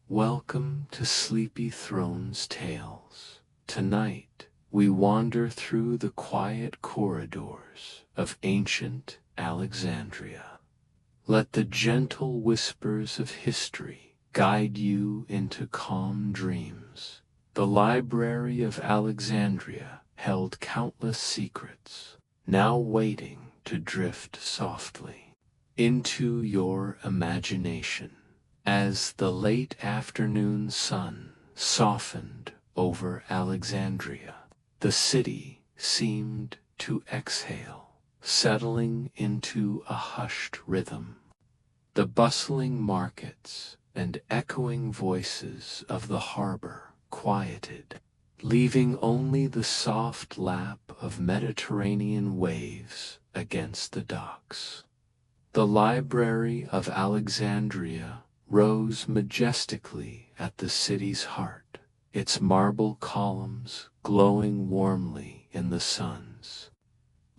Welcome to Sleepy Throne's Tales. Tonight, we wander through the quiet corridors of ancient Alexandria. Let the gentle whispers of history guide you into calm dreams. The Library of Alexandria held countless secrets, now waiting to drift softly into your imagination. As the late afternoon sun softened over Alexandria, the city seemed to exhale, settling into a hushed rhythm. The bustling markets and echoing voices of the harbor quieted, leaving only the soft lap of Mediterranean waves against the docks. The Library of Alexandria rose majestically at the city's heart, its marble columns glowing warmly in the sun's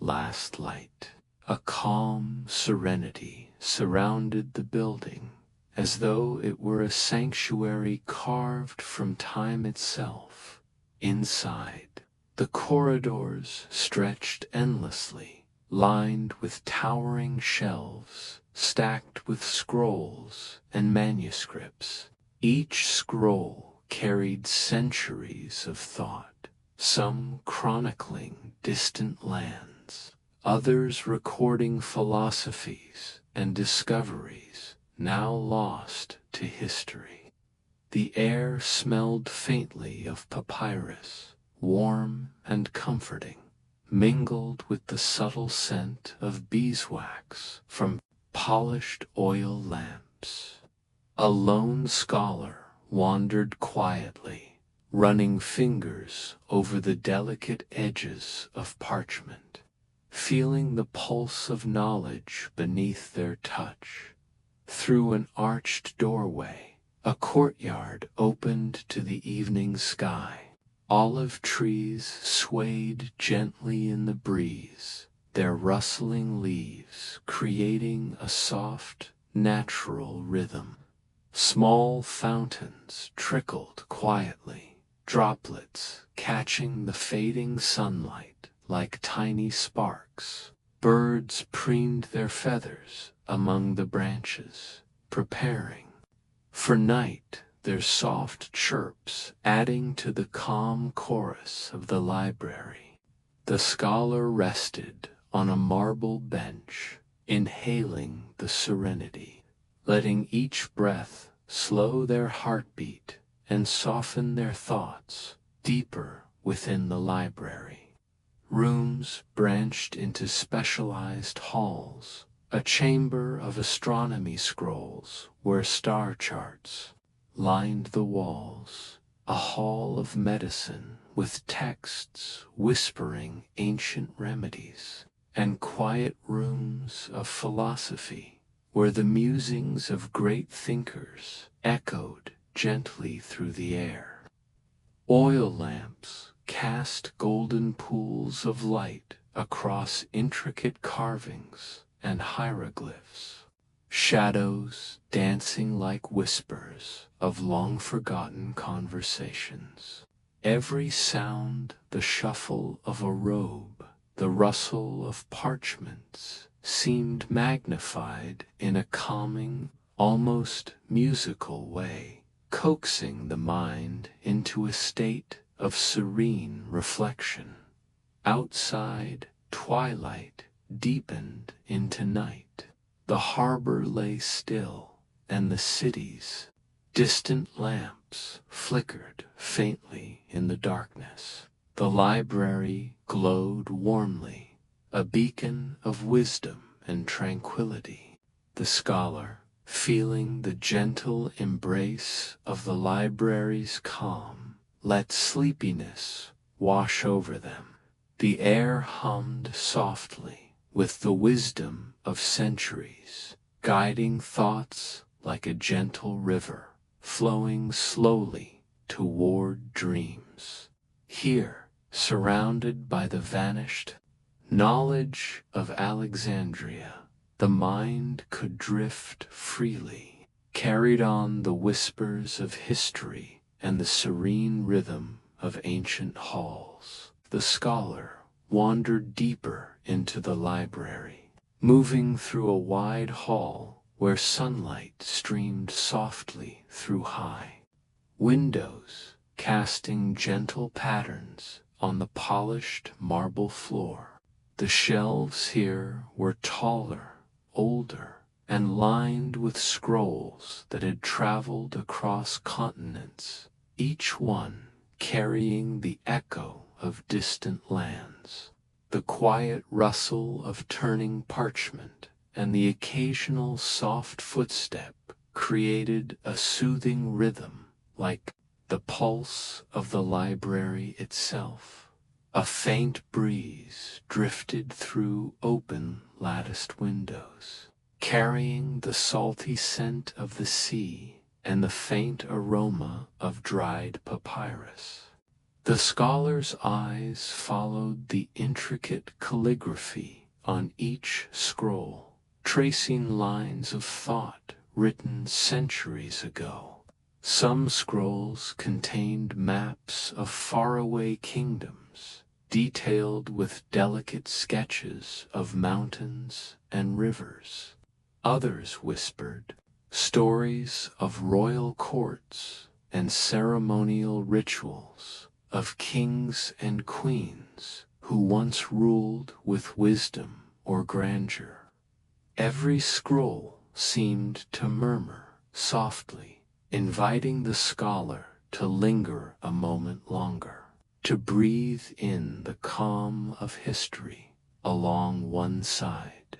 last light. A calm serenity surrounded the building, as though it were a sanctuary carved from time itself. Inside, the corridors stretched endlessly, lined with towering shelves stacked with scrolls and manuscripts. Each scroll carried centuries of thought, some chronicling distant lands, others recording philosophies and discoveries now lost to history. The air smelled faintly of papyrus, warm and comforting, mingled with the subtle scent of beeswax from polished oil lamps. A lone scholar wandered quietly, running fingers over the delicate edges of parchment, feeling the pulse of knowledge beneath their touch. Through an arched doorway, a courtyard opened to the evening sky. Olive trees swayed gently in the breeze, their rustling leaves creating a soft, natural rhythm. Small fountains trickled quietly, droplets catching the fading sunlight like tiny sparks. Birds preened their feathers among the branches, preparing for night, their soft chirps adding to the calm chorus of the library. The scholar rested on a marble bench, inhaling the serenity, letting each breath slow their heartbeat and soften their thoughts deeper within the library. Rooms branched into specialized halls, a chamber of astronomy scrolls where star charts lined the walls, a hall of medicine with texts whispering ancient remedies, and quiet rooms of philosophy where the musings of great thinkers echoed gently through the air. Oil lamps cast golden pools of light across intricate carvings and hieroglyphs, shadows dancing like whispers of long-forgotten conversations. Every sound, the shuffle of a robe, the rustle of parchments, seemed magnified in a calming, almost musical way, coaxing the mind into a state of serene reflection. Outside, twilight deepened into night. The harbor lay still, and the city's distant lamps flickered faintly in the darkness. The library glowed warmly, a beacon of wisdom and tranquility. The scholar, feeling the gentle embrace of the library's calm, let sleepiness wash over them. The air hummed softly with the wisdom of centuries, guiding thoughts like a gentle river, flowing slowly toward dreams. Here, surrounded by the vanished knowledge of Alexandria, the mind could drift freely, carried on the whispers of history and the serene rhythm of ancient halls. The scholar wandered deeper into the library, moving through a wide hall where sunlight streamed softly through high windows, casting gentle patterns on the polished marble floor. The shelves here were taller, older, and lined with scrolls that had traveled across continents, each one carrying the echo of distant lands. The quiet rustle of turning parchment and the occasional soft footstep created a soothing rhythm, like the pulse of the library itself. A faint breeze drifted through open latticed windows, carrying the salty scent of the sea and the faint aroma of dried papyrus. The scholar's eyes followed the intricate calligraphy on each scroll, tracing lines of thought written centuries ago. Some scrolls contained maps of faraway kingdoms, detailed with delicate sketches of mountains and rivers. Others whispered stories of royal courts and ceremonial rituals, of kings and queens who once ruled with wisdom or grandeur. Every scroll seemed to murmur softly, inviting the scholar to linger a moment longer, to breathe in the calm of history along one side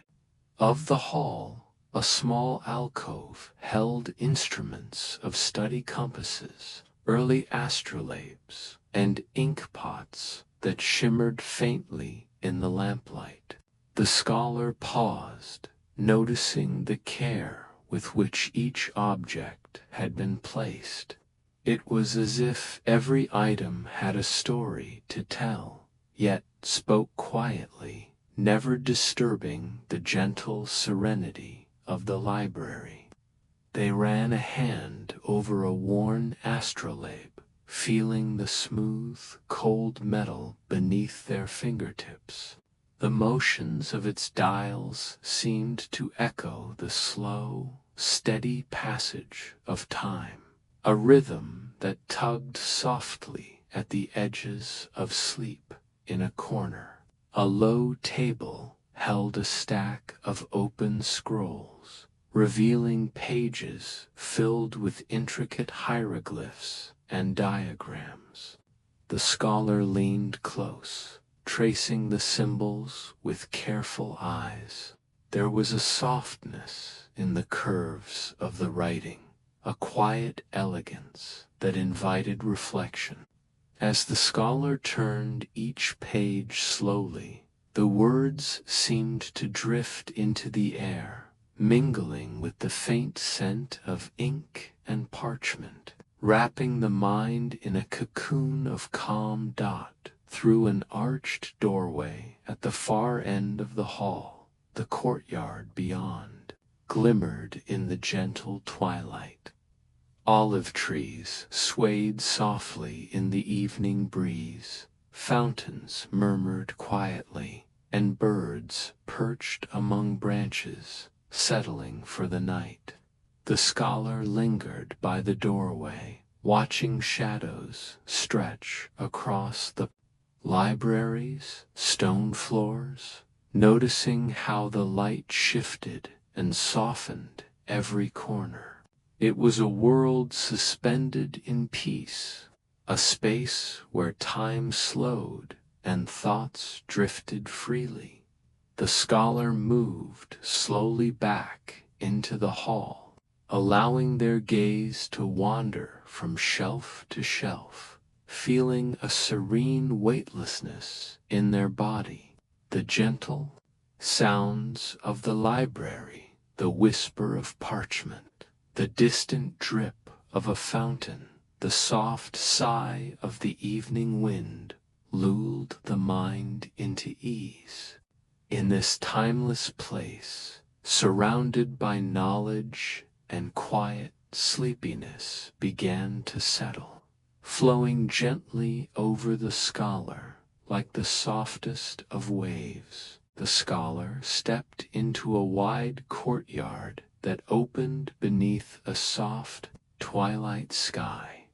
of the hall. A small alcove held instruments of study, compasses, early astrolabes, and ink pots that shimmered faintly in the lamplight. The scholar paused, noticing the care with which each object had been placed. It was as if every item had a story to tell, yet spoke quietly, never disturbing the gentle serenity of the library. They ran a hand over a worn astrolabe, feeling the smooth, cold metal beneath their fingertips. The motions of its dials seemed to echo the slow, steady passage of time, a rhythm that tugged softly at the edges of sleep. In a corner, a low table held a stack of open scrolls, revealing pages filled with intricate hieroglyphs and diagrams. The scholar leaned close, tracing the symbols with careful eyes. There was a softness in the curves of the writing, a quiet elegance that invited reflection. As the scholar turned each page slowly, the words seemed to drift into the air, mingling with the faint scent of ink and parchment, wrapping the mind in a cocoon of calm. Through an arched doorway at the far end of the hall, the courtyard beyond glimmered in the gentle twilight. Olive trees swayed softly in the evening breeze, fountains murmured quietly, and birds perched among branches, settling for the night. The scholar lingered by the doorway, watching shadows stretch across the library's stone floors, noticing how the light shifted and softened every corner. It was a world suspended in peace, a space where time slowed and thoughts drifted freely. The scholar moved slowly back into the hall, allowing their gaze to wander from shelf to shelf, feeling a serene weightlessness in their body. The gentle sounds of the library, the whisper of parchment, the distant drip of a fountain, the soft sigh of the evening wind lulled the mind into ease. In this timeless place, surrounded by knowledge and quiet sleepiness began to settle, flowing gently over the scholar like the softest of waves. The scholar stepped into a wide courtyard that opened beneath a soft twilight sky.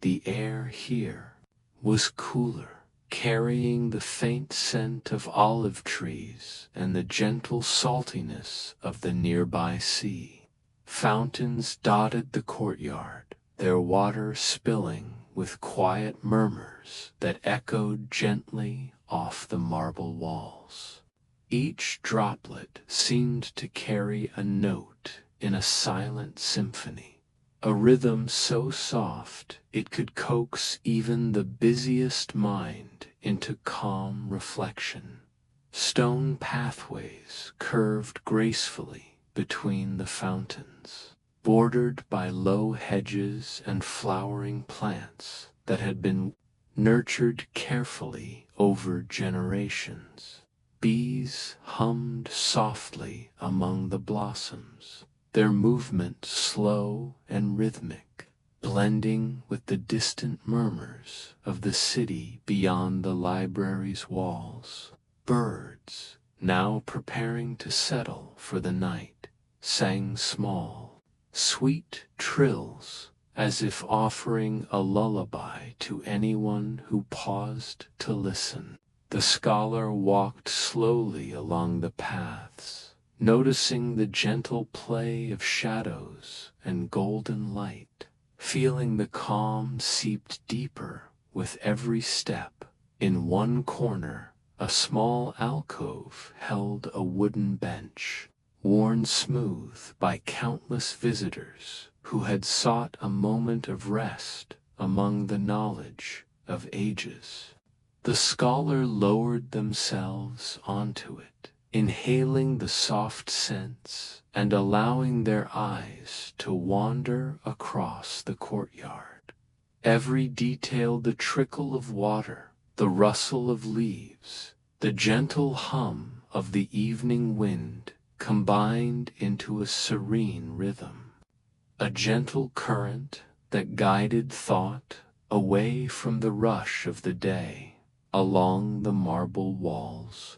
The air here was cooler, carrying the faint scent of olive trees and the gentle saltiness of the nearby sea. Fountains dotted the courtyard, their water spilling with quiet murmurs that echoed gently off the marble walls. Each droplet seemed to carry a note in a silent symphony, a rhythm so soft it could coax even the busiest mind into calm reflection. Stone pathways curved gracefully between the fountains, bordered by low hedges and flowering plants that had been nurtured carefully over generations. Bees hummed softly among the blossoms, their movement slow and rhythmic, blending with the distant murmurs of the city beyond the library's walls. Birds, now preparing to settle for the night, sang small, sweet trills, as if offering a lullaby to anyone who paused to listen. The scholar walked slowly along the paths, noticing the gentle play of shadows and golden light, feeling the calm seeped deeper with every step. In one corner, a small alcove held a wooden bench, worn smooth by countless visitors who had sought a moment of rest among the knowledge of ages. The scholar lowered themselves onto it, inhaling the soft scents and allowing their eyes to wander across the courtyard. Every detail, the trickle of water, the rustle of leaves, the gentle hum of the evening wind, combined into a serene rhythm, a gentle current that guided thought away from the rush of the day. Along the marble walls,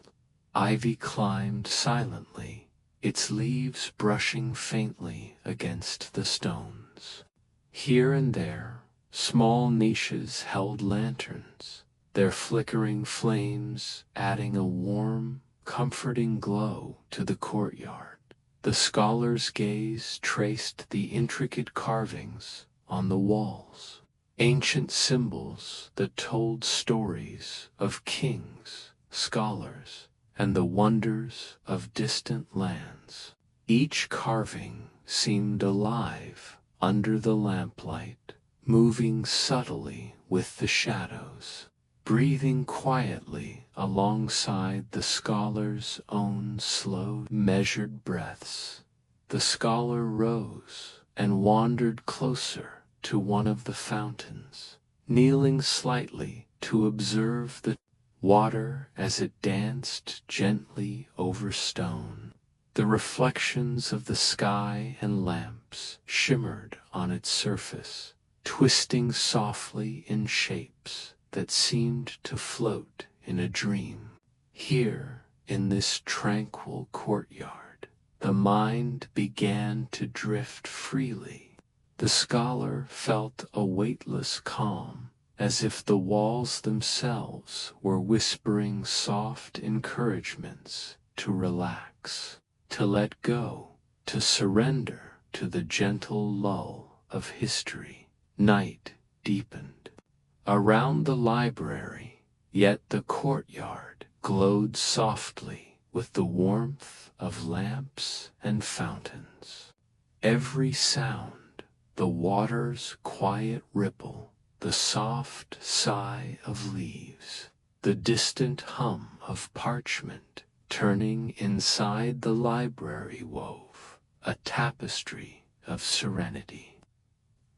ivy climbed silently, its leaves brushing faintly against the stones. Here and there, small niches held lanterns, their flickering flames adding a warm, comforting glow to the courtyard. The scholar's gaze traced the intricate carvings on the walls, ancient symbols that told stories of kings, scholars, and the wonders of distant lands. Each carving seemed alive under the lamplight, moving subtly with the shadows, breathing quietly alongside the scholar's own slow, measured breaths. The scholar rose and wandered closer to one of the fountains, kneeling slightly to observe the water as it danced gently over stone. The reflections of the sky and lamps shimmered on its surface, twisting softly in shapes that seemed to float in a dream. Here, in this tranquil courtyard, the mind began to drift freely. The scholar felt a weightless calm, as if the walls themselves were whispering soft encouragements to relax, to let go, to surrender to the gentle lull of history. Night deepened around the library, yet the courtyard glowed softly with the warmth of lamps and fountains. Every sound, the water's quiet ripple, the soft sigh of leaves, the distant hum of parchment turning inside the library wove a tapestry of serenity.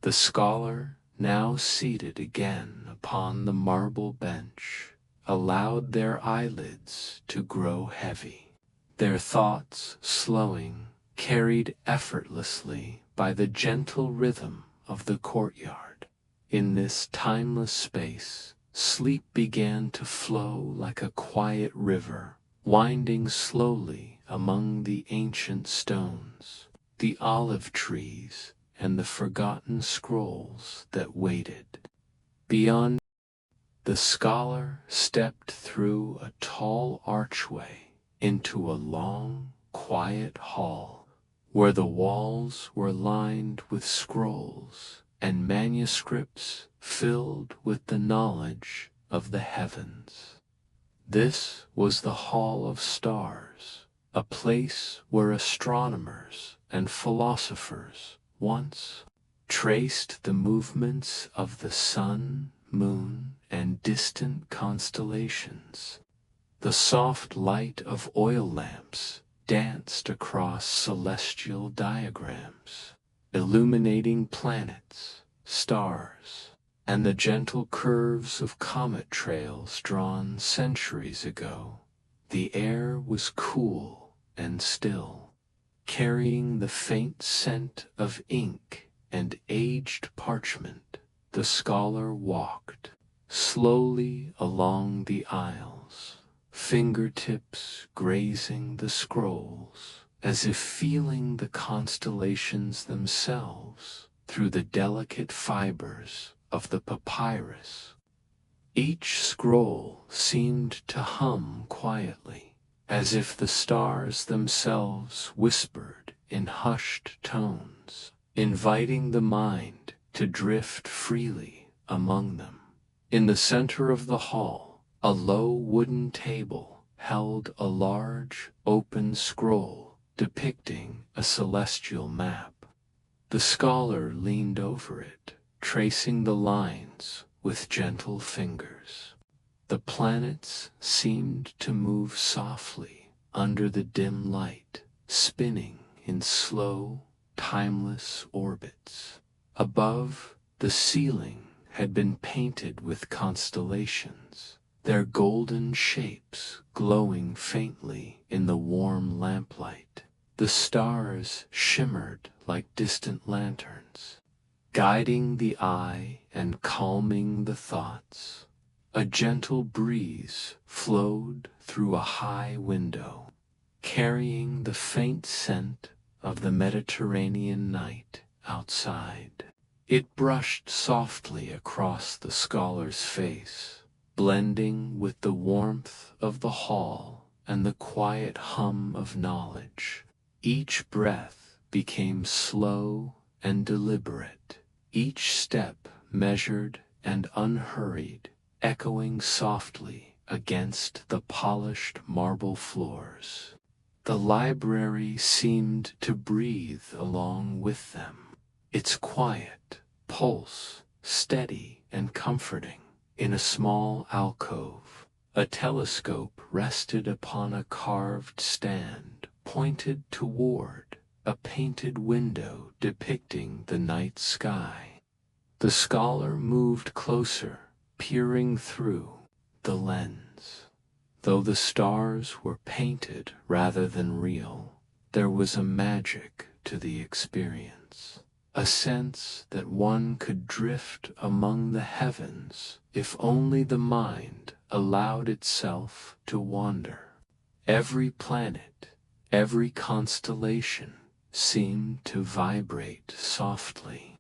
The scholar, now seated again upon the marble bench, allowed their eyelids to grow heavy. Their thoughts, slowing, carried effortlessly by the gentle rhythm of the courtyard. In this timeless space, sleep began to flow like a quiet river, winding slowly among the ancient stones, the olive trees, and the forgotten scrolls that waited. Beyond, the scholar stepped through a tall archway into a long, quiet hall, where the walls were lined with scrolls and manuscripts filled with the knowledge of the heavens. This was the Hall of Stars, a place where astronomers and philosophers once traced the movements of the sun, moon, and distant constellations. The soft light of oil lamps danced across celestial diagrams, illuminating planets, stars, and the gentle curves of comet trails drawn centuries ago. The air was cool and still, carrying the faint scent of ink and aged parchment. The scholar walked slowly along the aisles, fingertips grazing the scrolls, as if feeling the constellations themselves through the delicate fibers of the papyrus. Each scroll seemed to hum quietly, as if the stars themselves whispered in hushed tones, inviting the mind to drift freely among them. In the center of the hall, a low wooden table held a large, open scroll depicting a celestial map. The scholar leaned over it, tracing the lines with gentle fingers. The planets seemed to move softly under the dim light, spinning in slow, timeless orbits. Above, the ceiling had been painted with constellations, their golden shapes glowing faintly in the warm lamplight. The stars shimmered like distant lanterns, guiding the eye and calming the thoughts. A gentle breeze flowed through a high window, carrying the faint scent of the Mediterranean night outside. It brushed softly across the scholar's face, blending with the warmth of the hall and the quiet hum of knowledge. Each breath became slow and deliberate, each step measured and unhurried, echoing softly against the polished marble floors. The library seemed to breathe along with them, its quiet pulse steady and comforting. In a small alcove, a telescope rested upon a carved stand pointed toward a painted window depicting the night sky. The scholar moved closer, peering through the lens. Though the stars were painted rather than real, there was a magic to the experience, a sense that one could drift among the heavens if only the mind allowed itself to wander. Every planet, every constellation seemed to vibrate softly,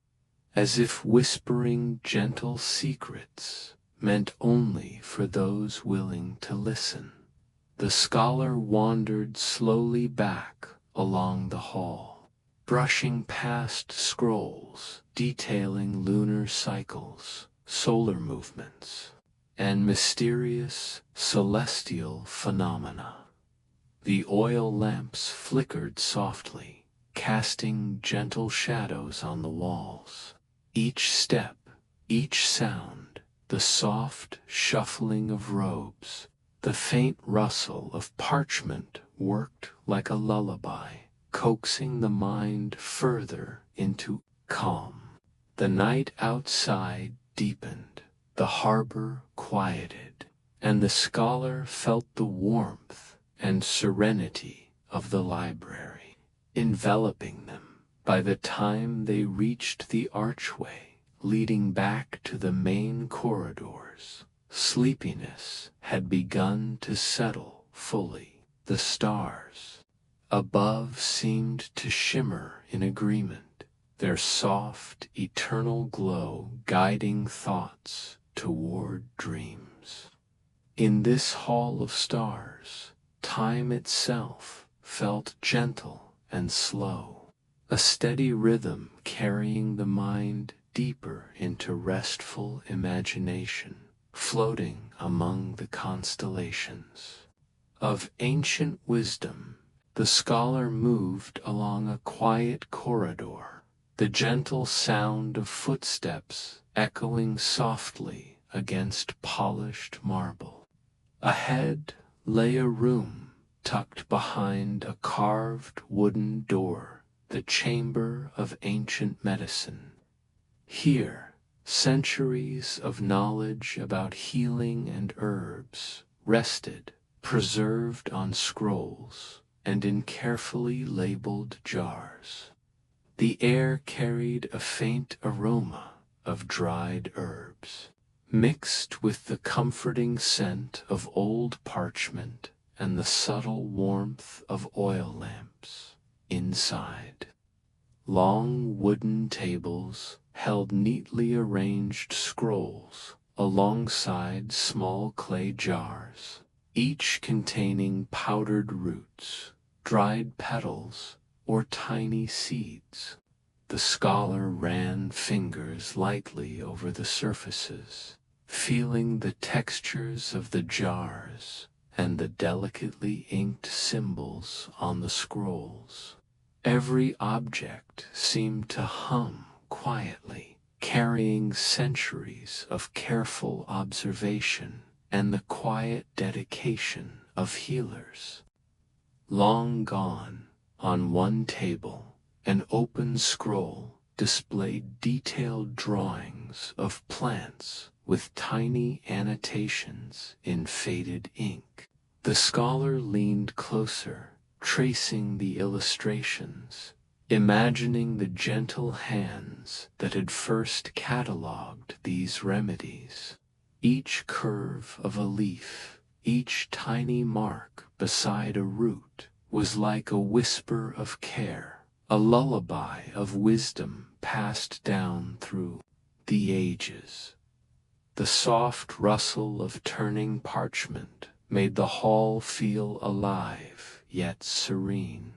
as if whispering gentle secrets meant only for those willing to listen. The scholar wandered slowly back along the hall, brushing past scrolls detailing lunar cycles, solar movements, and mysterious celestial phenomena. The oil lamps flickered softly, casting gentle shadows on the walls. Each step, each sound, the soft shuffling of robes, the faint rustle of parchment worked like a lullaby, coaxing the mind further into calm. The night outside deepened, the harbor quieted, and the scholar felt the warmth and serenity of the library enveloping them, By the time they reached the archway leading back to the main corridors, sleepiness had begun to settle fully. The stars above seemed to shimmer in agreement, their soft, eternal glow guiding thoughts toward dreams. In this hall of stars, time itself felt gentle and slow, a steady rhythm carrying the mind deeper into restful imagination, floating among the constellations. Of ancient wisdom, the scholar moved along a quiet corridor, the gentle sound of footsteps echoing softly against polished marble. Ahead lay a room tucked behind a carved wooden door, the chamber of ancient medicine. Here, centuries of knowledge about healing and herbs rested, preserved on scrolls and in carefully labeled jars. The air carried a faint aroma of dried herbs, mixed with the comforting scent of old parchment and the subtle warmth of oil lamps. Inside, long wooden tables held neatly arranged scrolls alongside small clay jars, each containing powdered roots, dried petals, or tiny seeds. The scholar ran fingers lightly over the surfaces, feeling the textures of the jars and the delicately inked symbols on the scrolls. Every object seemed to hum quietly, carrying centuries of careful observation and the quiet dedication of healers. Long gone, on one table, an open scroll displayed detailed drawings of plants with tiny annotations in faded ink. The scholar leaned closer, tracing the illustrations, imagining the gentle hands that had first catalogued these remedies. Each curve of a leaf, each tiny mark beside a root, was like a whisper of care, a lullaby of wisdom passed down through the ages. The soft rustle of turning parchment made the hall feel alive yet serene,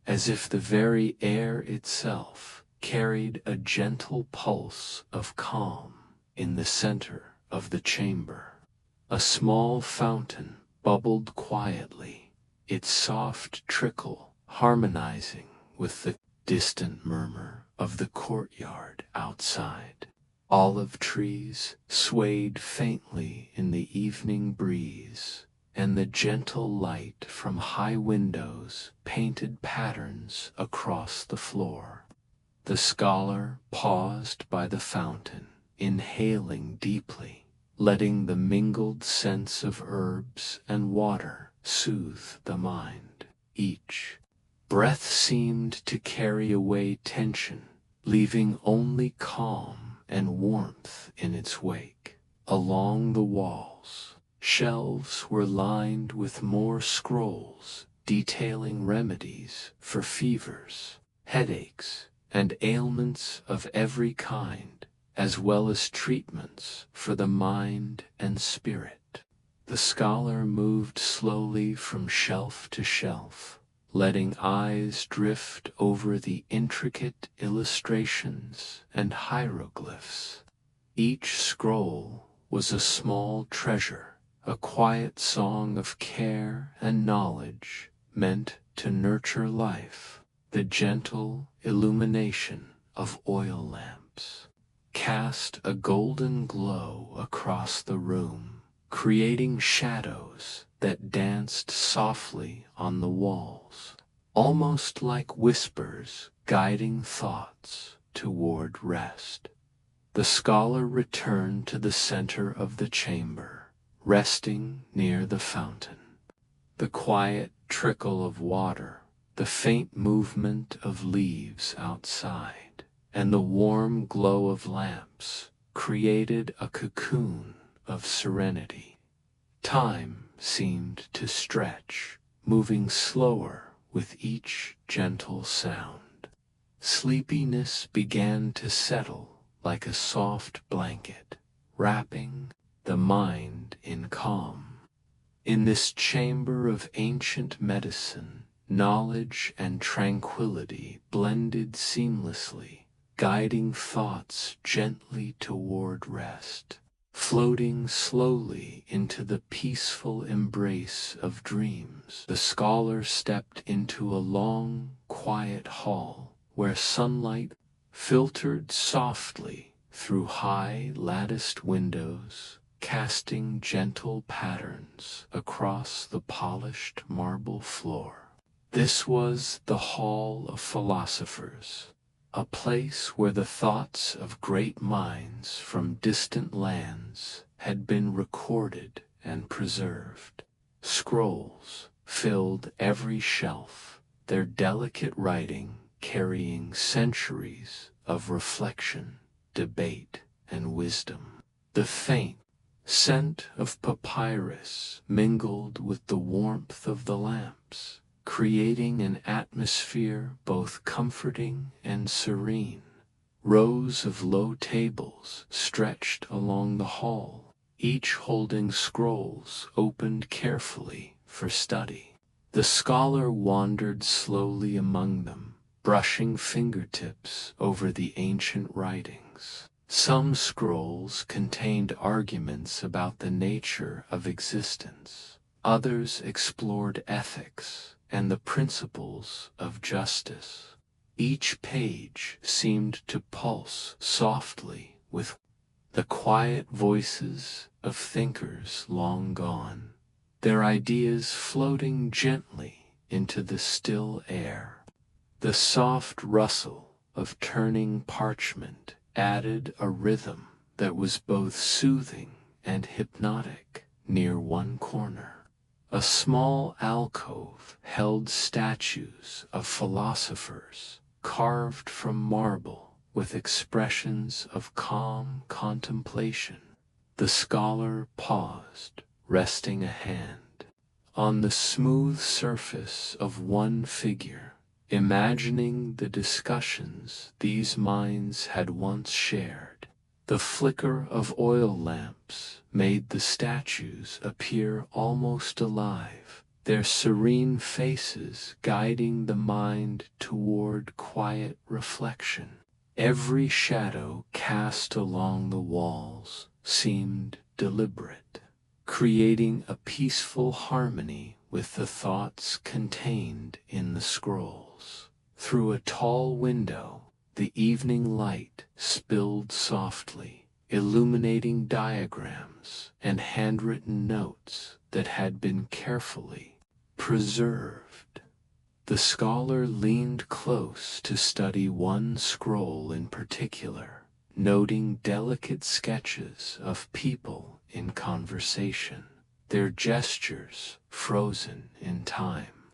as if the very air itself carried a gentle pulse of calm. In the center of the chamber, a small fountain bubbled quietly, its soft trickle harmonizing with the distant murmur of the courtyard outside. Olive trees swayed faintly in the evening breeze, and the gentle light from high windows painted patterns across the floor. The scholar paused by the fountain, inhaling deeply, letting the mingled scents of herbs and water soothe the mind. Each breath seemed to carry away tension, leaving only calm and warmth in its wake. Along the walls, shelves were lined with more scrolls detailing remedies for fevers, headaches, and ailments of every kind, as well as treatments for the mind and spirit. The scholar moved slowly from shelf to shelf, letting eyes drift over the intricate illustrations and hieroglyphs. Each scroll was a small treasure, a quiet song of care and knowledge meant to nurture life. The gentle illumination of oil lamps cast a golden glow across the room, creating shadows that danced softly on the walls, almost like whispers guiding thoughts toward rest. The scholar returned to the center of the chamber, resting near the fountain. The quiet trickle of water the faint movement of leaves outside, and the warm glow of lamps created a cocoon of serenity. Time seemed to stretch, moving slower with each gentle sound. Sleepiness began to settle like a soft blanket, wrapping the mind in calm. In this chamber of ancient medicine, knowledge and tranquility blended seamlessly, guiding thoughts gently toward rest. Floating slowly into the peaceful embrace of dreams, the scholar stepped into a long, quiet hall where sunlight filtered softly through high latticed windows, casting gentle patterns across the polished marble floor. This was the Hall of Philosophers, a place where the thoughts of great minds from distant lands had been recorded and preserved. Scrolls filled every shelf, their delicate writing carrying centuries of reflection, debate, and wisdom. The faint scent of papyrus mingled with the warmth of the lamps, creating an atmosphere both comforting and serene. Rows of low tables stretched along the hall, each holding scrolls opened carefully for study. The scholar wandered slowly among them, brushing fingertips over the ancient writings. Some scrolls contained arguments about the nature of existence. Others explored ethics and the principles of justice. Each page seemed to pulse softly with the quiet voices of thinkers long gone, their ideas floating gently into the still air. The soft rustle of turning parchment added a rhythm that was both soothing and hypnotic. Near one corner, a small alcove held statues of philosophers carved from marble with expressions of calm contemplation. The scholar paused, resting a hand on the smooth surface of one figure, imagining the discussions these minds had once shared. The flicker of oil lamps made the statues appear almost alive, their serene faces guiding the mind toward quiet reflection. Every shadow cast along the walls seemed deliberate, creating a peaceful harmony with the thoughts contained in the scrolls. Through a tall window, the evening light spilled softly, illuminating diagrams and handwritten notes that had been carefully preserved. The scholar leaned close to study one scroll in particular, noting delicate sketches of people in conversation, their gestures frozen in time.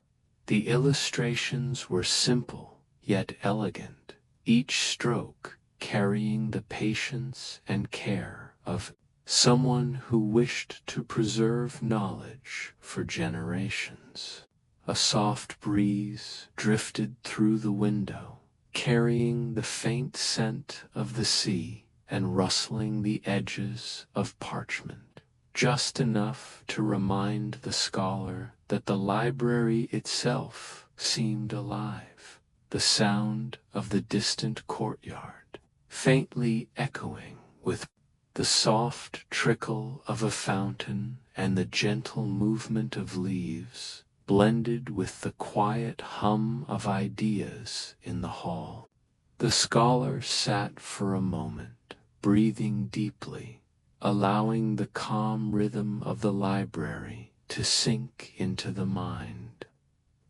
The illustrations were simple yet elegant, each stroke carrying the patience and care of someone who wished to preserve knowledge for generations. A soft breeze drifted through the window, carrying the faint scent of the sea and rustling the edges of parchment, just enough to remind the scholar that the library itself seemed alive, the sound of the distant courtyard faintly echoing with the soft trickle of a fountain and the gentle movement of leaves blended with the quiet hum of ideas in the hall. The scholar sat for a moment, breathing deeply, allowing the calm rhythm of the library to sink into the mind.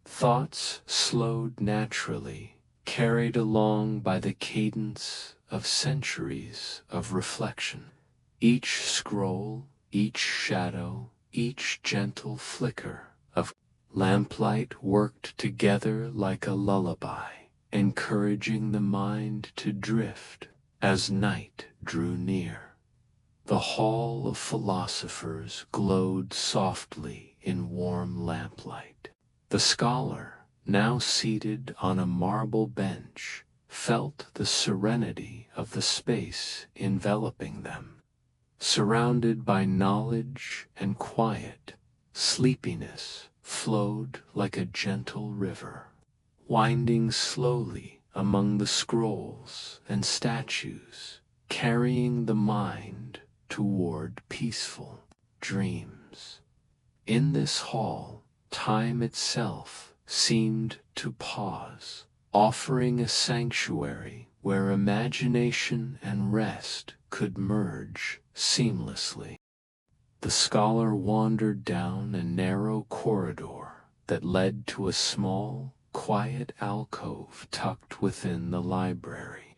Thoughts slowed naturally, carried along by the cadence of centuries of reflection. Each scroll, each shadow, each gentle flicker of lamplight worked together like a lullaby, encouraging the mind to drift as night drew near. The hall of philosophers glowed softly in warm lamplight. The scholar, now seated on a marble bench, felt the serenity of the space enveloping them. Surrounded by knowledge and quiet, sleepiness flowed like a gentle river, winding slowly among the scrolls and statues, carrying the mind toward peaceful dreams. In this hall, time itself seemed to pause, offering a sanctuary where imagination and rest could merge seamlessly. The scholar wandered down a narrow corridor that led to a small, quiet alcove tucked within the library.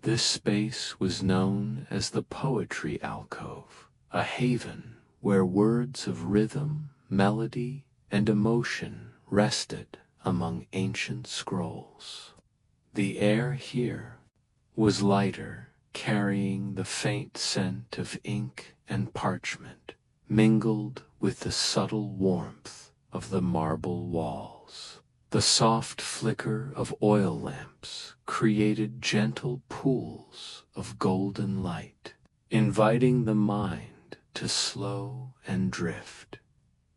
This space was known as the Poetry Alcove, a haven where words of rhythm, melody, and emotion rested among ancient scrolls. The air here was lighter, carrying the faint scent of ink and parchment, mingled with the subtle warmth of the marble walls. The soft flicker of oil lamps created gentle pools of golden light, inviting the mind to slow and drift.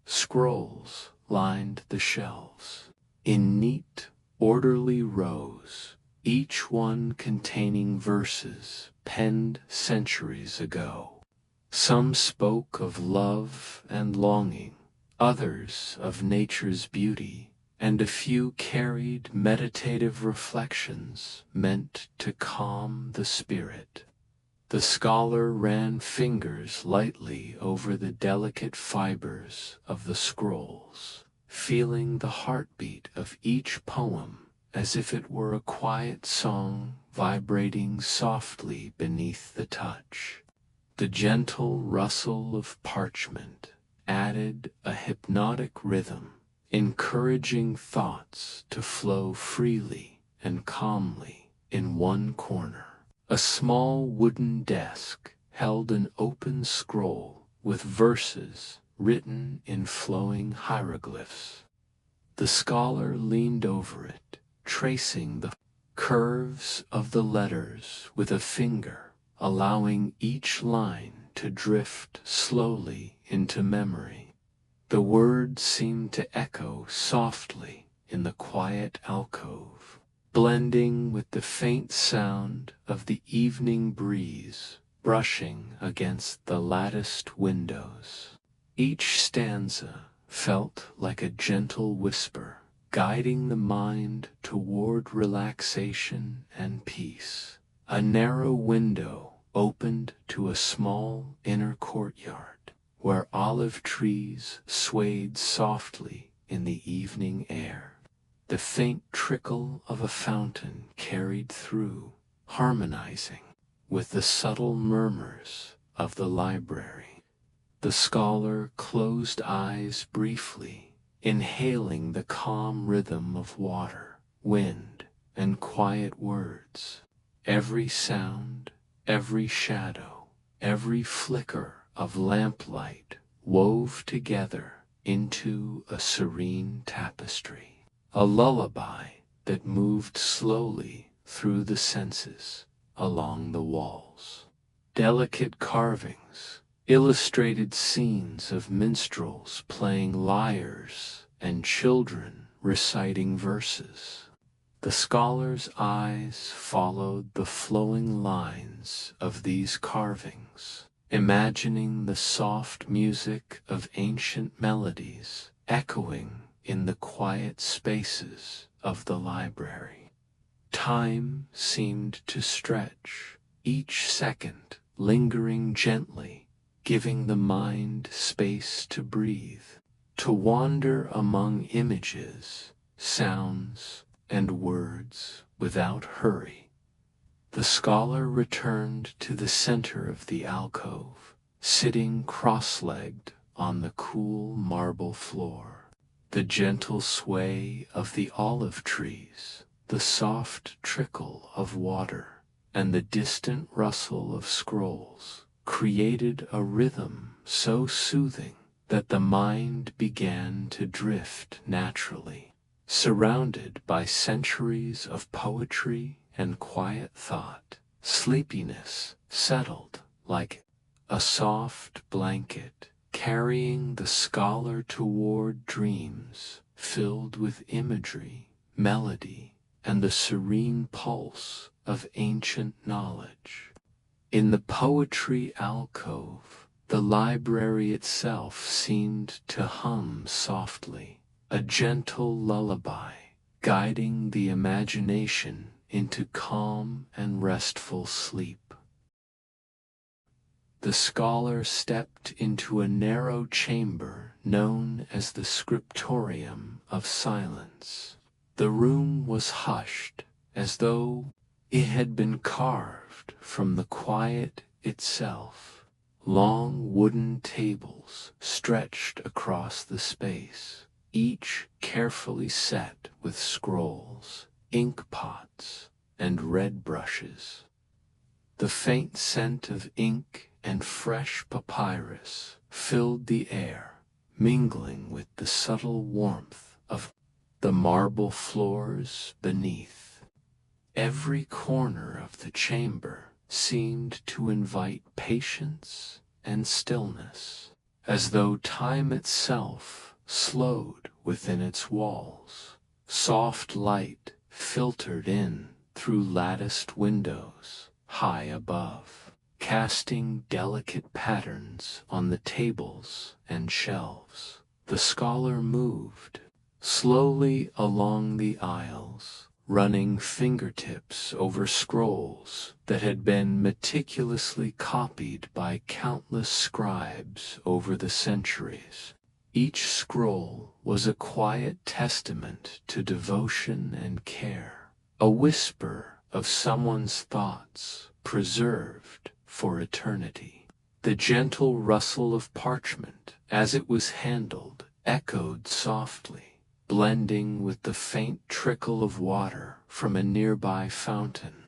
Scrolls lined the shelves, in neat, orderly rows, each one containing verses penned centuries ago. Some spoke of love and longing, others of nature's beauty, and a few carried meditative reflections meant to calm the spirit. The scholar ran fingers lightly over the delicate fibers of the scrolls, feeling the heartbeat of each poem as if it were a quiet song vibrating softly beneath the touch. The gentle rustle of parchment added a hypnotic rhythm, encouraging thoughts to flow freely and calmly. In one corner, a small wooden desk held an open scroll with verses written in flowing hieroglyphs. The scholar leaned over it, tracing the curves of the letters with a finger, allowing each line to drift slowly into memory. The words seemed to echo softly in the quiet alcove, blending with the faint sound of the evening breeze brushing against the latticed windows. Each stanza felt like a gentle whisper, guiding the mind toward relaxation and peace. A narrow window opened to a small inner courtyard, where olive trees swayed softly in the evening air. The faint trickle of a fountain carried through, harmonizing with the subtle murmurs of the library. The scholar closed eyes briefly, inhaling the calm rhythm of water, wind, and quiet words. Every sound, every shadow, every flicker of lamplight wove together into a serene tapestry, a lullaby that moved slowly through the senses along the walls. Delicate carvings illustrated scenes of minstrels playing lyres and children reciting verses. The scholar's eyes followed the flowing lines of these carvings, imagining the soft music of ancient melodies echoing in the quiet spaces of the library. Time seemed to stretch, each second lingering gently, giving the mind space to breathe, to wander among images, sounds, and words without hurry. The scholar returned to the center of the alcove, sitting cross-legged on the cool marble floor. The gentle sway of the olive trees, the soft trickle of water, and the distant rustle of scrolls created a rhythm so soothing that the mind began to drift naturally. Surrounded by centuries of poetry and quiet thought, sleepiness settled like a soft blanket, carrying the scholar toward dreams filled with imagery, melody, and the serene pulse of ancient knowledge. In the poetry alcove, the library itself seemed to hum softly, a gentle lullaby, guiding the imagination into calm and restful sleep. The scholar stepped into a narrow chamber known as the scriptorium of silence. The room was hushed, as though it had been carved from the quiet itself. Long wooden tables stretched across the space, each carefully set with scrolls, ink pots, and red brushes. The faint scent of ink and fresh papyrus filled the air, mingling with the subtle warmth of the marble floors beneath. Every corner of the chamber seemed to invite patience and stillness, as though time itself slowed within its walls. Soft light filtered in through latticed windows high above, casting delicate patterns on the tables and shelves. The scholar moved slowly along the aisles, running fingertips over scrolls that had been meticulously copied by countless scribes over the centuries. Each scroll was a quiet testament to devotion and care, a whisper of someone's thoughts preserved for eternity. The gentle rustle of parchment, as it was handled, echoed softly, blending with the faint trickle of water from a nearby fountain.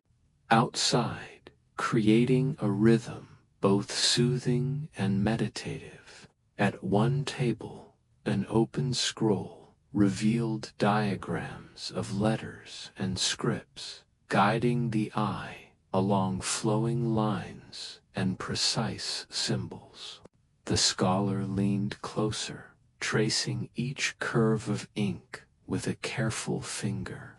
Outside, creating a rhythm both soothing and meditative. At one table, an open scroll revealed diagrams of letters and scripts, guiding the eye along flowing lines and precise symbols. The scholar leaned closer, tracing each curve of ink with a careful finger.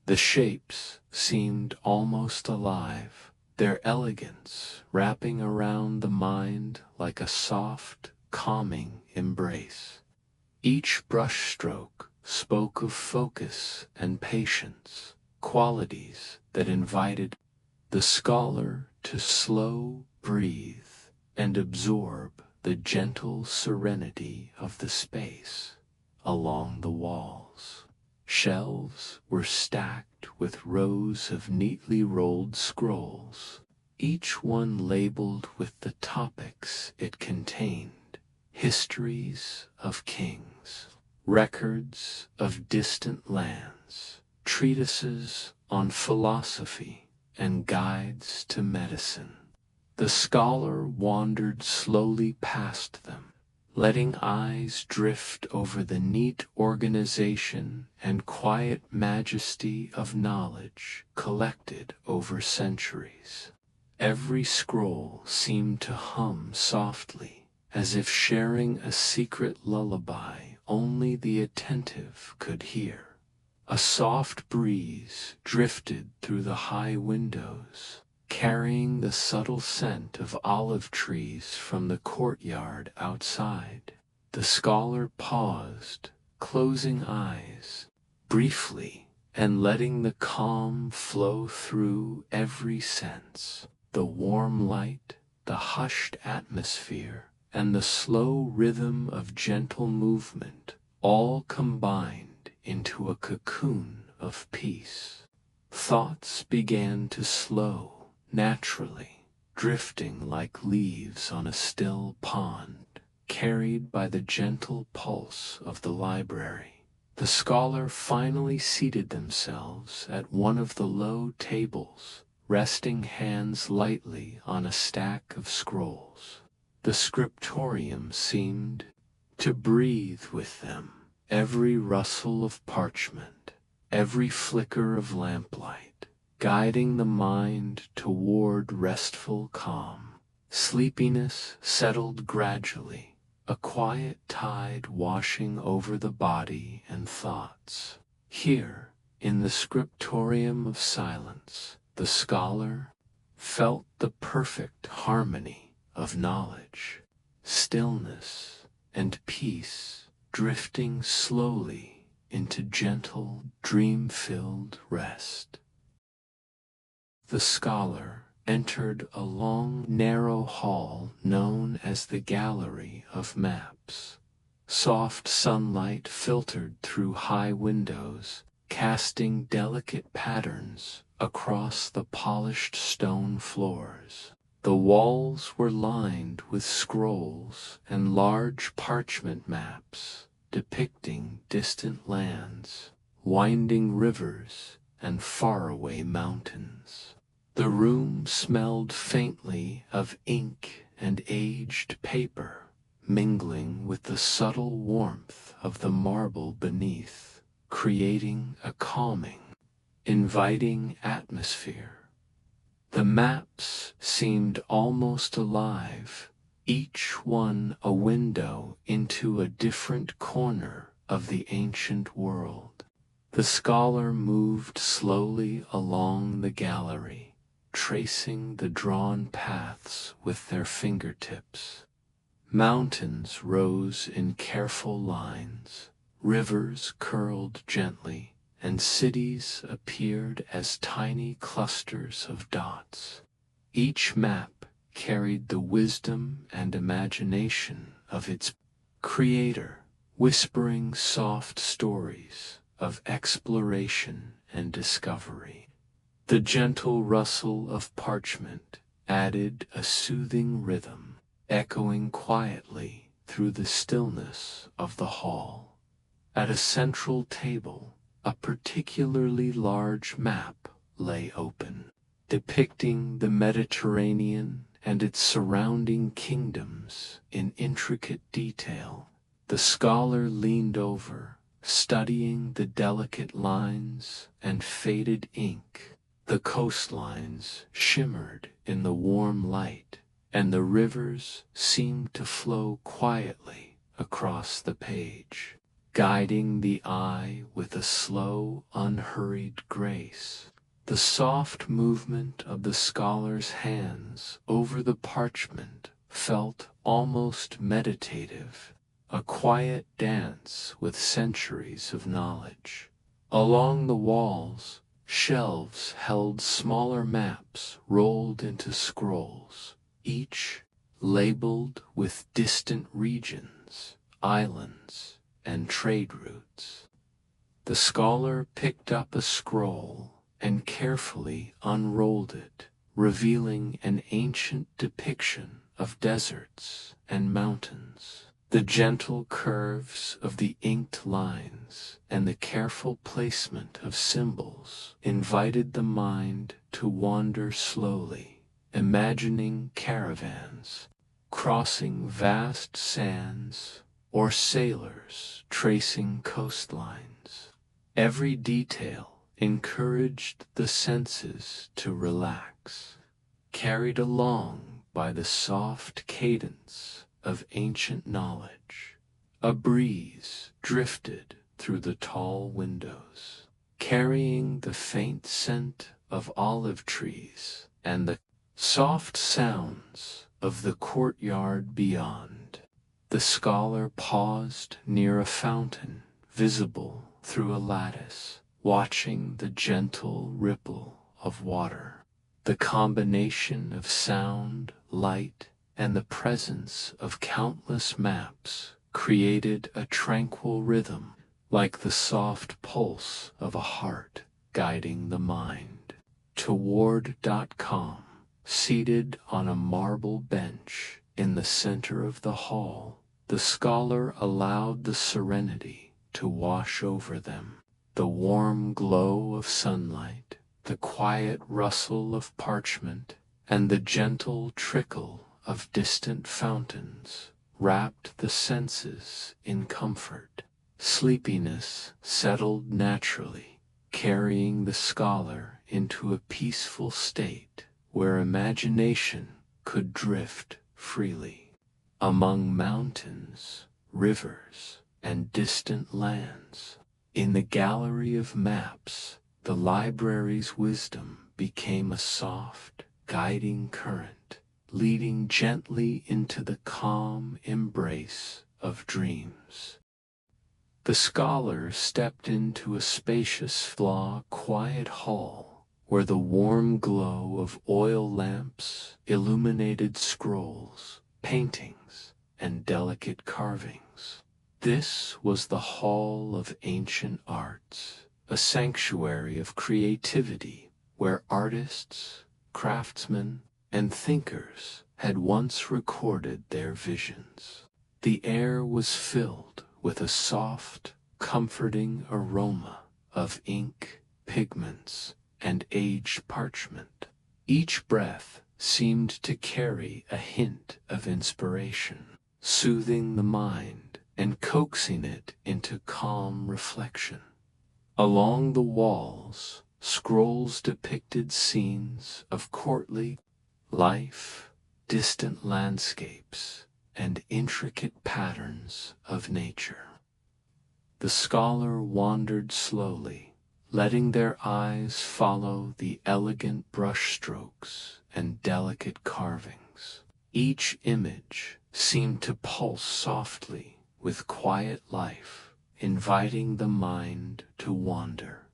The shapes seemed almost alive, their elegance wrapping around the mind like a soft, calming embrace. Each brushstroke spoke of focus and patience, qualities that invited the scholar to slow breathe and absorb the gentle serenity of the space. Along the walls, shelves were stacked with rows of neatly rolled scrolls, each one labeled with the topics it contained: histories of kings, records of distant lands, treatises on philosophy, and guides to medicine. The scholar wandered slowly past them, letting eyes drift over the neat organization and quiet majesty of knowledge collected over centuries. Every scroll seemed to hum softly, as if sharing a secret lullaby only the attentive could hear. A soft breeze drifted through the high windows, carrying the subtle scent of olive trees from the courtyard outside. The scholar paused, closing eyes briefly and letting the calm flow through every sense. The warm light, the hushed atmosphere, and the slow rhythm of gentle movement all combined into a cocoon of peace. Thoughts began to slow naturally, drifting like leaves on a still pond, carried by the gentle pulse of the library. The scholar finally seated themselves at one of the low tables, resting hands lightly on a stack of scrolls. The scriptorium seemed to breathe with them, every rustle of parchment, every flicker of lamplight, guiding the mind toward restful calm. Sleepiness settled gradually, a quiet tide washing over the body and thoughts. Here, in the scriptorium of silence, the scholar felt the perfect harmony of knowledge, stillness, and peace, drifting slowly into gentle, dream-filled rest. The scholar entered a long, narrow hall known as the Gallery of Maps. Soft sunlight filtered through high windows, casting delicate patterns across the polished stone floors. The walls were lined with scrolls and large parchment maps depicting distant lands, winding rivers, and faraway mountains. The room smelled faintly of ink and aged paper, mingling with the subtle warmth of the marble beneath, creating a calming, inviting atmosphere. The maps seemed almost alive, each one a window into a different corner of the ancient world. The scholar moved slowly along the gallery, tracing the drawn paths with their fingertips. Mountains rose in careful lines, rivers curled gently, and cities appeared as tiny clusters of dots. Each map carried the wisdom and imagination of its creator, whispering soft stories of exploration and discovery. The gentle rustle of parchment added a soothing rhythm, echoing quietly through the stillness of the hall. At a central table, a particularly large map lay open, depicting the Mediterranean and its surrounding kingdoms in intricate detail. The scholar leaned over, studying the delicate lines and faded ink. The coastlines shimmered in the warm light, and the rivers seemed to flow quietly across the page, guiding the eye with a slow, unhurried grace. The soft movement of the scholar's hands over the parchment felt almost meditative, a quiet dance with centuries of knowledge. Along the walls, shelves held smaller maps rolled into scrolls, each labeled with distant regions, islands, and trade routes. The scholar picked up a scroll and carefully unrolled it, revealing an ancient depiction of deserts and mountains. The gentle curves of the inked lines and the careful placement of symbols invited the mind to wander slowly, imagining caravans crossing vast sands or sailors tracing coastlines. Every detail encouraged the senses to relax, carried along by the soft cadence of ancient knowledge. A breeze drifted through the tall windows, carrying the faint scent of olive trees and the soft sounds of the courtyard beyond. The scholar paused near a fountain, visible through a lattice, watching the gentle ripple of water. The combination of sound, light, and the presence of countless maps created a tranquil rhythm, like the soft pulse of a heart guiding the mind. Toward.com, seated on a marble bench in the center of the hall, the scholar allowed the serenity to wash over them. The warm glow of sunlight, the quiet rustle of parchment, and the gentle trickle of distant fountains wrapped the senses in comfort. Sleepiness settled naturally, carrying the scholar into a peaceful state where imagination could drift freely. Among mountains, rivers, and distant lands, in the gallery of maps, the library's wisdom became a soft, guiding current, leading gently into the calm embrace of dreams. The scholar stepped into a spacious, quiet hall where the warm glow of oil lamps illuminated scrolls, paintings, and delicate carvings. This was the Hall of Ancient Arts, a sanctuary of creativity where artists, craftsmen, and thinkers had once recorded their visions. The air was filled with a soft, comforting aroma of ink, pigments, and aged parchment. Each breath seemed to carry a hint of inspiration, soothing the mind and coaxing it into calm reflection. Along the walls, scrolls depicted scenes of courtly life, distant landscapes, and intricate patterns of nature. The scholar wandered slowly, letting their eyes follow the elegant brushstrokes and delicate carvings. Each image seemed to pulse softly with quiet life, inviting the mind to wander.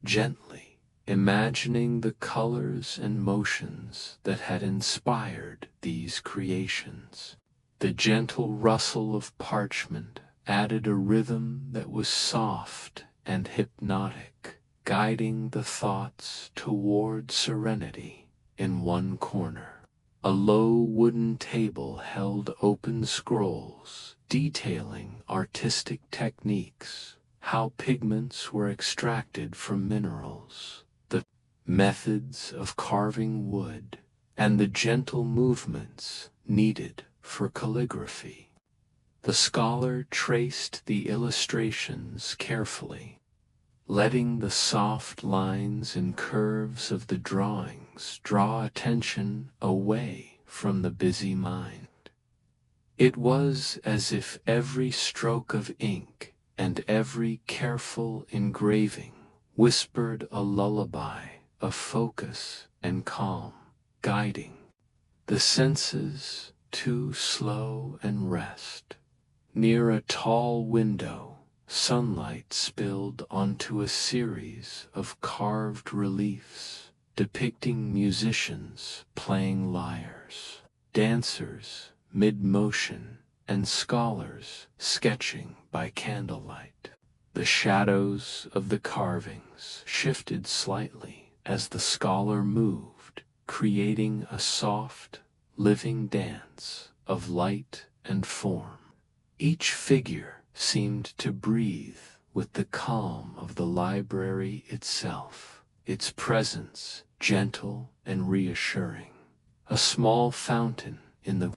Gently, imagining the colors and motions that had inspired these creations. The gentle rustle of parchment added a rhythm that was soft and hypnotic, guiding the thoughts toward serenity. In one corner, a low wooden table held open scrolls detailing artistic techniques, how pigments were extracted from minerals, the methods of carving wood, and the gentle movements needed for calligraphy. The scholar traced the illustrations carefully, letting the soft lines and curves of the drawings draw attention away from the busy mind. It was as if every stroke of ink and every careful engraving whispered a lullaby of focus and calm, guiding the senses to slow and rest. Near a tall window, sunlight spilled onto a series of carved reliefs depicting musicians playing lyres, dancers mid-motion, and scholars sketching by candlelight. The shadows of the carvings shifted slightly as the scholar moved, creating a soft, living dance of light and form. Each figure seemed to breathe with the calm of the library itself, its presence gentle and reassuring. A small fountain in the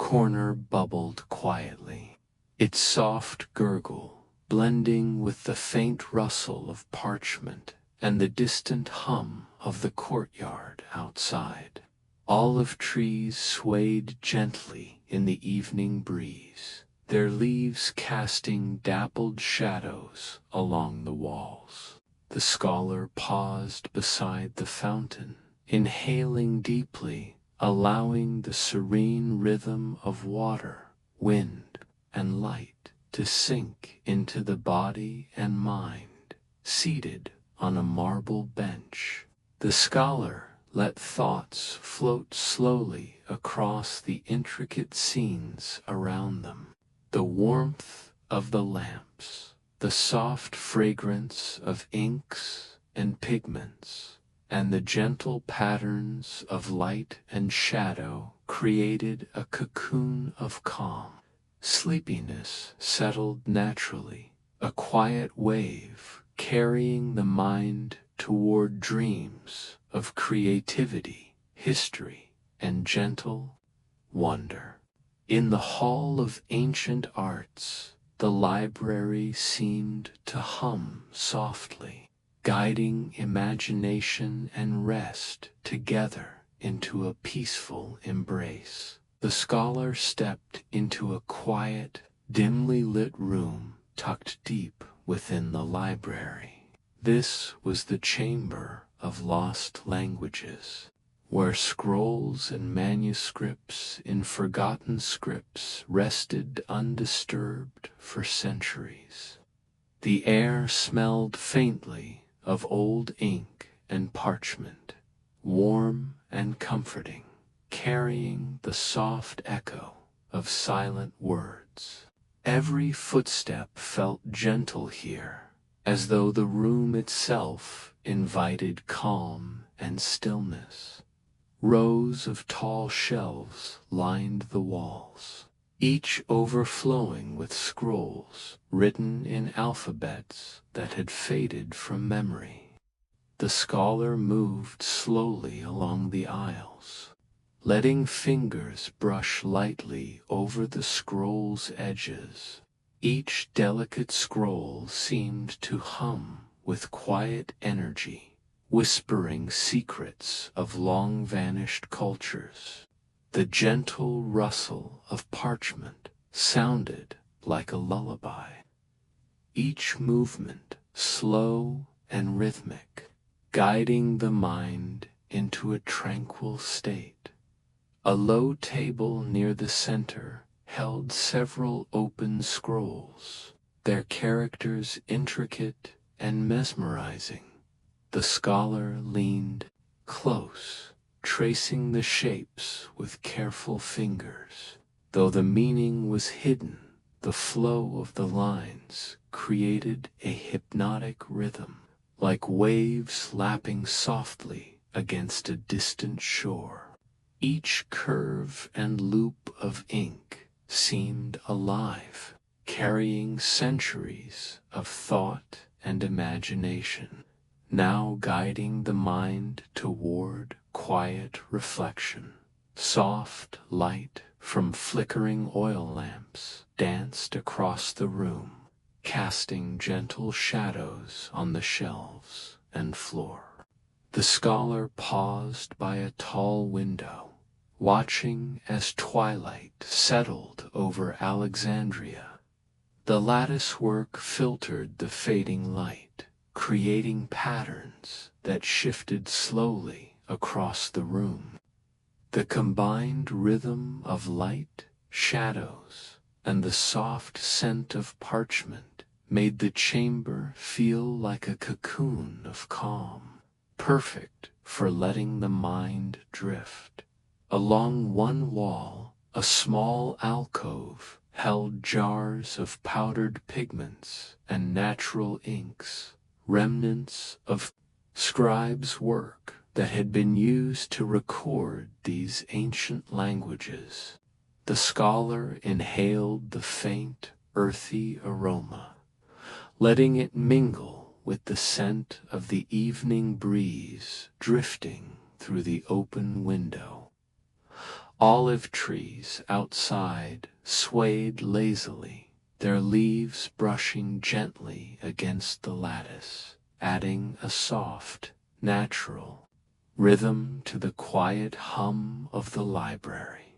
corner bubbled quietly, its soft gurgle blending with the faint rustle of parchment and the distant hum of the courtyard outside. Olive trees swayed gently in the evening breeze, their leaves casting dappled shadows along the walls. The scholar paused beside the fountain, inhaling deeply, allowing the serene rhythm of water, wind, and light to sink into the body and mind. Seated on a marble bench, the scholar let thoughts float slowly across the intricate scenes around them. The warmth of the lamps, the soft fragrance of inks and pigments, and the gentle patterns of light and shadow created a cocoon of calm. Sleepiness settled naturally, a quiet wave carrying the mind toward dreams of creativity, history, and gentle wonder. In the Hall of Ancient Arts, the library seemed to hum softly, guiding imagination and rest together into a peaceful embrace. The scholar stepped into a quiet, dimly lit room tucked deep within the library. This was the Chamber of Lost Languages, where scrolls and manuscripts in forgotten scripts rested undisturbed for centuries. The air smelled faintly of old ink and parchment, warm and comforting, carrying the soft echo of silent words. Every footstep felt gentle here, as though the room itself invited calm and stillness. Rows of tall shelves lined the walls, each overflowing with scrolls written in alphabets that had faded from memory. The scholar moved slowly along the aisles, letting fingers brush lightly over the scroll's edges. Each delicate scroll seemed to hum with quiet energy, whispering secrets of long-vanished cultures. The gentle rustle of parchment sounded like a lullaby, each movement slow and rhythmic, guiding the mind into a tranquil state. A low table near the center held several open scrolls, their characters intricate and mesmerizing. The scholar leaned close, tracing the shapes with careful fingers. Though the meaning was hidden, the flow of the lines created a hypnotic rhythm, like waves lapping softly against a distant shore. Each curve and loop of ink seemed alive, carrying centuries of thought and imagination, now guiding the mind toward quiet reflection. Soft light from flickering oil lamps danced across the room, casting gentle shadows on the shelves and floor. The scholar paused by a tall window, watching as twilight settled over Alexandria. The latticework filtered the fading light, creating patterns that shifted slowly across the room. The combined rhythm of light, shadows, and the soft scent of parchment made the chamber feel like a cocoon of calm, perfect for letting the mind drift. Along one wall, a small alcove held jars of powdered pigments and natural inks, remnants of scribes' work that had been used to record these ancient languages. The scholar inhaled the faint, earthy aroma, letting it mingle with the scent of the evening breeze drifting through the open window. Olive trees outside swayed lazily, their leaves brushing gently against the lattice, adding a soft, natural rhythm to the quiet hum of the library.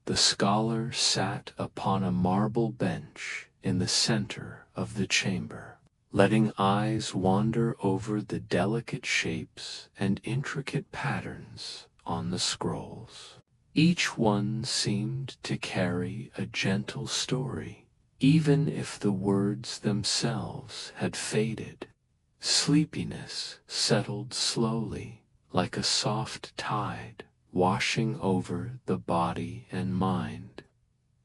The scholar sat upon a marble bench in the center of the chamber, letting eyes wander over the delicate shapes and intricate patterns on the scrolls. Each one seemed to carry a gentle story, even if the words themselves had faded. Sleepiness settled slowly, like a soft tide, washing over the body and mind.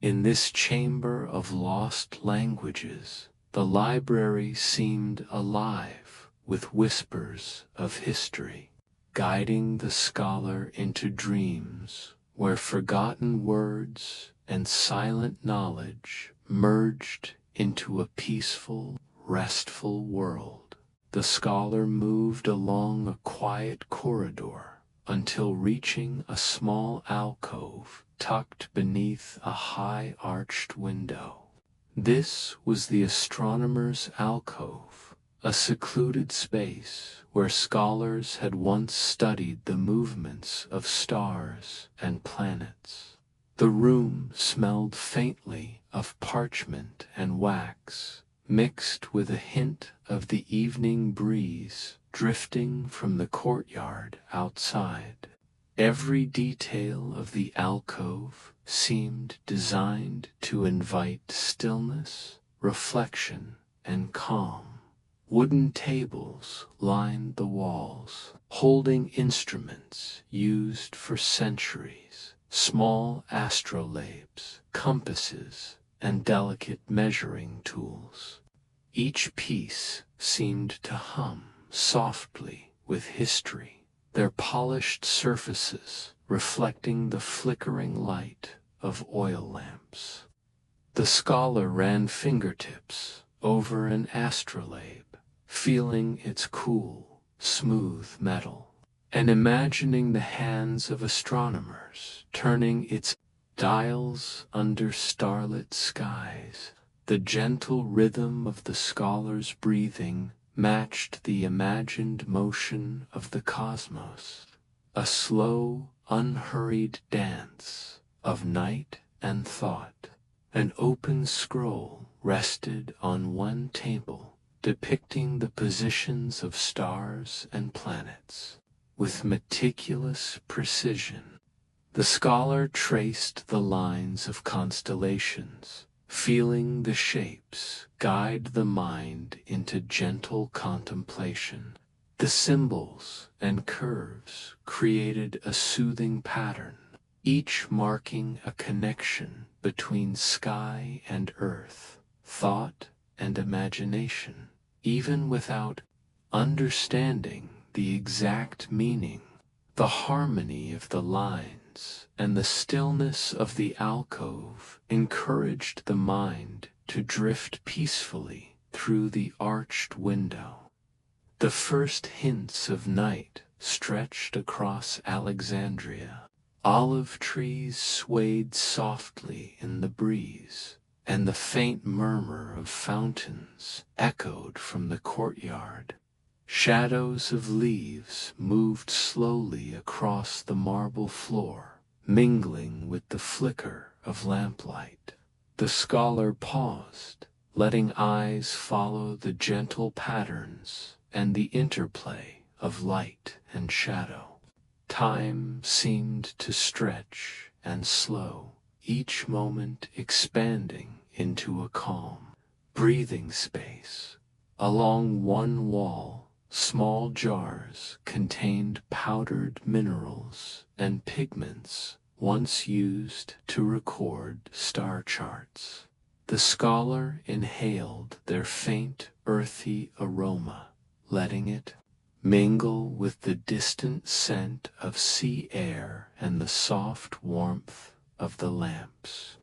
In this chamber of lost languages, the library seemed alive with whispers of history, guiding the scholar into dreams where forgotten words and silent knowledge merged into a peaceful, restful world. The scholar moved along a quiet corridor until reaching a small alcove tucked beneath a high arched window. This was the astronomer's alcove, a secluded space where scholars had once studied the movements of stars and planets. The room smelled faintly of parchment and wax, mixed with a hint of the evening breeze drifting from the courtyard outside. Every detail of the alcove seemed designed to invite stillness, reflection, and calm. Wooden tables lined the walls, holding instruments used for centuries, small astrolabes, compasses, and delicate measuring tools. Each piece seemed to hum softly with history, their polished surfaces reflecting the flickering light of oil lamps. The scholar ran fingertips over an astrolabe, feeling its cool, smooth metal, and imagining the hands of astronomers turning its dials under starlit skies. The gentle rhythm of the scholar's breathing matched the imagined motion of the cosmos, a slow, unhurried dance of night and thought. An open scroll rested on one table, depicting the positions of stars and planets. With meticulous precision, the scholar traced the lines of constellations, feeling the shapes guide the mind into gentle contemplation. The symbols and curves created a soothing pattern, each marking a connection between sky and earth, thought and imagination. Even without understanding the exact meaning, the harmony of the lines and the stillness of the alcove encouraged the mind to drift peacefully through the arched window. The first hints of night stretched across Alexandria. Olive trees swayed softly in the breeze, and the faint murmur of fountains echoed from the courtyard. Shadows of leaves moved slowly across the marble floor, mingling with the flicker of lamplight. The scholar paused, letting eyes follow the gentle patterns and the interplay of light and shadow. Time seemed to stretch and slow, each moment expanding into a calm, breathing space. Along one wall, small jars contained powdered minerals and pigments once used to record star charts. The scholar inhaled their faint, earthy aroma, letting it mingle with the distant scent of sea air and the soft warmth of the lamps.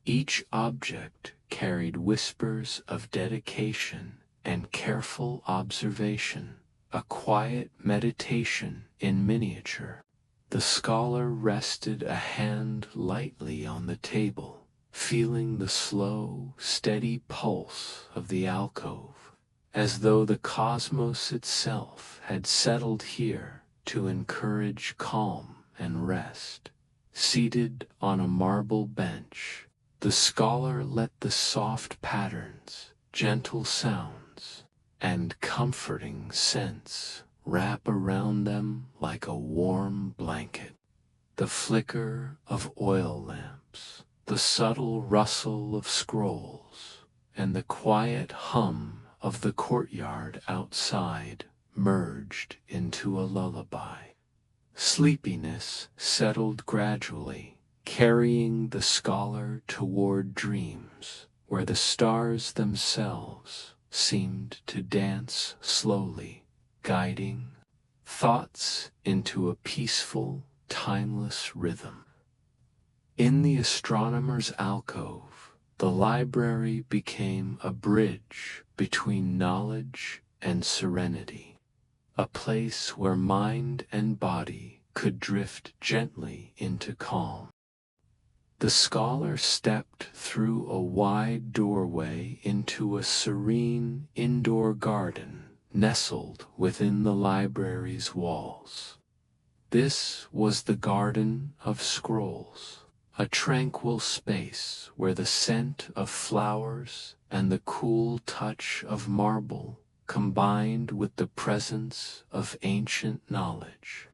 Each object carried whispers of dedication and careful observation, a quiet meditation in miniature. The scholar rested a hand lightly on the table, feeling the slow, steady pulse of the alcove, as though the cosmos itself had settled here to encourage calm and rest. Seated on a marble bench, the scholar let the soft patterns, gentle sounds, and comforting scents wrap around them like a warm blanket. The flicker of oil lamps, the subtle rustle of scrolls, and the quiet hum of the courtyard outside merged into a lullaby. Sleepiness settled gradually, carrying the scholar toward dreams, where the stars themselves seemed to dance slowly, guiding thoughts into a peaceful, timeless rhythm. In the astronomer's alcove, the library became a bridge between knowledge and serenity, a place where mind and body could drift gently into calm. The scholar stepped through a wide doorway into a serene indoor garden nestled within the library's walls. This was the Garden of Scrolls, a tranquil space where the scent of flowers and the cool touch of marble combined with the presence of ancient knowledge.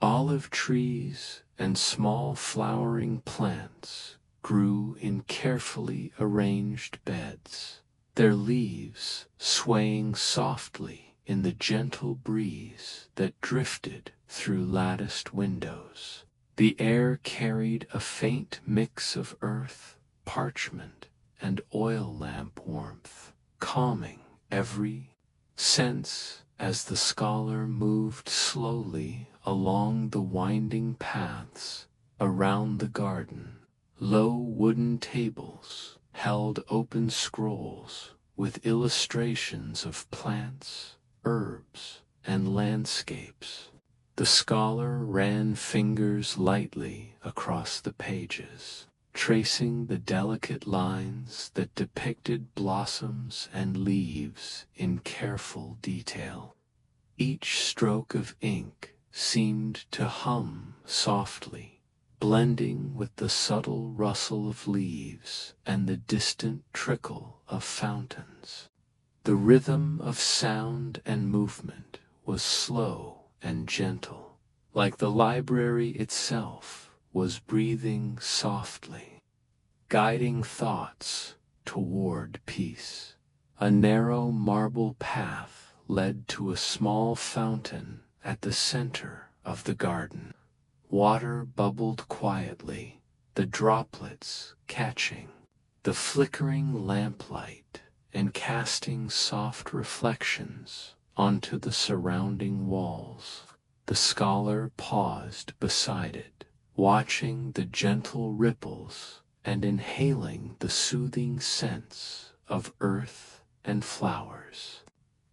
Olive trees and small flowering plants grew in carefully arranged beds, their leaves swaying softly in the gentle breeze that drifted through latticed windows. The air carried a faint mix of earth, parchment, and oil lamp warmth, calming every sense as the scholar moved slowly along the winding paths around the garden. Low wooden tables held open scrolls with illustrations of plants, herbs, and landscapes. The scholar ran fingers lightly across the pages, tracing the delicate lines that depicted blossoms and leaves in careful detail. Each stroke of ink seemed to hum softly, blending with the subtle rustle of leaves and the distant trickle of fountains. The rhythm of sound and movement was slow and gentle, like the library itself was breathing softly, guiding thoughts toward peace. A narrow marble path led to a small fountain at the center of the garden. Water bubbled quietly, the droplets catching the flickering lamplight and casting soft reflections onto the surrounding walls. The scholar paused beside it, watching the gentle ripples and inhaling the soothing scents of earth and flowers.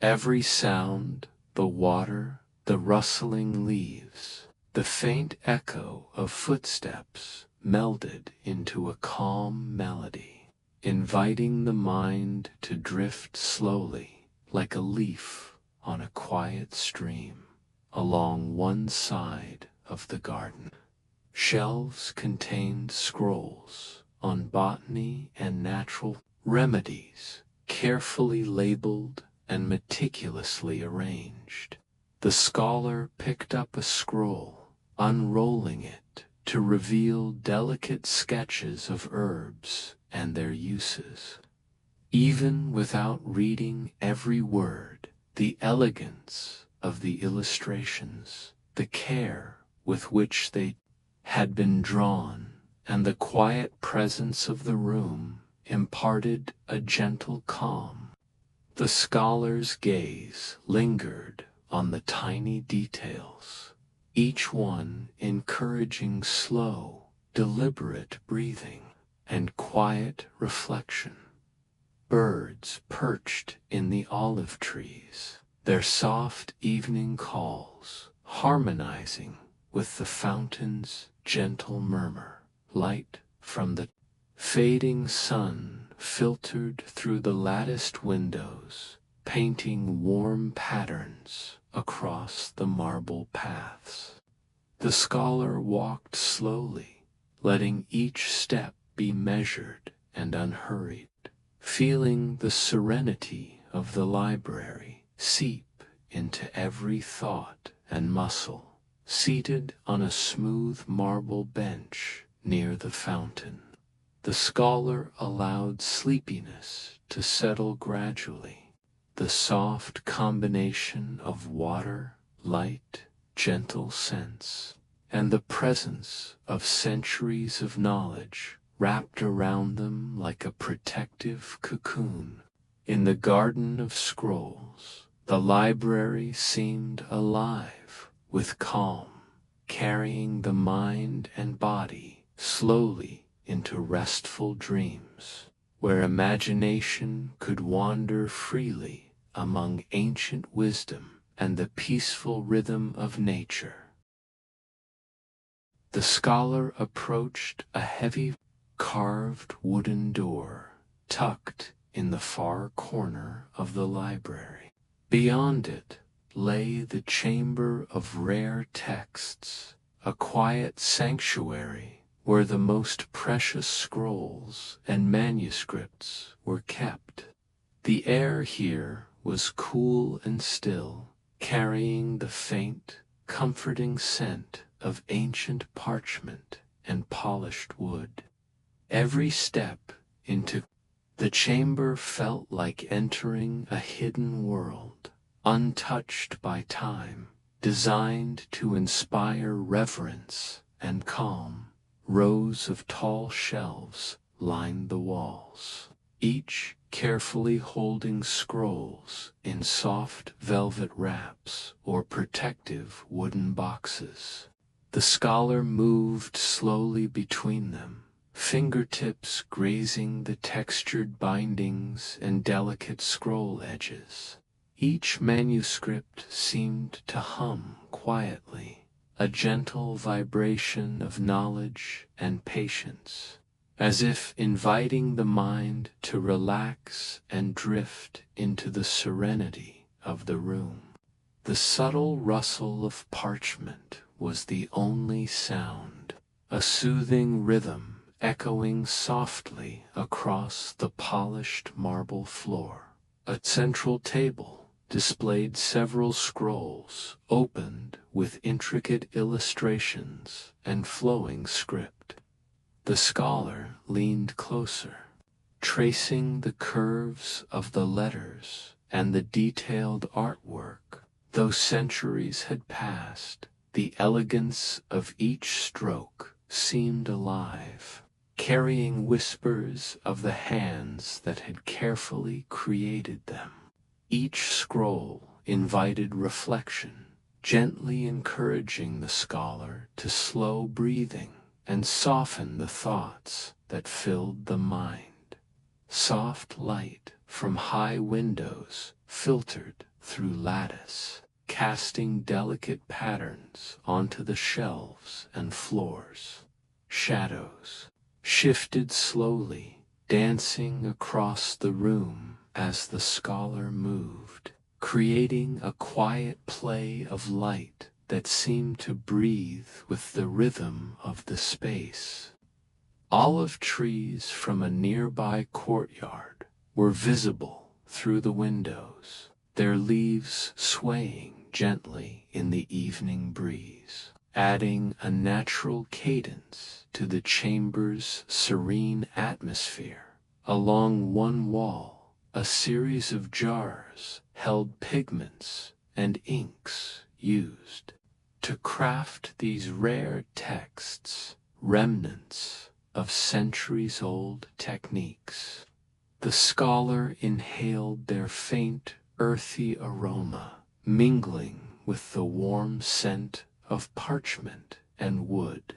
Every sound, the water, the rustling leaves, the faint echo of footsteps melded into a calm melody, inviting the mind to drift slowly like a leaf on a quiet stream along one side of the garden. Shelves contained scrolls on botany and natural remedies, carefully labeled and meticulously arranged. The scholar picked up a scroll, unrolling it to reveal delicate sketches of herbs and their uses. Even without reading every word, the elegance of the illustrations, the care with which they had been drawn, and the quiet presence of the room imparted a gentle calm. The scholar's gaze lingered on the tiny details, each one encouraging slow, deliberate breathing and quiet reflection. Birds perched in the olive trees, their soft evening calls harmonizing with the fountain's gentle murmur. Light from the fading sun filtered through the latticed windows, painting warm patterns across the marble paths. The scholar walked slowly, letting each step be measured and unhurried, feeling the serenity of the library seep into every thought and muscle. Seated on a smooth marble bench near the fountain, the scholar allowed sleepiness to settle gradually. The soft combination of water, light, gentle scents, and the presence of centuries of knowledge wrapped around them like a protective cocoon. In the Garden of Scrolls, the library seemed alive with calm, carrying the mind and body slowly into restful dreams, where imagination could wander freely among ancient wisdom and the peaceful rhythm of nature. The scholar approached a heavy carved wooden door tucked in the far corner of the library. Beyond it lay the chamber of rare texts, a quiet sanctuary where the most precious scrolls and manuscripts were kept. The air here was cool and still, carrying the faint, comforting scent of ancient parchment and polished wood. Every step into the chamber felt like entering a hidden world, untouched by time, designed to inspire reverence and calm. Rows of tall shelves lined the walls, each carefully holding scrolls in soft velvet wraps or protective wooden boxes. The scholar moved slowly between them, fingertips grazing the textured bindings and delicate scroll edges. Each manuscript seemed to hum quietly, a gentle vibration of knowledge and patience, as if inviting the mind to relax and drift into the serenity of the room. The subtle rustle of parchment was the only sound, a soothing rhythm echoing softly across the polished marble floor. A central table displayed several scrolls opened with intricate illustrations and flowing script. The scholar leaned closer, tracing the curves of the letters and the detailed artwork. Though centuries had passed, the elegance of each stroke seemed alive, carrying whispers of the hands that had carefully created them. Each scroll invited reflection, gently encouraging the scholar to slow breathing and soften the thoughts that filled the mind. Soft light from high windows filtered through lattice, casting delicate patterns onto the shelves and floors. Shadows shifted slowly, dancing across the room as the scholar moved, creating a quiet play of light that seemed to breathe with the rhythm of the space. Olive trees from a nearby courtyard were visible through the windows, their leaves swaying gently in the evening breeze, adding a natural cadence to the chamber's serene atmosphere. Along one wall, a series of jars held pigments and inks used to craft these rare texts, remnants of centuries-old techniques. The scholar inhaled their faint, earthy aroma, mingling with the warm scent of parchment and wood.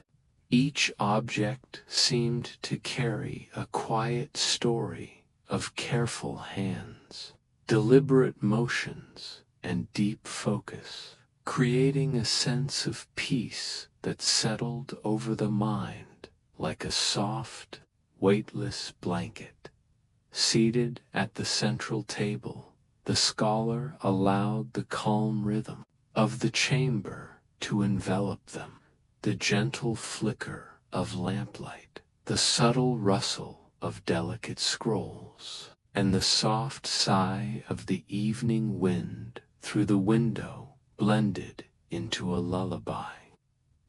Each object seemed to carry a quiet story of careful hands, deliberate motions, and deep focus, creating a sense of peace that settled over the mind like a soft, weightless blanket. Seated at the central table, the scholar allowed the calm rhythm of the chamber to envelop them. The gentle flicker of lamplight, the subtle rustle of delicate scrolls, and the soft sigh of the evening wind through the window blended into a lullaby.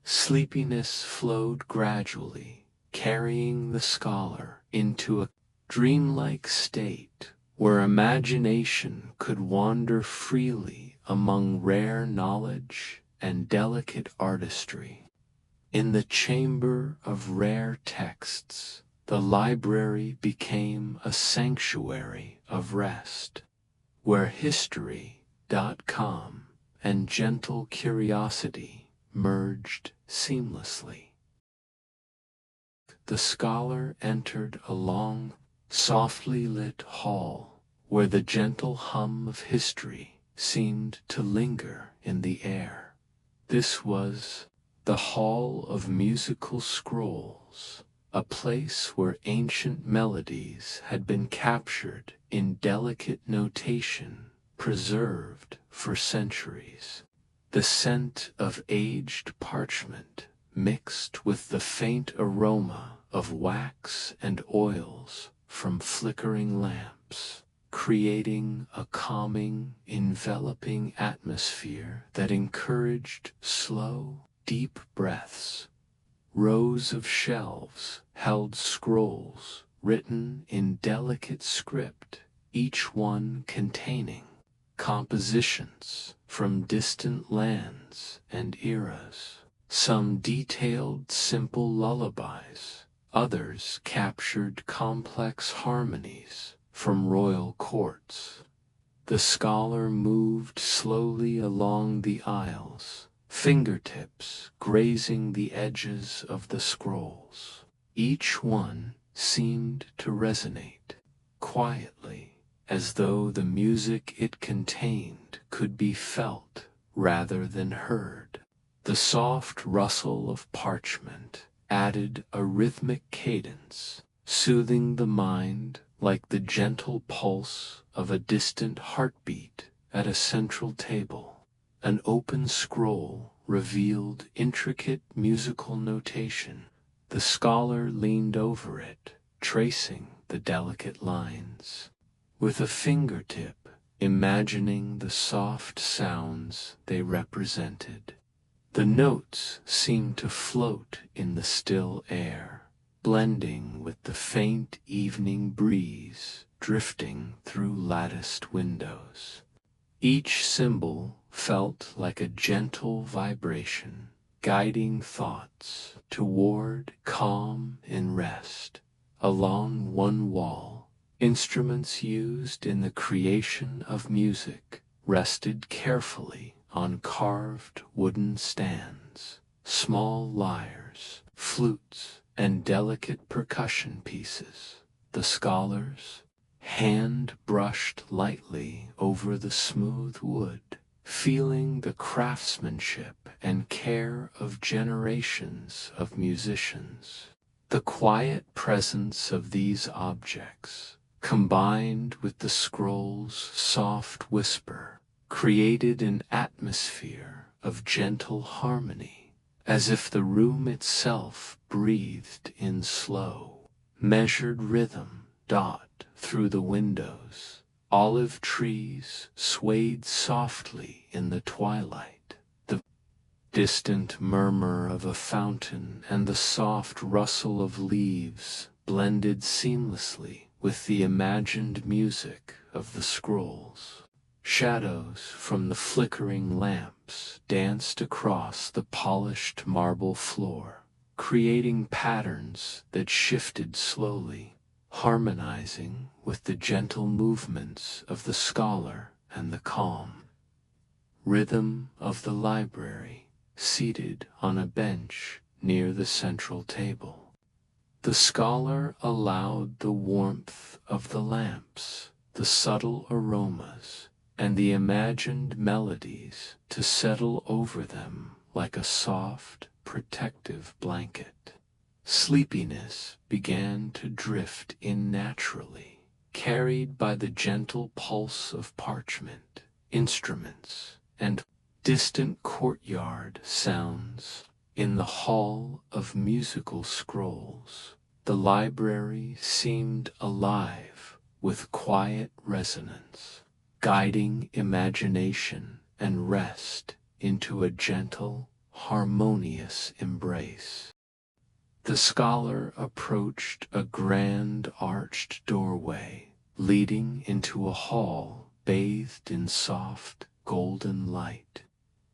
Sleepiness flowed gradually, carrying the scholar into a dreamlike state where imagination could wander freely among rare knowledge and delicate artistry. In the chamber of rare texts, the library became a sanctuary of rest, where history.com and gentle curiosity merged seamlessly. the scholar entered a long, softly lit hall, where the gentle hum of history seemed to linger in the air. This was the Hall of Musical Scrolls, a place where ancient melodies had been captured in delicate notation, preserved for centuries. The scent of aged parchment mixed with the faint aroma of wax and oils from flickering lamps, creating a calming, enveloping atmosphere that encouraged slow, deep breaths. Rows of shelves held scrolls written in delicate script, each one containing compositions from distant lands and eras. Some detailed simple lullabies, others captured complex harmonies from royal courts. The scholar moved slowly along the aisles, fingertips grazing the edges of the scrolls. Each one seemed to resonate quietly, as though the music it contained could be felt rather than heard. The soft rustle of parchment added a rhythmic cadence, soothing the mind like the gentle pulse of a distant heartbeat at a central table. An open scroll revealed intricate musical notation. The scholar leaned over it, tracing the delicate lines. With a fingertip, imagining the soft sounds they represented. The notes seemed to float in the still air, blending with the faint evening breeze drifting through latticed windows. Each symbol felt like a gentle vibration, guiding thoughts toward calm and rest. Along one wall, instruments used in the creation of music rested carefully on carved wooden stands. Small lyres, flutes, and delicate percussion pieces. The scholars' hand brushed lightly over the smooth wood, feeling the craftsmanship and care of generations of musicians. The quiet presence of these objects, combined with the scroll's soft whisper, created an atmosphere of gentle harmony, as if the room itself breathed in slow, measured rhythm. Through the windows, olive trees swayed softly in the twilight. The distant murmur of a fountain and the soft rustle of leaves blended seamlessly with the imagined music of the scrolls. Shadows from the flickering lamps danced across the polished marble floor, creating patterns that shifted slowly, harmonizing with the gentle movements of the scholar and the calm rhythm of the library, seated on a bench near the central table. The scholar allowed the warmth of the lamps, the subtle aromas, and the imagined melodies to settle over them like a soft, protective blanket. Sleepiness began to drift in naturally, carried by the gentle pulse of parchment, instruments, and distant courtyard sounds. In the Hall of Musical Scrolls, the library seemed alive with quiet resonance, guiding imagination and rest into a gentle, harmonious embrace. The scholar approached a grand arched doorway leading into a hall bathed in soft, golden light.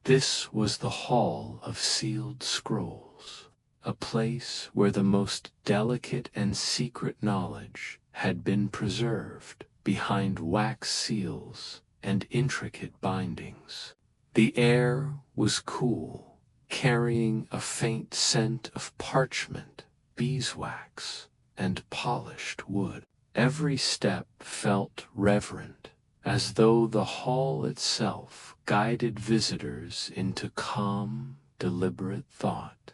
This was the Hall of Sealed Scrolls, a place where the most delicate and secret knowledge had been preserved behind wax seals and intricate bindings. The air was cool, carrying a faint scent of parchment beeswax and polished wood. Every step felt reverent, as though the hall itself guided visitors into calm, deliberate thought.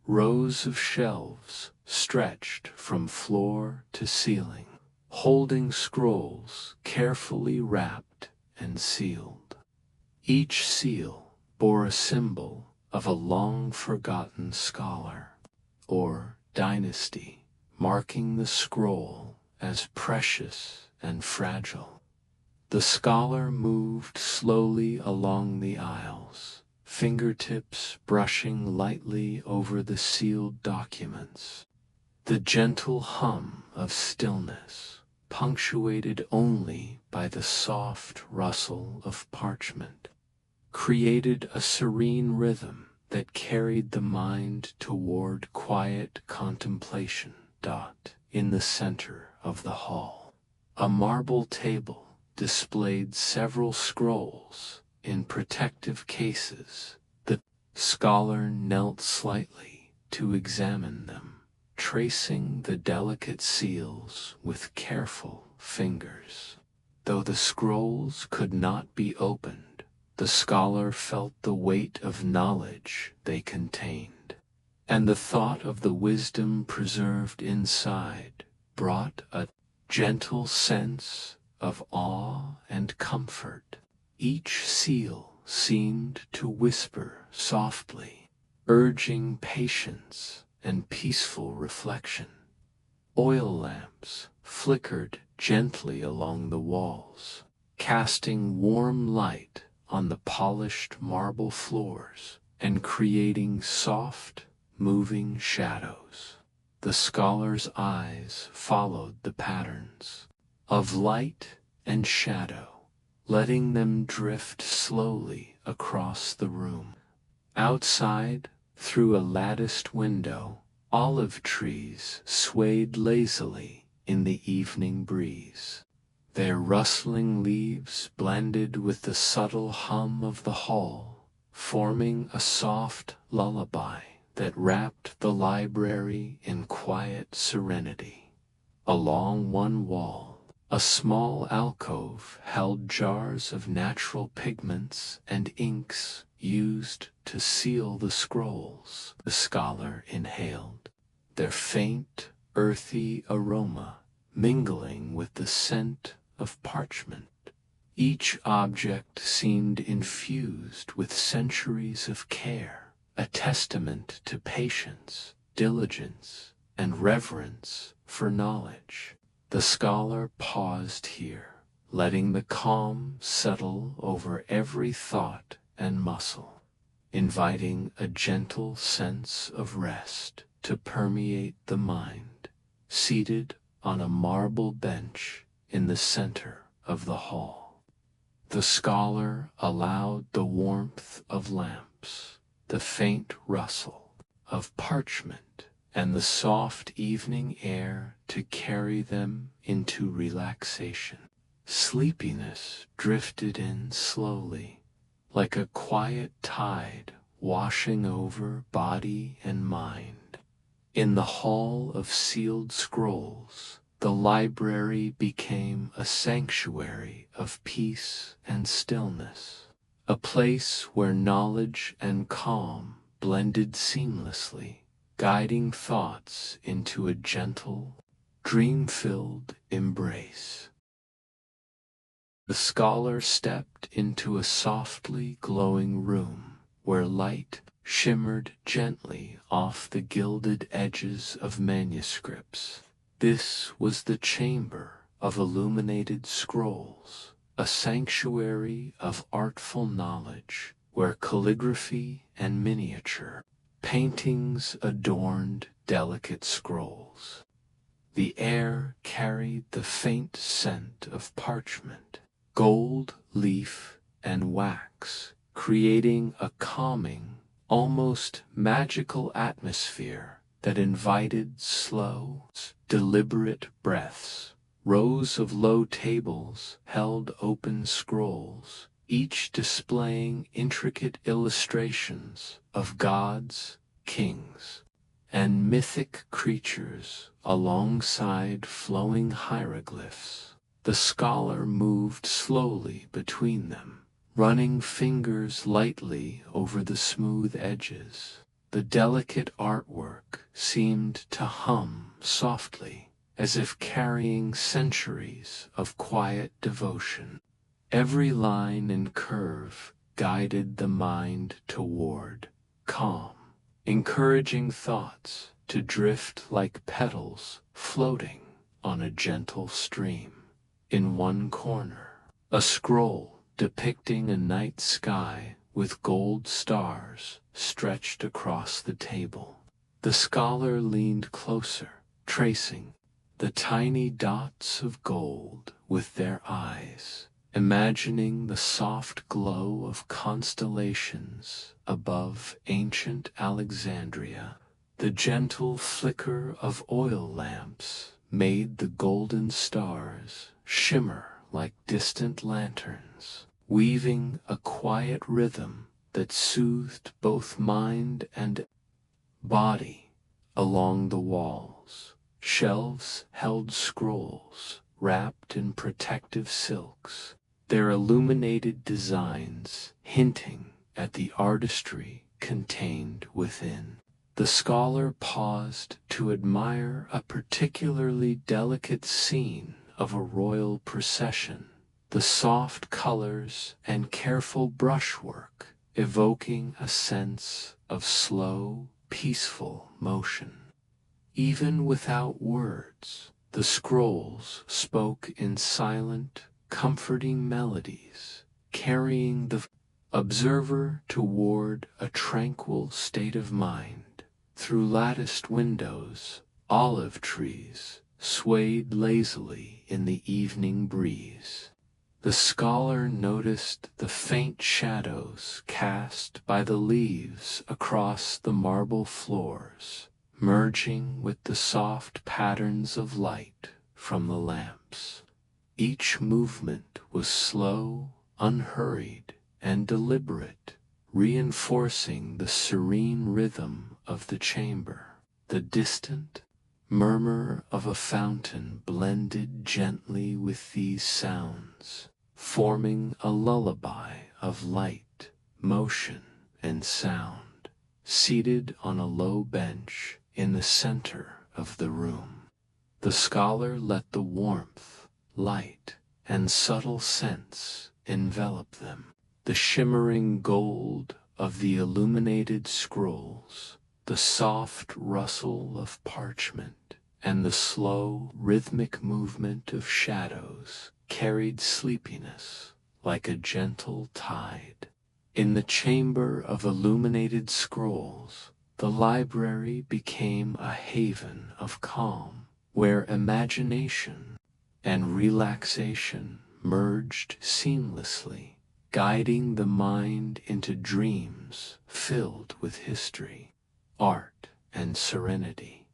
Rows of shelves stretched from floor to ceiling, holding scrolls carefully wrapped and sealed. Each seal bore a symbol of a long-forgotten scholar or dynasty, marking the scroll as precious and fragile. The scholar moved slowly along the aisles, fingertips brushing lightly over the sealed documents. The gentle hum of stillness, punctuated only by the soft rustle of parchment, created a serene rhythm that carried the mind toward quiet contemplation. In the center of the hall, a marble table displayed several scrolls in protective cases. The scholar knelt slightly to examine them, tracing the delicate seals with careful fingers. Though the scrolls could not be opened, the scholar felt the weight of knowledge they contained, and the thought of the wisdom preserved inside brought a gentle sense of awe and comfort. Each seal seemed to whisper softly, urging patience and peaceful reflection. Oil lamps flickered gently along the walls, casting warm light on the polished marble floors and creating soft, moving shadows. The scholar's eyes followed the patterns of light and shadow, letting them drift slowly across the room. Outside, through a latticed window, olive trees swayed lazily in the evening breeze. Their rustling leaves blended with the subtle hum of the hall, forming a soft lullaby that wrapped the library in quiet serenity. Along one wall, a small alcove held jars of natural pigments and inks used to seal the scrolls. The scholar inhaled, their faint, earthy aroma mingling with the scent of parchment. Each object seemed infused with centuries of care, a testament to patience, diligence, and reverence for knowledge. The scholar paused here, letting the calm settle over every thought and muscle, inviting a gentle sense of rest to permeate the mind. Seated on a marble bench in the center of the hall, the scholar allowed the warmth of lamps, the faint rustle of parchment, and the soft evening air to carry them into relaxation. Sleepiness drifted in slowly, like a quiet tide washing over body and mind. In the hall of sealed scrolls, the library became a sanctuary of peace and stillness, a place where knowledge and calm blended seamlessly, guiding thoughts into a gentle, dream-filled embrace. The scholar stepped into a softly glowing room where light shimmered gently off the gilded edges of manuscripts. This was the chamber of illuminated scrolls, a sanctuary of artful knowledge where calligraphy and miniature paintings adorned delicate scrolls. The air carried the faint scent of parchment, gold leaf, and wax, creating a calming, almost magical atmosphere that invited slow, deliberate breaths. Rows of low tables held open scrolls, each displaying intricate illustrations of gods, kings, and mythic creatures alongside flowing hieroglyphs. The scholar moved slowly between them, running fingers lightly over the smooth edges. The delicate artwork seemed to hum softly, as if carrying centuries of quiet devotion. Every line and curve guided the mind toward calm, encouraging thoughts to drift like petals floating on a gentle stream. In one corner, a scroll depicting a night sky with gold stars stretched across the table. The scholar leaned closer, tracing the tiny dots of gold with their eyes, imagining the soft glow of constellations above ancient Alexandria. The gentle flicker of oil lamps made the golden stars shimmer like distant lanterns, weaving a quiet rhythm that soothed both mind and body. Along the walls, shelves held scrolls wrapped in protective silks, their illuminated designs hinting at the artistry contained within. The scholar paused to admire a particularly delicate scene of a royal procession, the soft colors and careful brushwork evoking a sense of slow, peaceful motion. Even without words, the scrolls spoke in silent, comforting melodies, carrying the observer toward a tranquil state of mind. Through latticed windows, olive trees swayed lazily in the evening breeze. The scholar noticed the faint shadows cast by the leaves across the marble floors, merging with the soft patterns of light from the lamps. Each movement was slow, unhurried, and deliberate, reinforcing the serene rhythm of the chamber. The distant murmur of a fountain blended gently with these sounds, forming a lullaby of light, motion, and sound. Seated on a low bench in the center of the room, the scholar let the warmth, light, and subtle scents envelop them. The shimmering gold of the illuminated scrolls, the soft rustle of parchment, and the slow, rhythmic movement of shadows carried sleepiness like a gentle tide. In the chamber of illuminated scrolls, the library became a haven of calm, where imagination and relaxation merged seamlessly, guiding the mind into dreams filled with history, art, and serenity.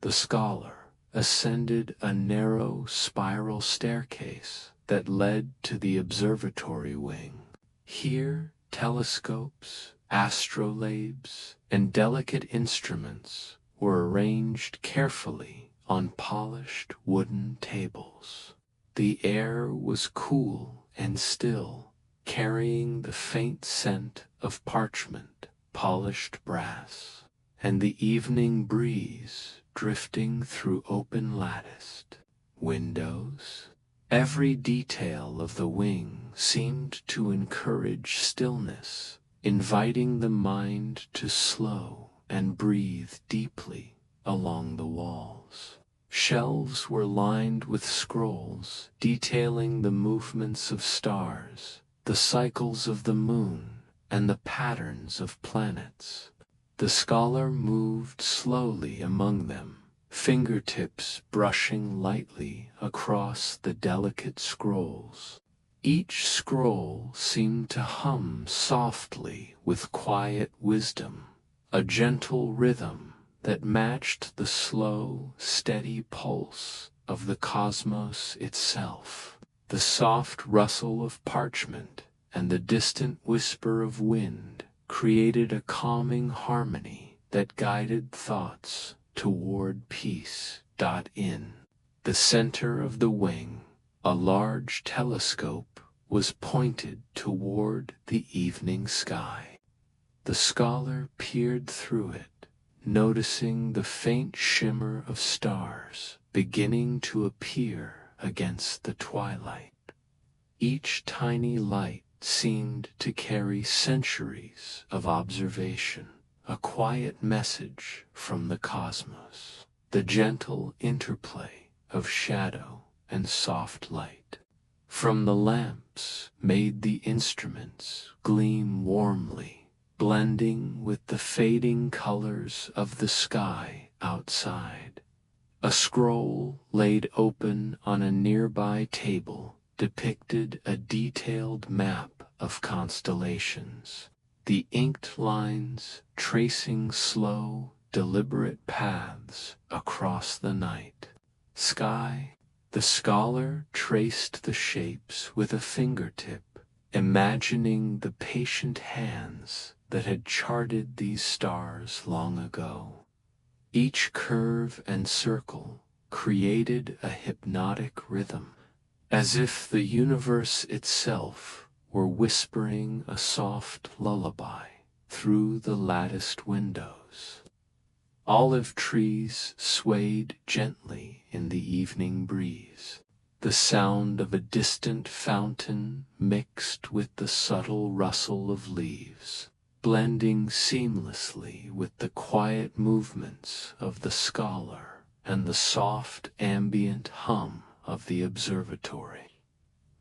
The scholar ascended a narrow spiral staircase that led to the observatory wing. Here, telescopes, astrolabes, and delicate instruments were arranged carefully on polished wooden tables. The air was cool and still, carrying the faint scent of parchment, polished brass, and the evening breeze drifting through open latticed windows. Every detail of the wing seemed to encourage stillness, inviting the mind to slow and breathe deeply along the walls. Shelves were lined with scrolls detailing the movements of stars, the cycles of the moon, and the patterns of planets. The scholar moved slowly among them, fingertips brushing lightly across the delicate scrolls. Each scroll seemed to hum softly with quiet wisdom, a gentle rhythm that matched the slow, steady pulse of the cosmos itself. The soft rustle of parchment and the distant whisper of wind created a calming harmony that guided thoughts toward peace. In the center of the wing, a large telescope was pointed toward the evening sky. The scholar peered through it, noticing the faint shimmer of stars beginning to appear against the twilight. Each tiny light seemed to carry centuries of observation, a quiet message from the cosmos, the gentle interplay of shadow and soft light. From the lamps made the instruments gleam warmly, blending with the fading colors of the sky outside. A scroll laid open on a nearby table depicted a detailed map of constellations, the inked lines tracing slow, deliberate paths across the night sky. The scholar traced the shapes with a fingertip, imagining the patient hands that had charted these stars long ago. Each curve and circle created a hypnotic rhythm, as if the universe itself were whispering a soft lullaby through the latticed windows. Olive trees swayed gently in the evening breeze. The sound of a distant fountain mixed with the subtle rustle of leaves, blending seamlessly with the quiet movements of the scholar and the soft ambient hum of the observatory.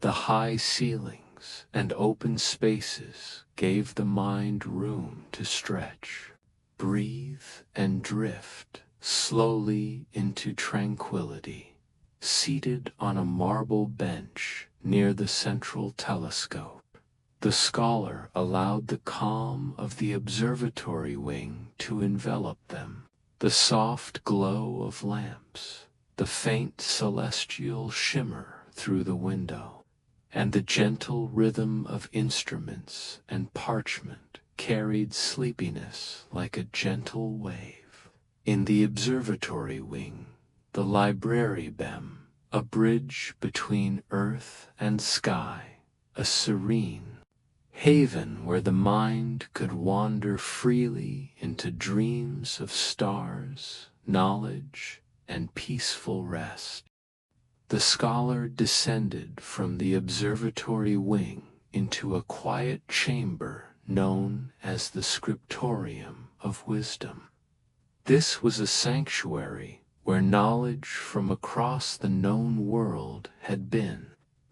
The high ceilings and open spaces gave the mind room to stretch, breathe, and drift slowly into tranquility. Seated on a marble bench near the central telescope, the scholar allowed the calm of the observatory wing to envelop them. The soft glow of lamps, the faint celestial shimmer through the window, and the gentle rhythm of instruments and parchment carried sleepiness like a gentle wave. In the observatory wing, the library bem, a bridge between earth and sky, a serene haven where the mind could wander freely into dreams of stars, knowledge, and peaceful rest. The scholar descended from the observatory wing into a quiet chamber known as the scriptorium of wisdom. This was a sanctuary where knowledge from across the known world had been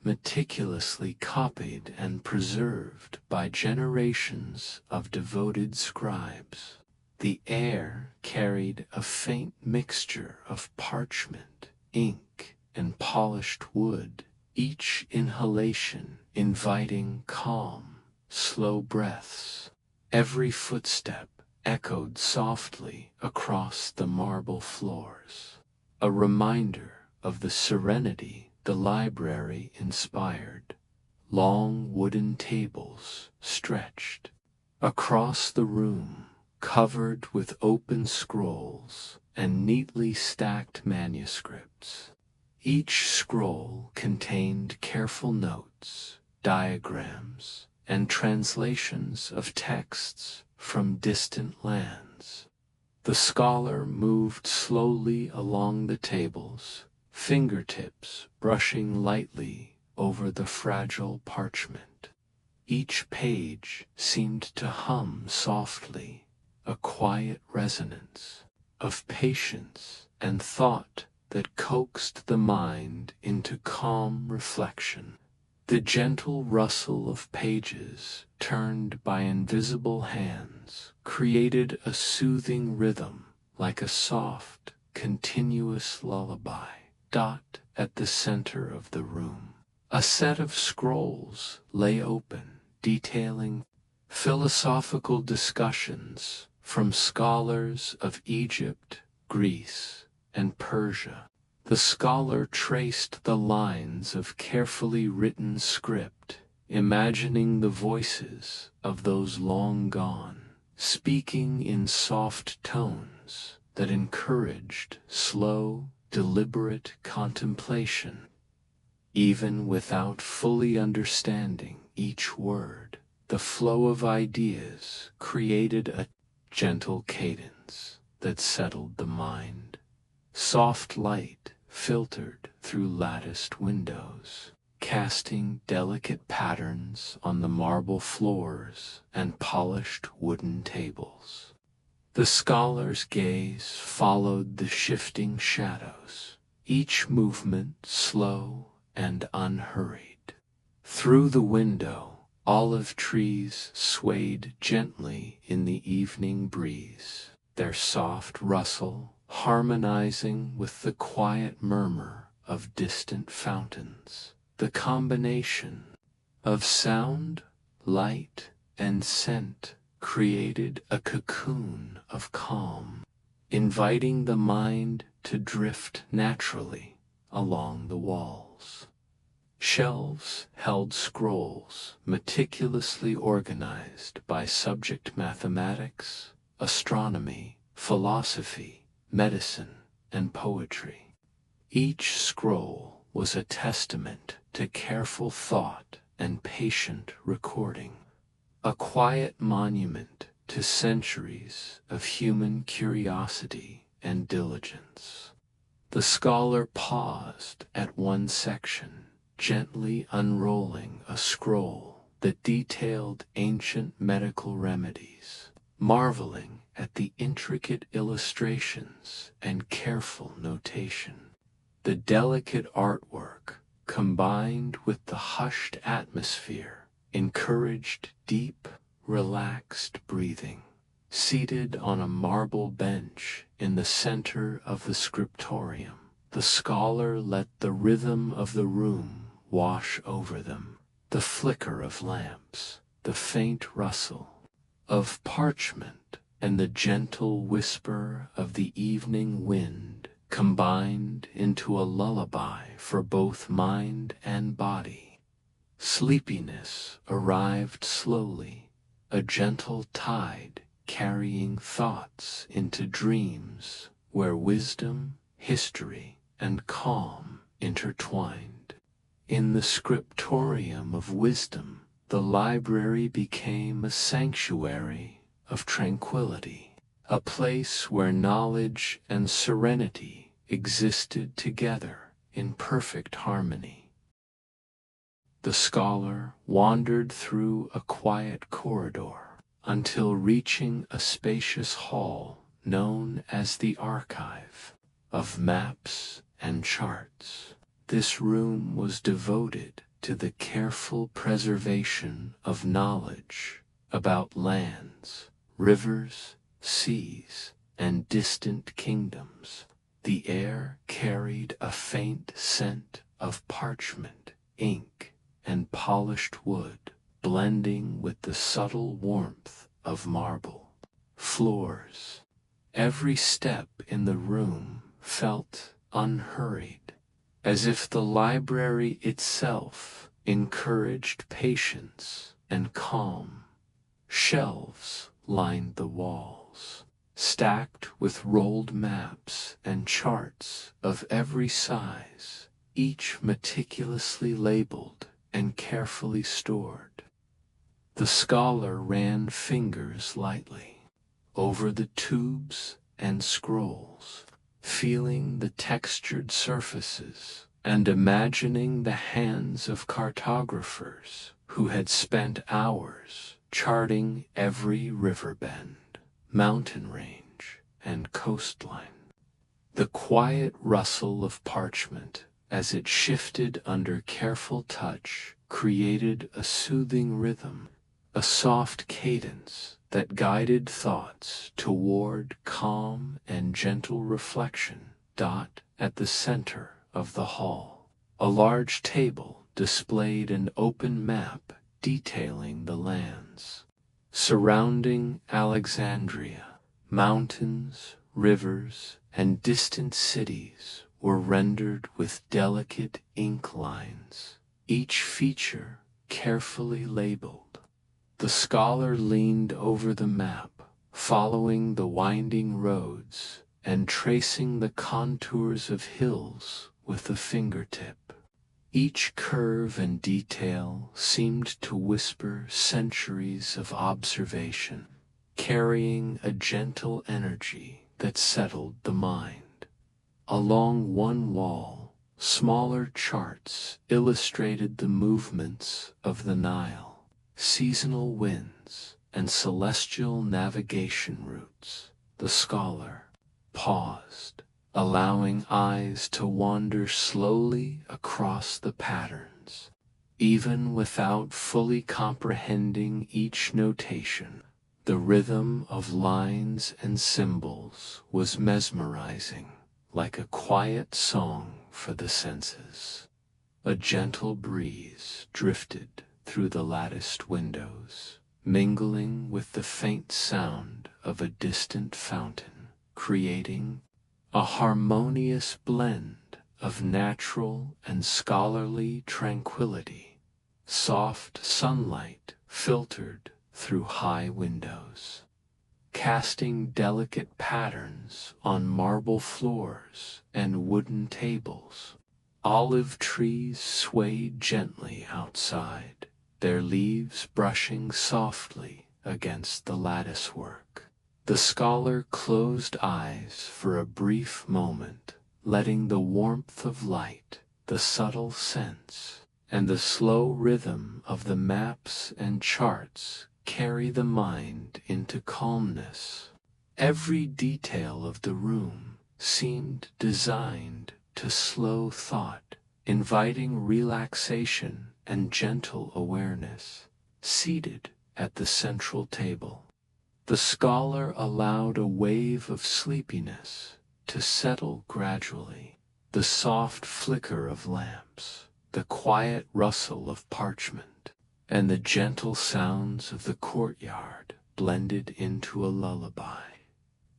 meticulously copied and preserved by generations of devoted scribes. The air carried a faint mixture of parchment, ink, and polished wood, each inhalation inviting calm, slow breaths. Every footstep echoed softly across the marble floors, a reminder of the serenity the library inspired. Long wooden tables stretched across the room, covered with open scrolls and neatly stacked manuscripts. Each scroll contained careful notes, diagrams, and translations of texts from distant lands. The scholar moved slowly along the tables, fingertips brushing lightly over the fragile parchment. Each page seemed to hum softly, a quiet resonance of patience and thought that coaxed the mind into calm reflection. The gentle rustle of pages turned by invisible hands created a soothing rhythm like a soft, continuous lullaby. At the center of the room, a set of scrolls lay open, detailing philosophical discussions from scholars of Egypt, Greece, and Persia. The scholar traced the lines of carefully written script, imagining the voices of those long gone, speaking in soft tones that encouraged slow, deliberate contemplation. Even without fully understanding each word, the flow of ideas created a gentle cadence that settled the mind. Soft light filtered through latticed windows, casting delicate patterns on the marble floors and polished wooden tables. The scholar's gaze followed the shifting shadows, each movement slow and unhurried. Through the window, olive trees swayed gently in the evening breeze, their soft rustle harmonizing with the quiet murmur of distant fountains. The combination of sound, light, and scent created a cocoon of calm, inviting the mind to drift naturally along the walls. Shelves held scrolls meticulously organized by subject: mathematics, astronomy, philosophy, medicine, and poetry. Each scroll was a testament to careful thought and patient recording, a quiet monument to centuries of human curiosity and diligence. The scholar paused at one section, gently unrolling a scroll that detailed ancient medical remedies, marveling at the intricate illustrations and careful notation. The delicate artwork, combined with the hushed atmosphere, encouraged deep, relaxed breathing. Seated on a marble bench in the center of the scriptorium, the scholar let the rhythm of the room wash over them. The flicker of lamps, the faint rustle of parchment, and the gentle whisper of the evening wind combined into a lullaby for both mind and body. Sleepiness arrived slowly, a gentle tide carrying thoughts into dreams where wisdom, history, and calm intertwined. In the scriptorium of wisdom, the library became a sanctuary of tranquility, a place where knowledge and serenity existed together in perfect harmony. The scholar wandered through a quiet corridor until reaching a spacious hall known as the archive of maps and charts. This room was devoted to the careful preservation of knowledge about lands, rivers, seas, and distant kingdoms. The air carried a faint scent of parchment, ink, and polished wood, blending with the subtle warmth of marble floors. Every step in the room felt unhurried, as if the library itself encouraged patience and calm. Shelves lined the walls, stacked with rolled maps and charts of every size, each meticulously labeled and carefully stored. The scholar ran fingers lightly over the tubes and scrolls, feeling the textured surfaces and imagining the hands of cartographers who had spent hours charting every river bend, mountain range, and coastline. The quiet rustle of parchment as it shifted under careful touch created a soothing rhythm, a soft cadence that guided thoughts toward calm and gentle reflection. At the center of the hall, a large table displayed an open map detailing the lands surrounding Alexandria. Mountains, rivers, and distant cities were rendered with delicate ink lines, each feature carefully labeled. The scholar leaned over the map, following the winding roads and tracing the contours of hills with a fingertip. Each curve and detail seemed to whisper centuries of observation, carrying a gentle energy that settled the mind. Along one wall, smaller charts illustrated the movements of the Nile, seasonal winds, and celestial navigation routes. The scholar paused, allowing eyes to wander slowly across the patterns. Even without fully comprehending each notation, the rhythm of lines and symbols was mesmerizing, like a quiet song for the senses. A gentle breeze drifted through the latticed windows, mingling with the faint sound of a distant fountain, creating a harmonious blend of natural and scholarly tranquility. Soft sunlight filtered through high windows, casting delicate patterns on marble floors and wooden tables. Olive trees swayed gently outside, their leaves brushing softly against the latticework. The scholar closed eyes for a brief moment, letting the warmth of light, the subtle scents, and the slow rhythm of the maps and charts carry the mind into calmness. Every detail of the room seemed designed to slow thought, inviting relaxation and gentle awareness. Seated at the central table, the scholar allowed a wave of sleepiness to settle gradually. The soft flicker of lamps, the quiet rustle of parchment, and the gentle sounds of the courtyard blended into a lullaby.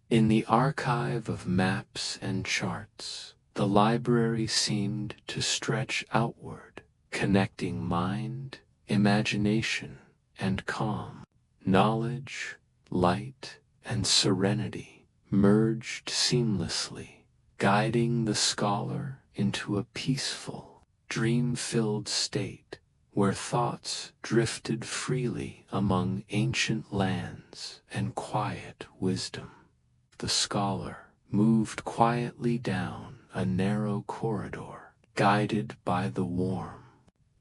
In the archive of maps and charts, the library seemed to stretch outward, connecting mind, imagination, and calm. Knowledge, light, and serenity merged seamlessly, guiding the scholar into a peaceful, dream-filled state where thoughts drifted freely among ancient lands and quiet wisdom. The scholar moved quietly down a narrow corridor, guided by the warm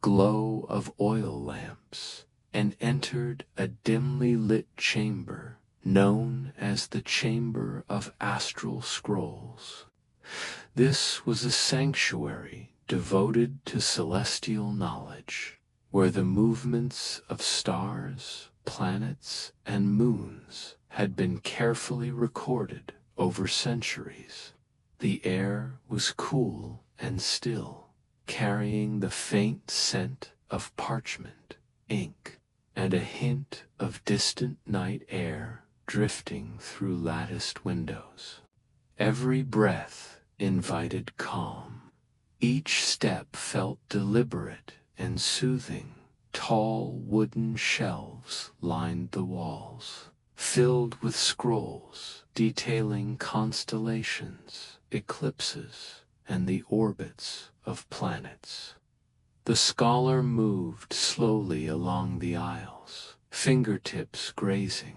glow of oil lamps, and entered a dimly lit chamber known as the Chamber of Astral Scrolls. This was a sanctuary devoted to celestial knowledge, where the movements of stars, planets, and moons had been carefully recorded over centuries. The air was cool and still, carrying the faint scent of parchment, ink, and a hint of distant night air drifting through latticed windows. Every breath invited calm. Each step felt deliberate and soothing. Tall wooden shelves lined the walls, filled with scrolls detailing constellations, eclipses, and the orbits of planets. The scholar moved slowly along the aisles, fingertips grazing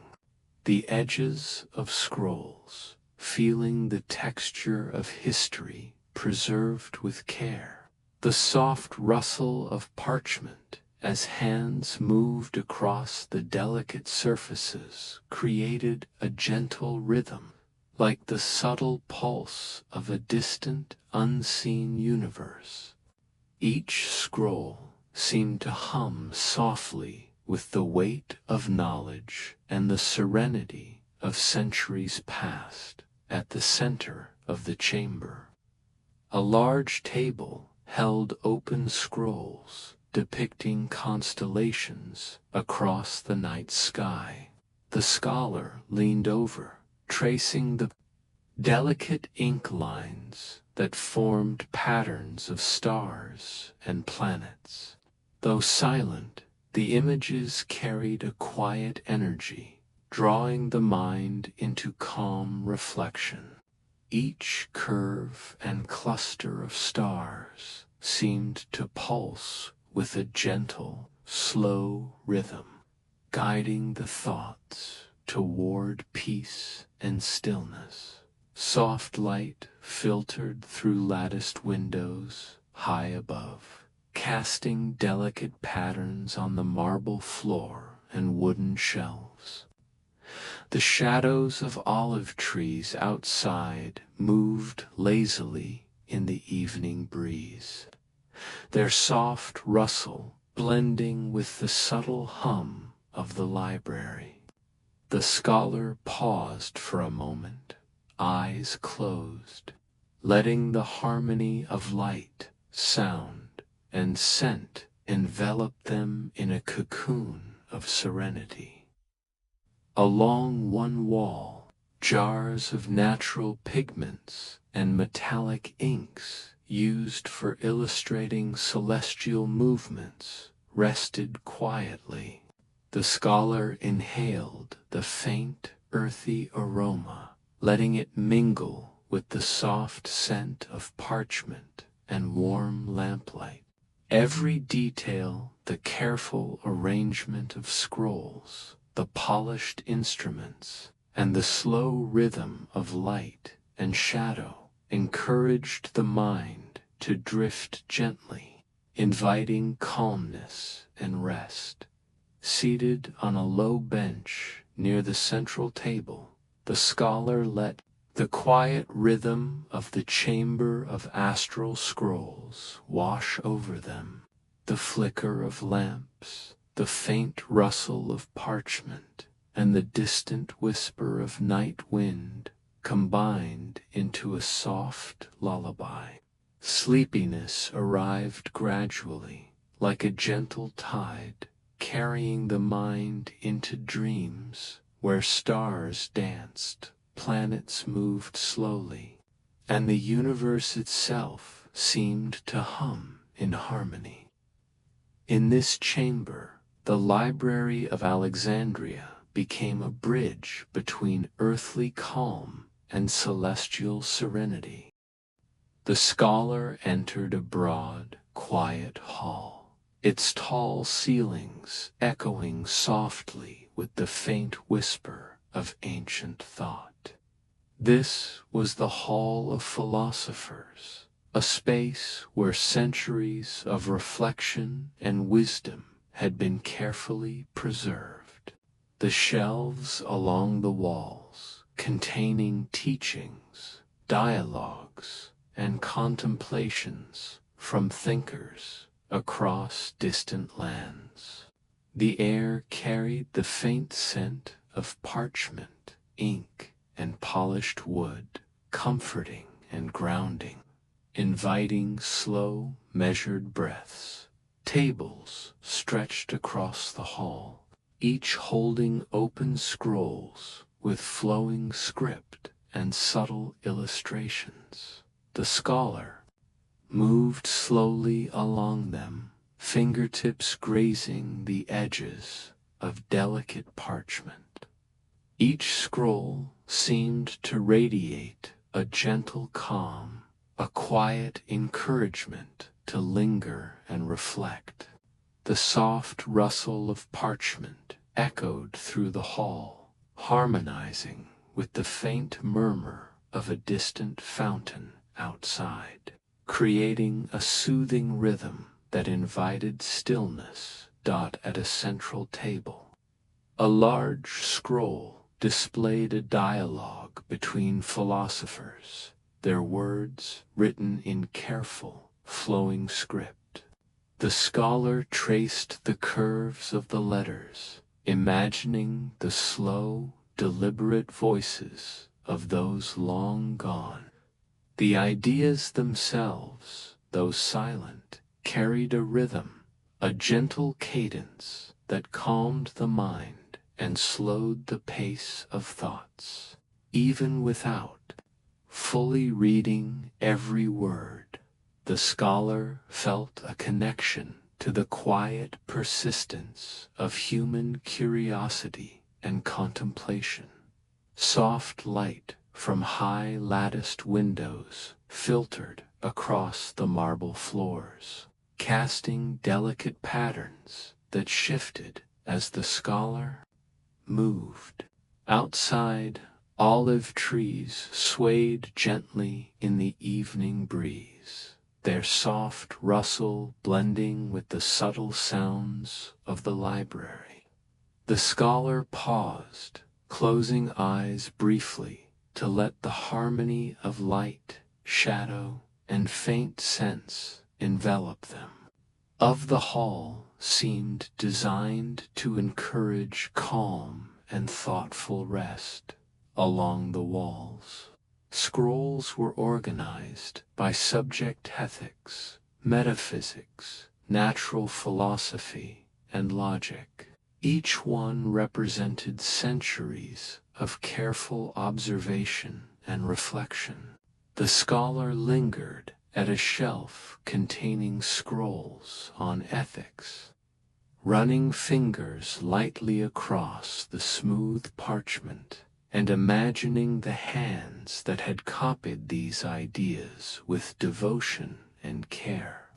the edges of scrolls, feeling the texture of history preserved with care. The soft rustle of parchment as hands moved across the delicate surfaces created a gentle rhythm, like the subtle pulse of a distant, unseen universe. Each scroll seemed to hum softly with the weight of knowledge and the serenity of centuries past. At the center of the chamber, a large table held open scrolls depicting constellations across the night sky. The scholar leaned over, tracing the delicate ink lines that formed patterns of stars and planets. Though silent, the images carried a quiet energy, drawing the mind into calm reflection. Each curve and cluster of stars seemed to pulse with a gentle, slow rhythm, guiding the thoughts toward peace and stillness. Soft light filtered through latticed windows high above, casting delicate patterns on the marble floor and wooden shelves. The shadows of olive trees outside moved lazily in the evening breeze, their soft rustle blending with the subtle hum of the library. The scholar paused for a moment, eyes closed, letting the harmony of light, sound, and scent envelop them in a cocoon of serenity. Along one wall, jars of natural pigments and metallic inks used for illustrating celestial movements rested quietly. The scholar inhaled the faint, earthy aroma, letting it mingle with the soft scent of parchment and warm lamplight. Every detail, the careful arrangement of scrolls, the polished instruments, and the slow rhythm of light and shadow encouraged the mind to drift gently, inviting calmness and rest. Seated on a low bench near the central table, the scholar let the quiet rhythm of the chamber of astral scrolls wash over them. The flicker of lamps, the faint rustle of parchment, and the distant whisper of night wind combined into a soft lullaby. Sleepiness arrived gradually, like a gentle tide, carrying the mind into dreams where stars danced, planets moved slowly, and the universe itself seemed to hum in harmony. In this chamber, the Library of Alexandria became a bridge between earthly calm and celestial serenity. The scholar entered a broad, quiet hall, its tall ceilings echoing softly with the faint whisper of ancient thought. This was the Hall of Philosophers, a space where centuries of reflection and wisdom had been carefully preserved. The shelves along the walls, containing teachings, dialogues, and contemplations from thinkers across distant lands. The air carried the faint scent of parchment, ink, and polished wood, comforting and grounding, inviting slow, measured breaths. Tables stretched across the hall, each holding open scrolls with flowing script and subtle illustrations. The scholar moved slowly along them, fingertips grazing the edges of delicate parchment. Each scroll seemed to radiate a gentle calm, a quiet encouragement to linger and reflect. The soft rustle of parchment echoed through the hall, harmonizing with the faint murmur of a distant fountain outside, creating a soothing rhythm that invited stillness. At a central table, a large scroll displayed a dialogue between philosophers, their words written in careful, flowing script. The scholar traced the curves of the letters, imagining the slow, deliberate voices of those long gone. The ideas themselves, though silent, carried a rhythm, a gentle cadence that calmed the mind and slowed the pace of thoughts. Even without fully reading every word, the scholar felt a connection to the quiet persistence of human curiosity and contemplation. Soft light from high latticed windows filtered across the marble floors, casting delicate patterns that shifted as the scholar moved. Outside, olive trees swayed gently in the evening breeze, their soft rustle blending with the subtle sounds of the library. The scholar paused, closing eyes briefly to let the harmony of light, shadow, and faint scents envelop them. Of the hall seemed designed to encourage calm and thoughtful rest. Along the walls, scrolls were organized by subject ethics, metaphysics, natural philosophy, and logic. Each one represented centuries of careful observation and reflection. The scholar lingered at a shelf containing scrolls on ethics, running fingers lightly across the smooth parchment and imagining the hands that had copied these ideas with devotion and care,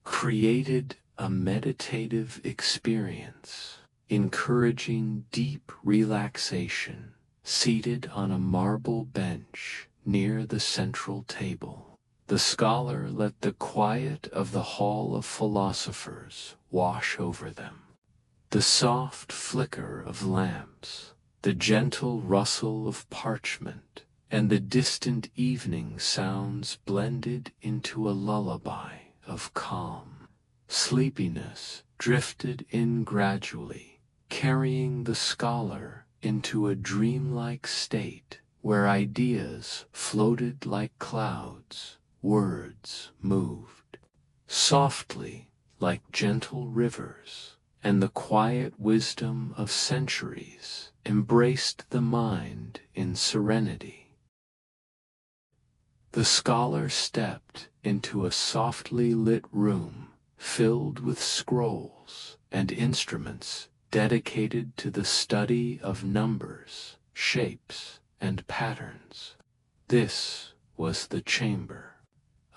created a meditative experience, encouraging deep relaxation, seated on a marble bench near the central table. The scholar let the quiet of the Hall of Philosophers wash over them. The soft flicker of lamps, the gentle rustle of parchment, and the distant evening sounds blended into a lullaby of calm. Sleepiness drifted in gradually, carrying the scholar into a dreamlike state where ideas floated like clouds, words moved softly like gentle rivers, and the quiet wisdom of centuries embraced the mind in serenity. The scholar stepped into a softly lit room filled with scrolls and instruments dedicated to the study of numbers, shapes, and patterns. This was the chamber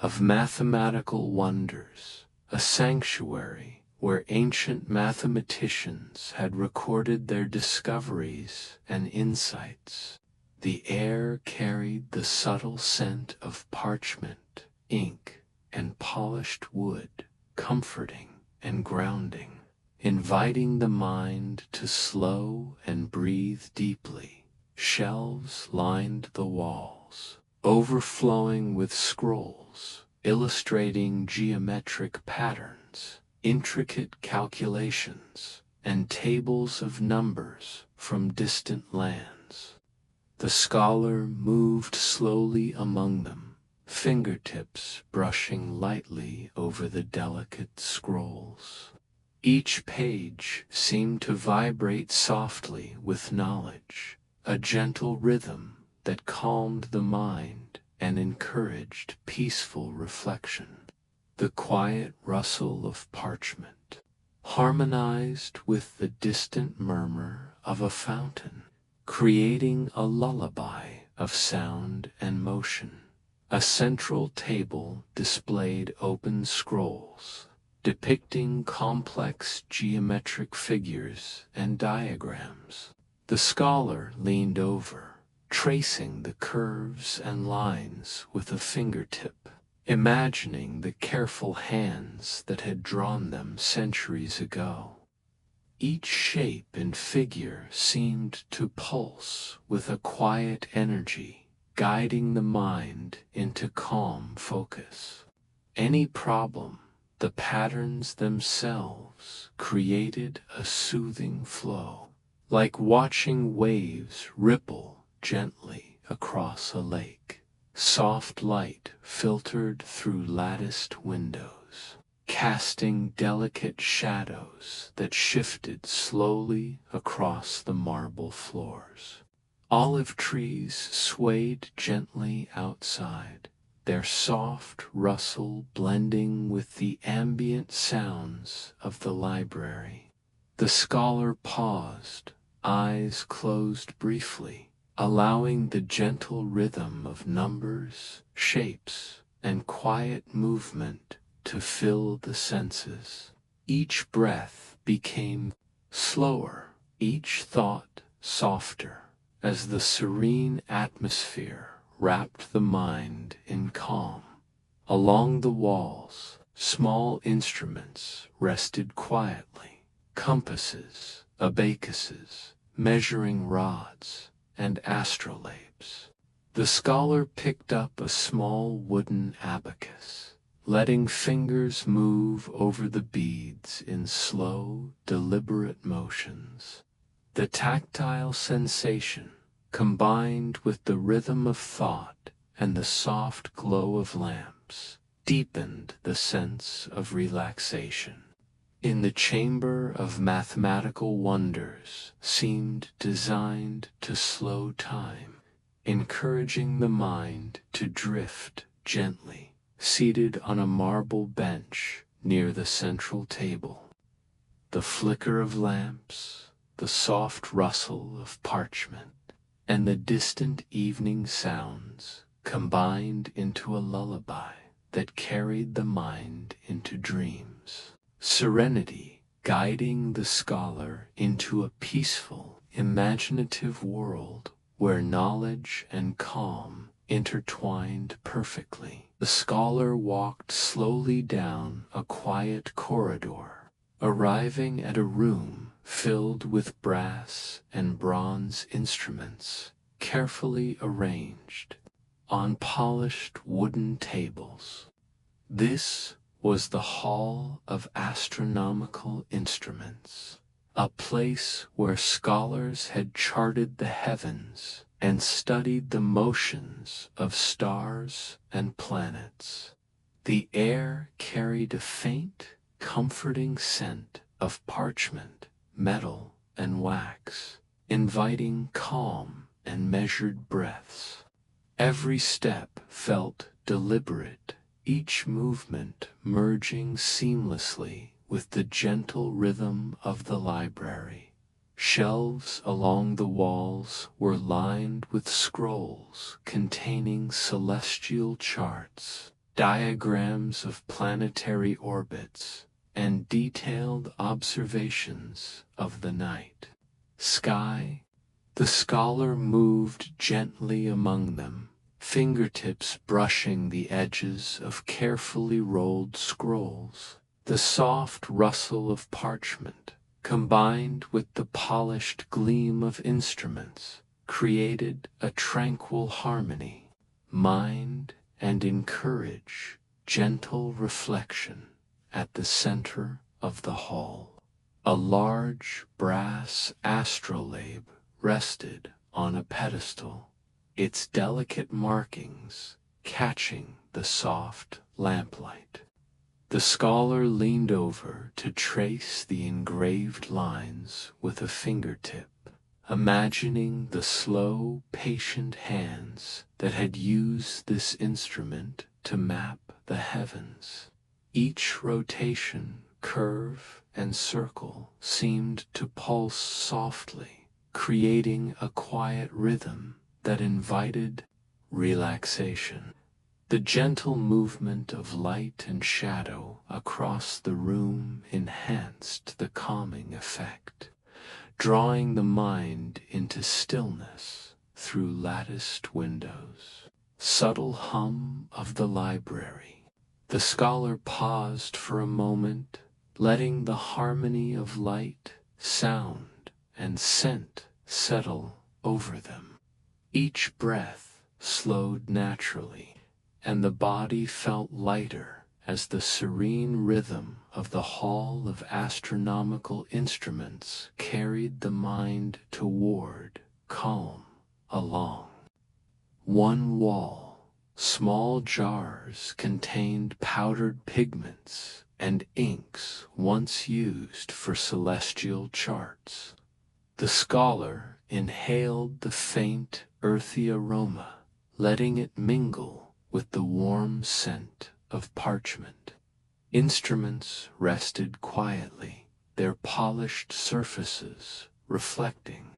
of mathematical wonders, a sanctuary where ancient mathematicians had recorded their discoveries and insights. The air carried the subtle scent of parchment, ink, and polished wood, comforting and grounding, inviting the mind to slow and breathe deeply. Shelves lined the walls, overflowing with scrolls, illustrating geometric patterns, intricate calculations, and tables of numbers from distant lands. The scholar moved slowly among them, fingertips brushing lightly over the delicate scrolls. Each page seemed to vibrate softly with knowledge, a gentle rhythm that calmed the mind and encouraged peaceful reflection. The quiet rustle of parchment harmonized with the distant murmur of a fountain, creating a lullaby of sound and motion. A central table displayed open scrolls, depicting complex geometric figures and diagrams. The scholar leaned over, tracing the curves and lines with a fingertip, imagining the careful hands that had drawn them centuries ago. Each shape and figure seemed to pulse with a quiet energy, guiding the mind into calm focus. Any problem, the patterns themselves created a soothing flow, like watching waves ripple gently across a lake. Soft light filtered through latticed windows, casting delicate shadows that shifted slowly across the marble floors. Olive trees swayed gently outside, their soft rustle blending with the ambient sounds of the library. The scholar paused, eyes closed briefly, allowing the gentle rhythm of numbers, shapes, and quiet movement to fill the senses. Each breath became slower, each thought softer, as the serene atmosphere wrapped the mind in calm. Along the walls, small instruments rested quietly: compasses, abacuses, measuring rods, and astrolabes. The scholar picked up a small wooden abacus, letting fingers move over the beads in slow, deliberate motions. The tactile sensation, combined with the rhythm of thought and the soft glow of lamps, deepened the sense of relaxation. In the chamber of mathematical wonders seemed designed to slow time, encouraging the mind to drift gently, seated on a marble bench near the central table. The flicker of lamps, the soft rustle of parchment, and the distant evening sounds combined into a lullaby that carried the mind into dreams. Serenity guiding the scholar into a peaceful, imaginative world where knowledge and calm intertwined perfectly. The scholar walked slowly down a quiet corridor, arriving at a room filled with brass and bronze instruments, carefully arranged on polished wooden tables. This was the Hall of Astronomical Instruments, a place where scholars had charted the heavens and studied the motions of stars and planets. The air carried a faint, comforting scent of parchment, metal, and wax, inviting calm and measured breaths. Every step felt deliberate, each movement merging seamlessly with the gentle rhythm of the library. Shelves along the walls were lined with scrolls containing celestial charts, diagrams of planetary orbits, and detailed observations of the night sky. The scholar moved gently among them, fingertips brushing the edges of carefully rolled scrolls. The soft rustle of parchment, combined with the polished gleam of instruments, created a tranquil harmony. Mind and encourage gentle reflection at the center of the hall. A large brass astrolabe rested on a pedestal, its delicate markings catching the soft lamplight. The scholar leaned over to trace the engraved lines with a fingertip, imagining the slow, patient hands that had used this instrument to map the heavens. Each rotation, curve, and circle seemed to pulse softly, creating a quiet rhythm that invited relaxation. The gentle movement of light and shadow across the room enhanced the calming effect, drawing the mind into stillness through latticed windows. Subtle hum of the library. The scholar paused for a moment, letting the harmony of light, sound, and scent settle over them. Each breath slowed naturally, and the body felt lighter as the serene rhythm of the Hall of Astronomical Instruments carried the mind toward calm along. One wall, small jars contained powdered pigments and inks once used for celestial charts. The scholar inhaled the faint, earthy aroma, letting it mingle with the warm scent of parchment. Instruments rested quietly, their polished surfaces reflecting.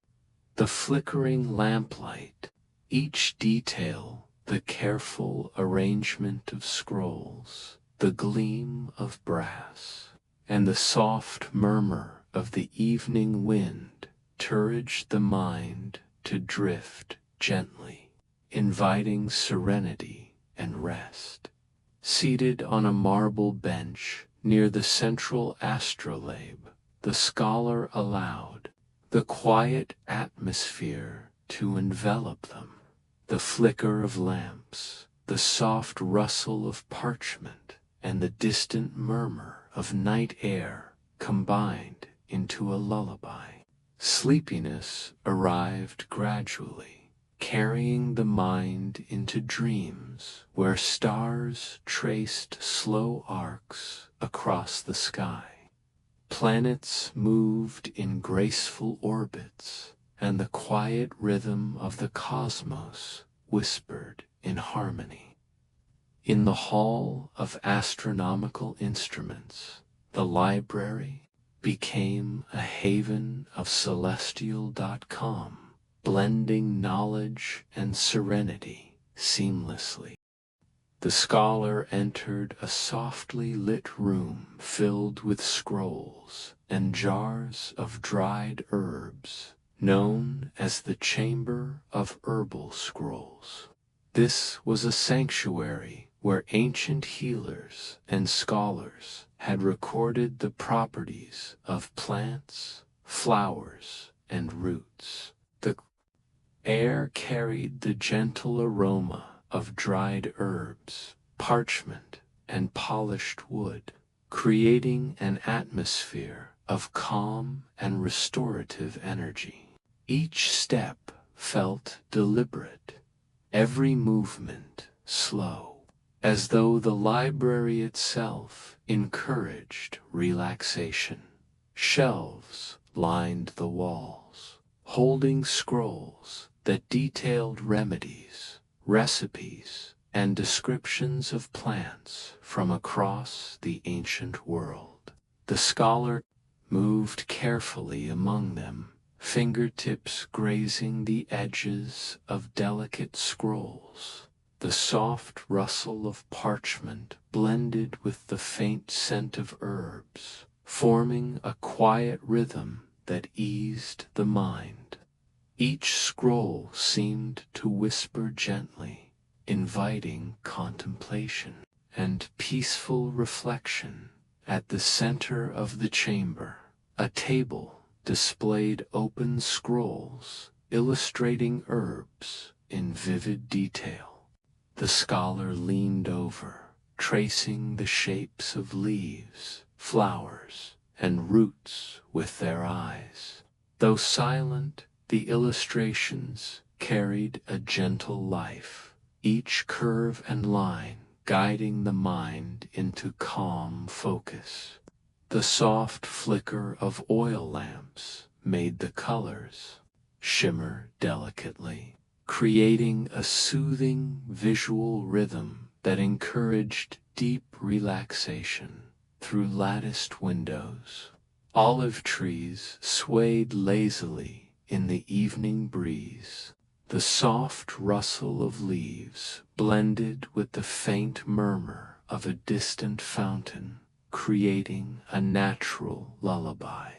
The flickering lamplight, each detail, the careful arrangement of scrolls, the gleam of brass, and the soft murmur of the evening wind encouraged the mind to drift gently, inviting serenity and rest. Seated on a marble bench near the central astrolabe, the scholar allowed the quiet atmosphere to envelop them. The flicker of lamps, the soft rustle of parchment, and the distant murmur of night air combined into a lullaby. Sleepiness arrived gradually, carrying the mind into dreams where stars traced slow arcs across the sky. Planets moved in graceful orbits, and the quiet rhythm of the cosmos whispered in harmony. In the hall of astronomical instruments, the library became a haven of celestial.com, blending knowledge and serenity seamlessly. The scholar entered a softly lit room filled with scrolls and jars of dried herbs, known as the Chamber of Herbal Scrolls. This was a sanctuary where ancient healers and scholars had recorded the properties of plants, flowers, and roots. The air carried the gentle aroma of dried herbs, parchment, and polished wood, creating an atmosphere of calm and restorative energy. Each step felt deliberate, every movement slow, as though the library itself encouraged relaxation. Shelves lined the walls, holding scrolls that detailed remedies, recipes, and descriptions of plants from across the ancient world. The scholar moved carefully among them, fingertips grazing the edges of delicate scrolls. The soft rustle of parchment blended with the faint scent of herbs, forming a quiet rhythm that eased the mind. Each scroll seemed to whisper gently, inviting contemplation and peaceful reflection. At the center of the chamber, a table displayed open scrolls illustrating herbs in vivid detail. The scholar leaned over, tracing the shapes of leaves, flowers, and roots with their eyes. Though silent, the illustrations carried a gentle life, each curve and line guiding the mind into calm focus. The soft flicker of oil lamps made the colors shimmer delicately, creating a soothing visual rhythm that encouraged deep relaxation. Through latticed windows, olive trees swayed lazily in the evening breeze. The soft rustle of leaves blended with the faint murmur of a distant fountain, creating a natural lullaby.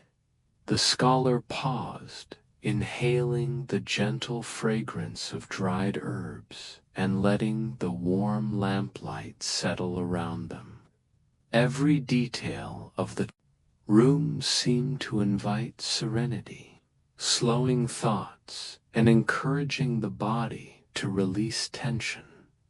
The scholar paused, inhaling the gentle fragrance of dried herbs and letting the warm lamplight settle around them. Every detail of the room seemed to invite serenity, slowing thoughts and encouraging the body to release tension.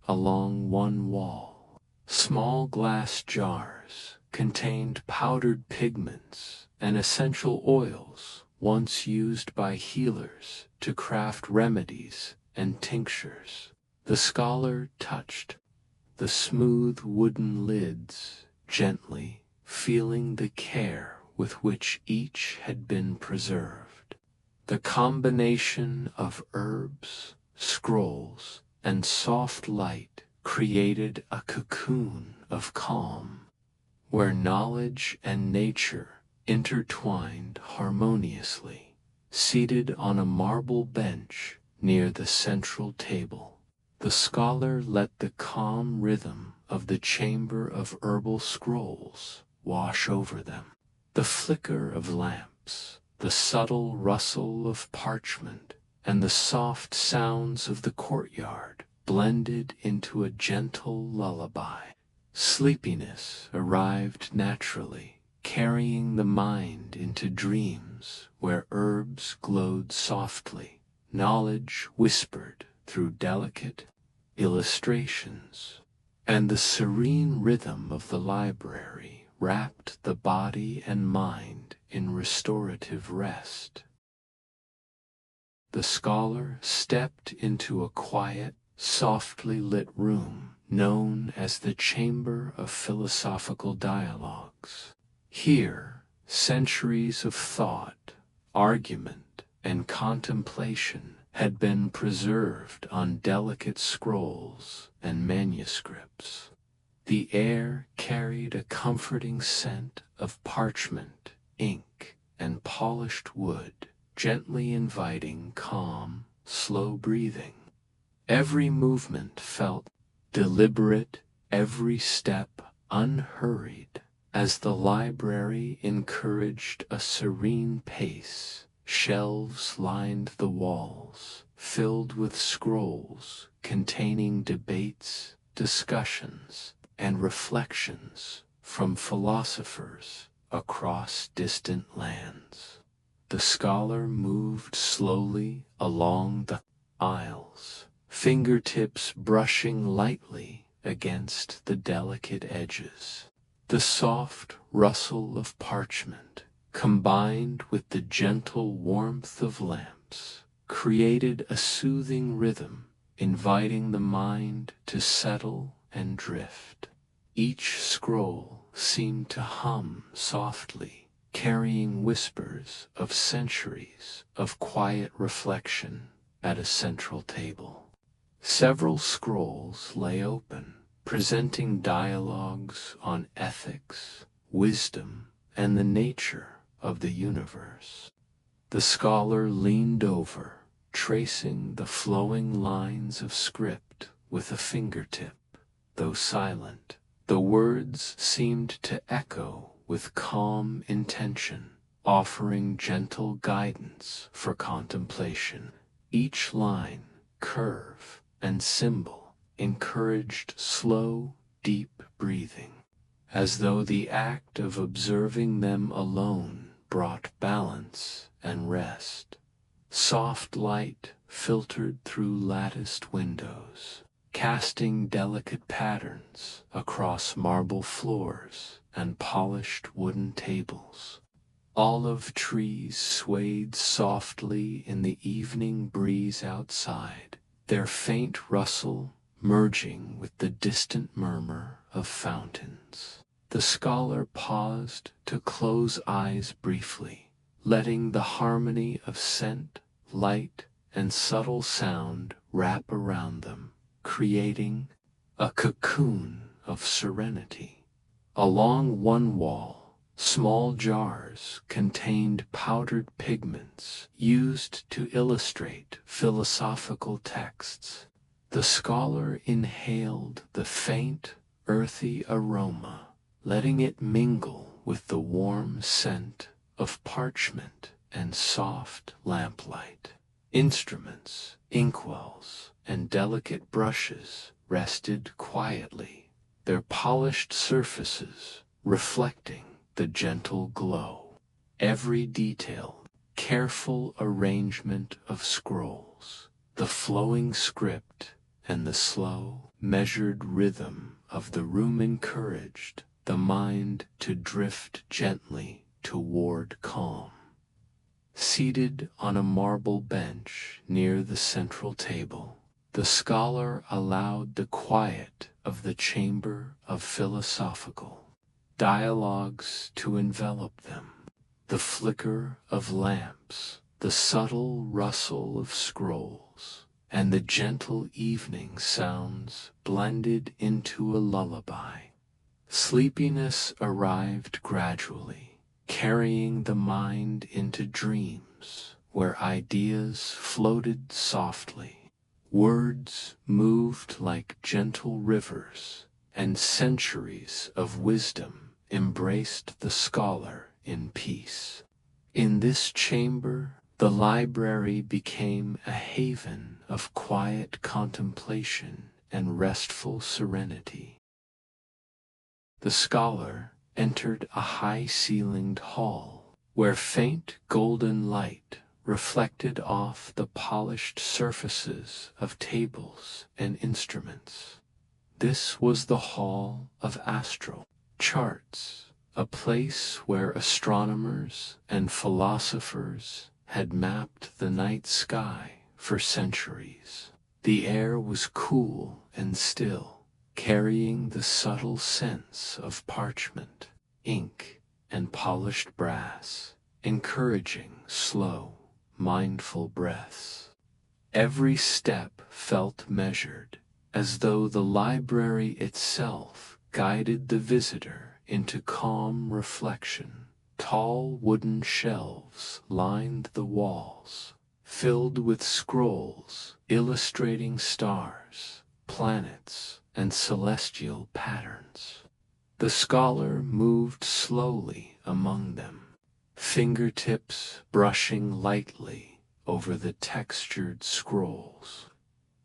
Along one wall, small glass jars contained powdered pigments and essential oils once used by healers to craft remedies and tinctures. The scholar touched the smooth wooden lids gently, feeling the care with which each had been preserved. The combination of herbs, scrolls, and soft light created a cocoon of calm, where knowledge and nature intertwined harmoniously. seated on a marble bench near the central table. The scholar let the calm rhythm of the chamber of herbal scrolls wash over them. The flicker of lamps, the subtle rustle of parchment, and the soft sounds of the courtyard blended into a gentle lullaby. Sleepiness arrived naturally, carrying the mind into dreams where herbs glowed softly, knowledge whispered through delicate illustrations, and the serene rhythm of the library wrapped the body and mind in restorative rest. The scholar stepped into a quiet, softly lit room known as the Chamber of Philosophical Dialogues. Here, centuries of thought, argument, and contemplation had been preserved on delicate scrolls and manuscripts. The air carried a comforting scent of parchment, ink, and polished wood, gently inviting calm, slow breathing. Every movement felt deliberate, every step unhurried, as the library encouraged a serene pace. Shelves lined the walls, filled with scrolls containing debates, discussions, and reflections from philosophers across distant lands. The scholar moved slowly along the aisles, fingertips brushing lightly against the delicate edges. The soft rustle of parchment, combined with the gentle warmth of lamps, created a soothing rhythm, inviting the mind to settle and drift. Each scroll seemed to hum softly, carrying whispers of centuries of quiet reflection at a central table. Several scrolls lay open, presenting dialogues on ethics, wisdom, and the nature of the universe. The scholar leaned over, tracing the flowing lines of script with a fingertip. Though silent, the words seemed to echo with calm intention, offering gentle guidance for contemplation. Each line, curve, and symbol encouraged slow, deep breathing, as though the act of observing them alone brought balance and rest. Soft light filtered through latticed windows, casting delicate patterns across marble floors and polished wooden tables. Olive trees swayed softly in the evening breeze outside, their faint rustle merging with the distant murmur of fountains. The scholar paused to close eyes briefly, letting the harmony of scent, light, and subtle sound wrap around them, creating a cocoon of serenity. Along one wall, small jars contained powdered pigments used to illustrate philosophical texts. The scholar inhaled the faint, earthy aroma, letting it mingle with the warm scent of parchment and soft lamplight. Instruments, inkwells, and delicate brushes rested quietly, their polished surfaces reflecting the gentle glow. Every detail, careful arrangement of scrolls, the flowing script, and the slow, measured rhythm of the room encouraged the mind to drift gently toward calm. Seated on a marble bench near the central table, the scholar allowed the quiet of the chamber of philosophical dialogues to envelop them. The flicker of lamps, the subtle rustle of scrolls, and the gentle evening sounds blended into a lullaby. Sleepiness arrived gradually, carrying the mind into dreams where ideas floated softly. Words moved like gentle rivers, and centuries of wisdom embraced the scholar in peace. In this chamber, the library became a haven of quiet contemplation and restful serenity. The scholar entered a high-ceilinged hall, where faint golden light reflected off the polished surfaces of tables and instruments. This was the hall of astral charts, a place where astronomers and philosophers had mapped the night sky for centuries. The air was cool and still, carrying the subtle scents of parchment, ink, and polished brass, encouraging slow, mindful breaths. Every step felt measured, as though the library itself guided the visitor into calm reflection. Tall wooden shelves lined the walls, filled with scrolls illustrating stars, planets, and celestial patterns. The scholar moved slowly among them, fingertips brushing lightly over the textured scrolls.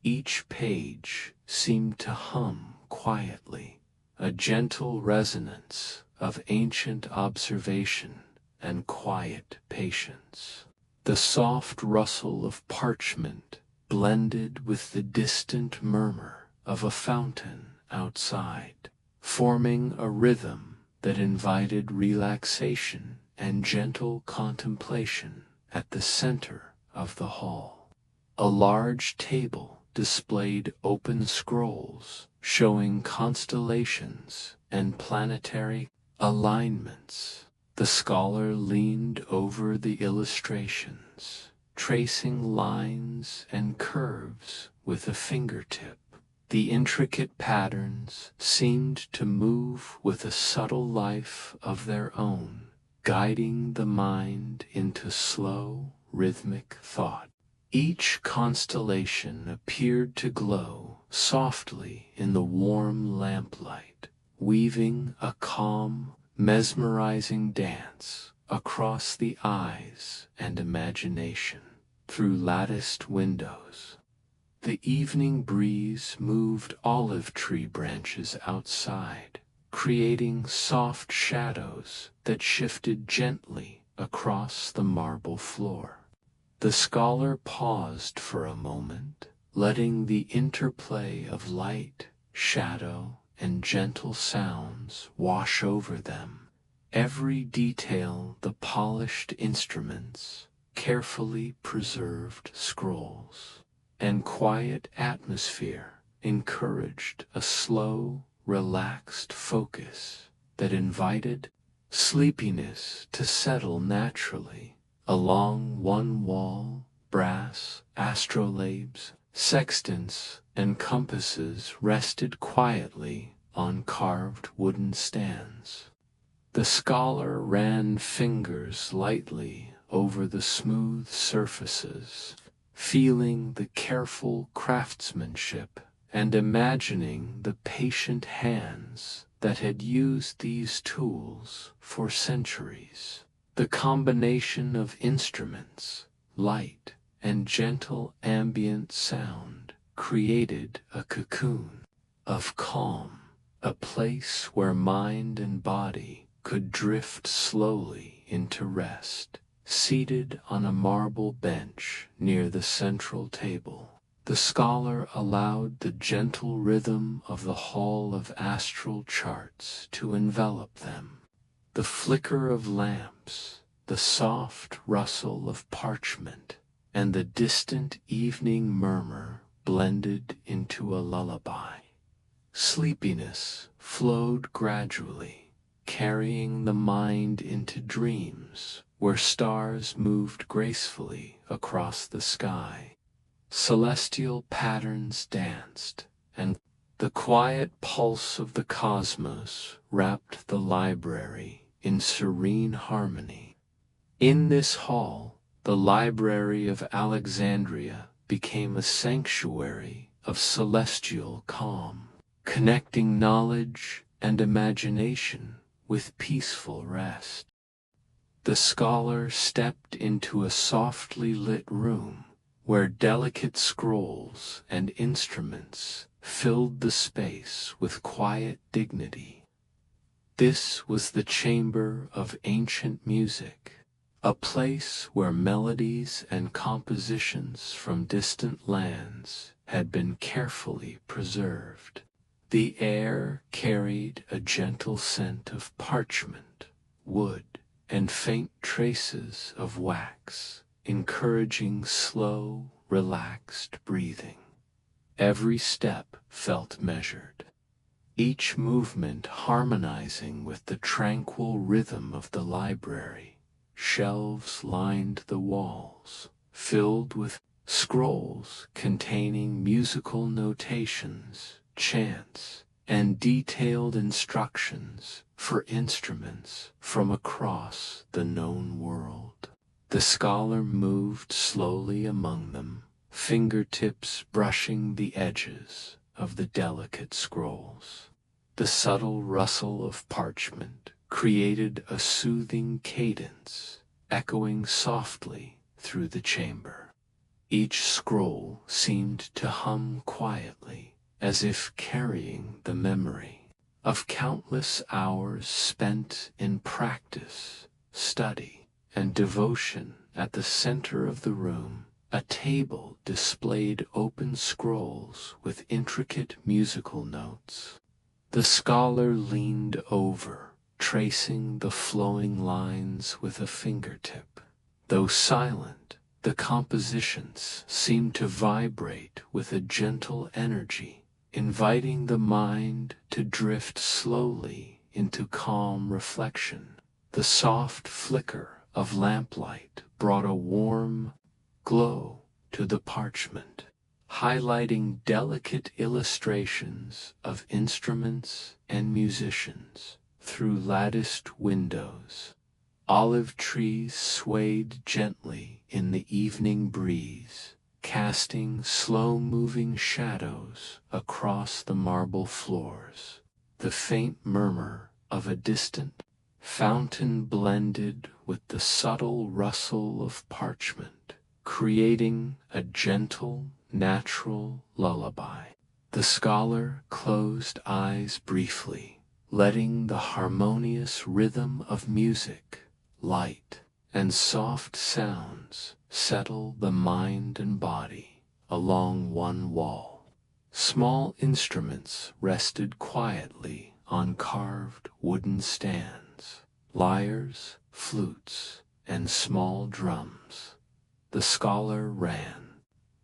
Each page seemed to hum quietly, a gentle resonance of ancient observation and quiet patience. The soft rustle of parchment blended with the distant murmur of a fountain outside, forming a rhythm that invited relaxation and gentle contemplation. At the center of the hall, a large table displayed open scrolls showing constellations and planetary alignments. The scholar leaned over the illustrations, tracing lines and curves with a fingertip. The intricate patterns seemed to move with a subtle life of their own, guiding the mind into slow, rhythmic thought. Each constellation appeared to glow softly in the warm lamplight, weaving a calm, mesmerizing dance across the eyes and imagination. Through latticed windows, the evening breeze moved olive tree branches outside, creating soft shadows that shifted gently across the marble floor. The scholar paused for a moment, letting the interplay of light, shadow, and gentle sounds wash over them. Every detail, the polished instruments, carefully preserved scrolls, and quiet atmosphere encouraged a slow, relaxed focus that invited sleepiness to settle naturally. Along one wall, brass astrolabes, sextants, and compasses rested quietly on carved wooden stands. The scholar ran fingers lightly over the smooth surfaces, feeling the careful craftsmanship and imagining the patient hands that had used these tools for centuries. The combination of instruments, light, and gentle ambient sound created a cocoon of calm, a place where mind and body could drift slowly into rest. Seated on a marble bench near the central table, the scholar allowed the gentle rhythm of the hall of astral charts to envelop them. The flicker of lamps, the soft rustle of parchment, and the distant evening murmur blended into a lullaby. Sleepiness flowed gradually, carrying the mind into dreams where stars moved gracefully across the sky. Celestial patterns danced, and the quiet pulse of the cosmos wrapped the library in serene harmony. In this hall, the Library of Alexandria became a sanctuary of celestial calm, connecting knowledge and imagination with peaceful rest. The scholar stepped into a softly lit room where delicate scrolls and instruments filled the space with quiet dignity. This was the chamber of ancient music, a place where melodies and compositions from distant lands had been carefully preserved. The air carried a gentle scent of parchment, wood, and faint traces of wax, encouraging slow, relaxed breathing. Every step felt measured, each movement harmonizing with the tranquil rhythm of the library. Shelves lined the walls, filled with scrolls containing musical notations, chants, and detailed instructions for instruments from across the known world. The scholar moved slowly among them, fingertips brushing the edges of the delicate scrolls. The subtle rustle of parchment created a soothing cadence, echoing softly through the chamber. Each scroll seemed to hum quietly, as if carrying the memory of countless hours spent in practice, study, and devotion. At the center of the room, a table displayed open scrolls with intricate musical notes. The scholar leaned over, tracing the flowing lines with a fingertip. Though silent, the compositions seemed to vibrate with a gentle energy, inviting the mind to drift slowly into calm reflection. The soft flicker of lamplight brought a warm glow to the parchment, highlighting delicate illustrations of instruments and musicians. Through latticed windows, olive trees swayed gently in the evening breeze, casting slow-moving shadows across the marble floors. The faint murmur of a distant fountain blended with the subtle rustle of parchment, creating a gentle, natural lullaby. The scholar closed eyes briefly, letting the harmonious rhythm of music, light, and soft sounds settle the mind and body. Along one wall, small instruments rested quietly on carved wooden stands, lyres, flutes, and small drums. The scholar ran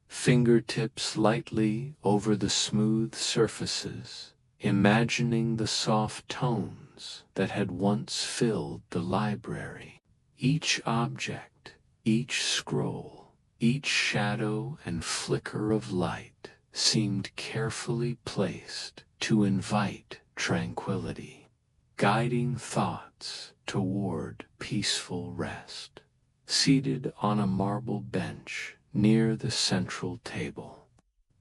fingertips lightly over the smooth surfaces, imagining the soft tones that had once filled the library. Each object, each scroll, each shadow and flicker of light seemed carefully placed to invite tranquility, guiding thoughts toward peaceful rest. Seated on a marble bench near the central table,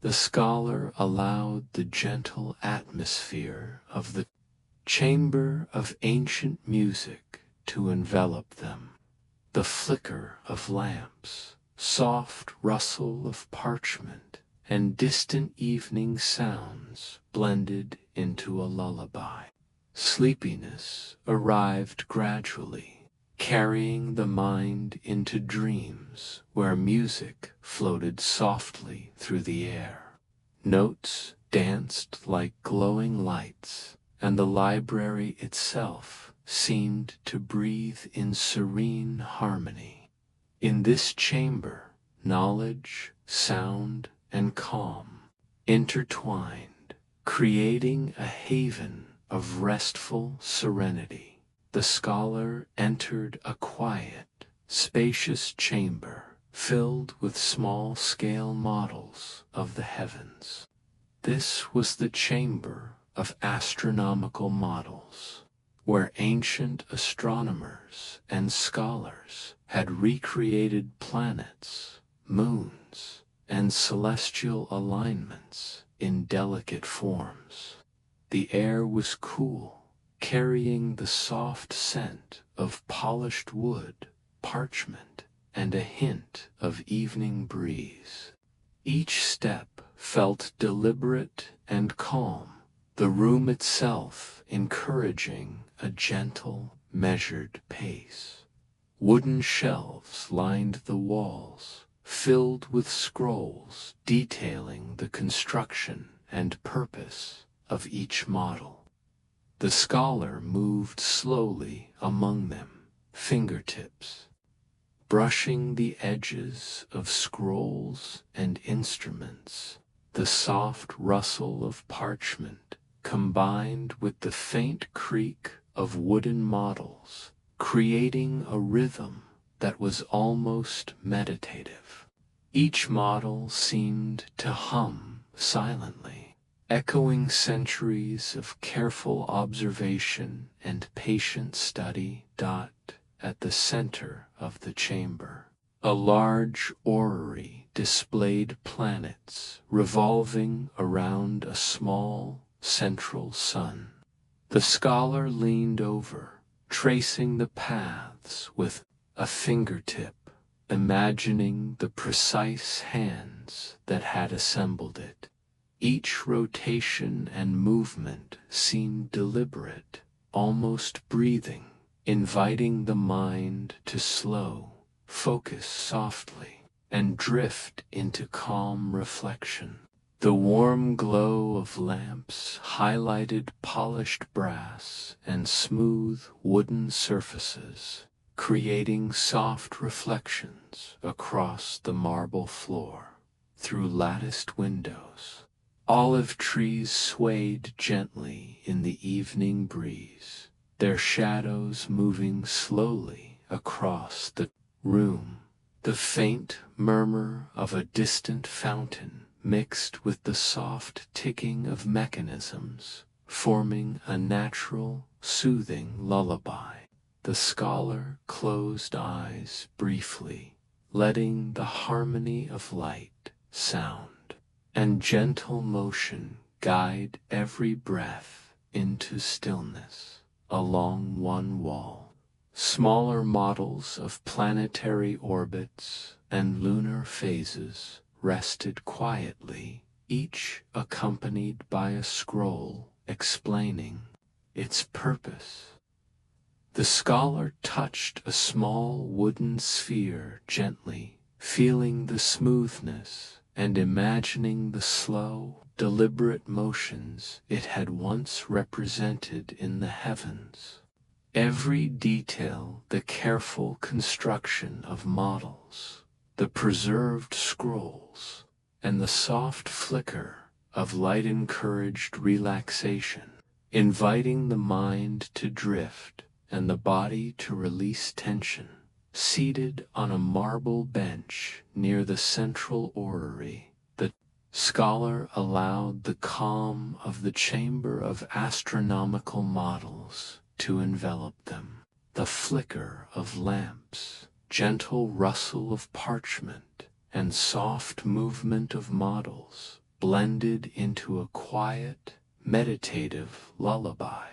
the scholar allowed the gentle atmosphere of the chamber of ancient music to envelop them. The flicker of lamps, soft rustle of parchment, and distant evening sounds blended into a lullaby. Sleepiness arrived gradually, carrying the mind into dreams where music floated softly through the air. Notes danced like glowing lights, and the library itself seemed to breathe in serene harmony. In this chamber, knowledge, sound, and calm intertwined, creating a haven of restful serenity. The scholar entered a quiet, spacious chamber filled with small-scale models of the heavens. This was the chamber of astronomical models, where ancient astronomers and scholars had recreated planets, moons, and celestial alignments in delicate forms. The air was cool, carrying the soft scent of polished wood, parchment, and a hint of evening breeze. Each step felt deliberate and calm, the room itself encouraging a gentle, measured pace. Wooden shelves lined the walls, filled with scrolls detailing the construction and purpose of each model. The scholar moved slowly among them, fingertips, brushing the edges of scrolls and instruments. The soft rustle of parchment combined with the faint creak of wooden models, creating a rhythm that was almost meditative. Each model seemed to hum silently, echoing centuries of careful observation and patient study. At the center of the chamber, a large orrery displayed planets revolving around a small central sun. The scholar leaned over, tracing the paths with a fingertip, imagining the precise hands that had assembled it. Each rotation and movement seemed deliberate, almost breathing, inviting the mind to slow, focus softly, and drift into calm reflection. The warm glow of lamps highlighted polished brass and smooth wooden surfaces, creating soft reflections across the marble floor. Through latticed windows, olive trees swayed gently in the evening breeze, their shadows moving slowly across the room. The faint murmur of a distant fountain mixed with the soft ticking of mechanisms, forming a natural, soothing lullaby. The scholar closed eyes briefly, letting the harmony of light, sound, and gentle motion guide every breath into stillness. Along one wall, smaller models of planetary orbits and lunar phases rested quietly, each accompanied by a scroll explaining its purpose. The scholar touched a small wooden sphere gently, feeling the smoothness and imagining the slow, deliberate motions it had once represented in the heavens. Every detail, the careful construction of models, the preserved scrolls, and the soft flicker of light encouraged relaxation, inviting the mind to drift and the body to release tension. Seated on a marble bench near the central orrery, the scholar allowed the calm of the chamber of astronomical models to envelop them. The flicker of lamps, gentle rustle of parchment, and soft movement of models blended into a quiet, meditative lullaby.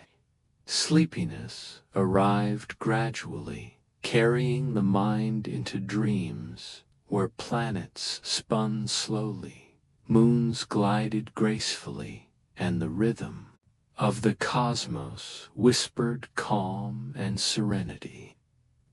Sleepiness arrived gradually, carrying the mind into dreams where planets spun slowly, moons glided gracefully, and the rhythm of the cosmos whispered calm and serenity.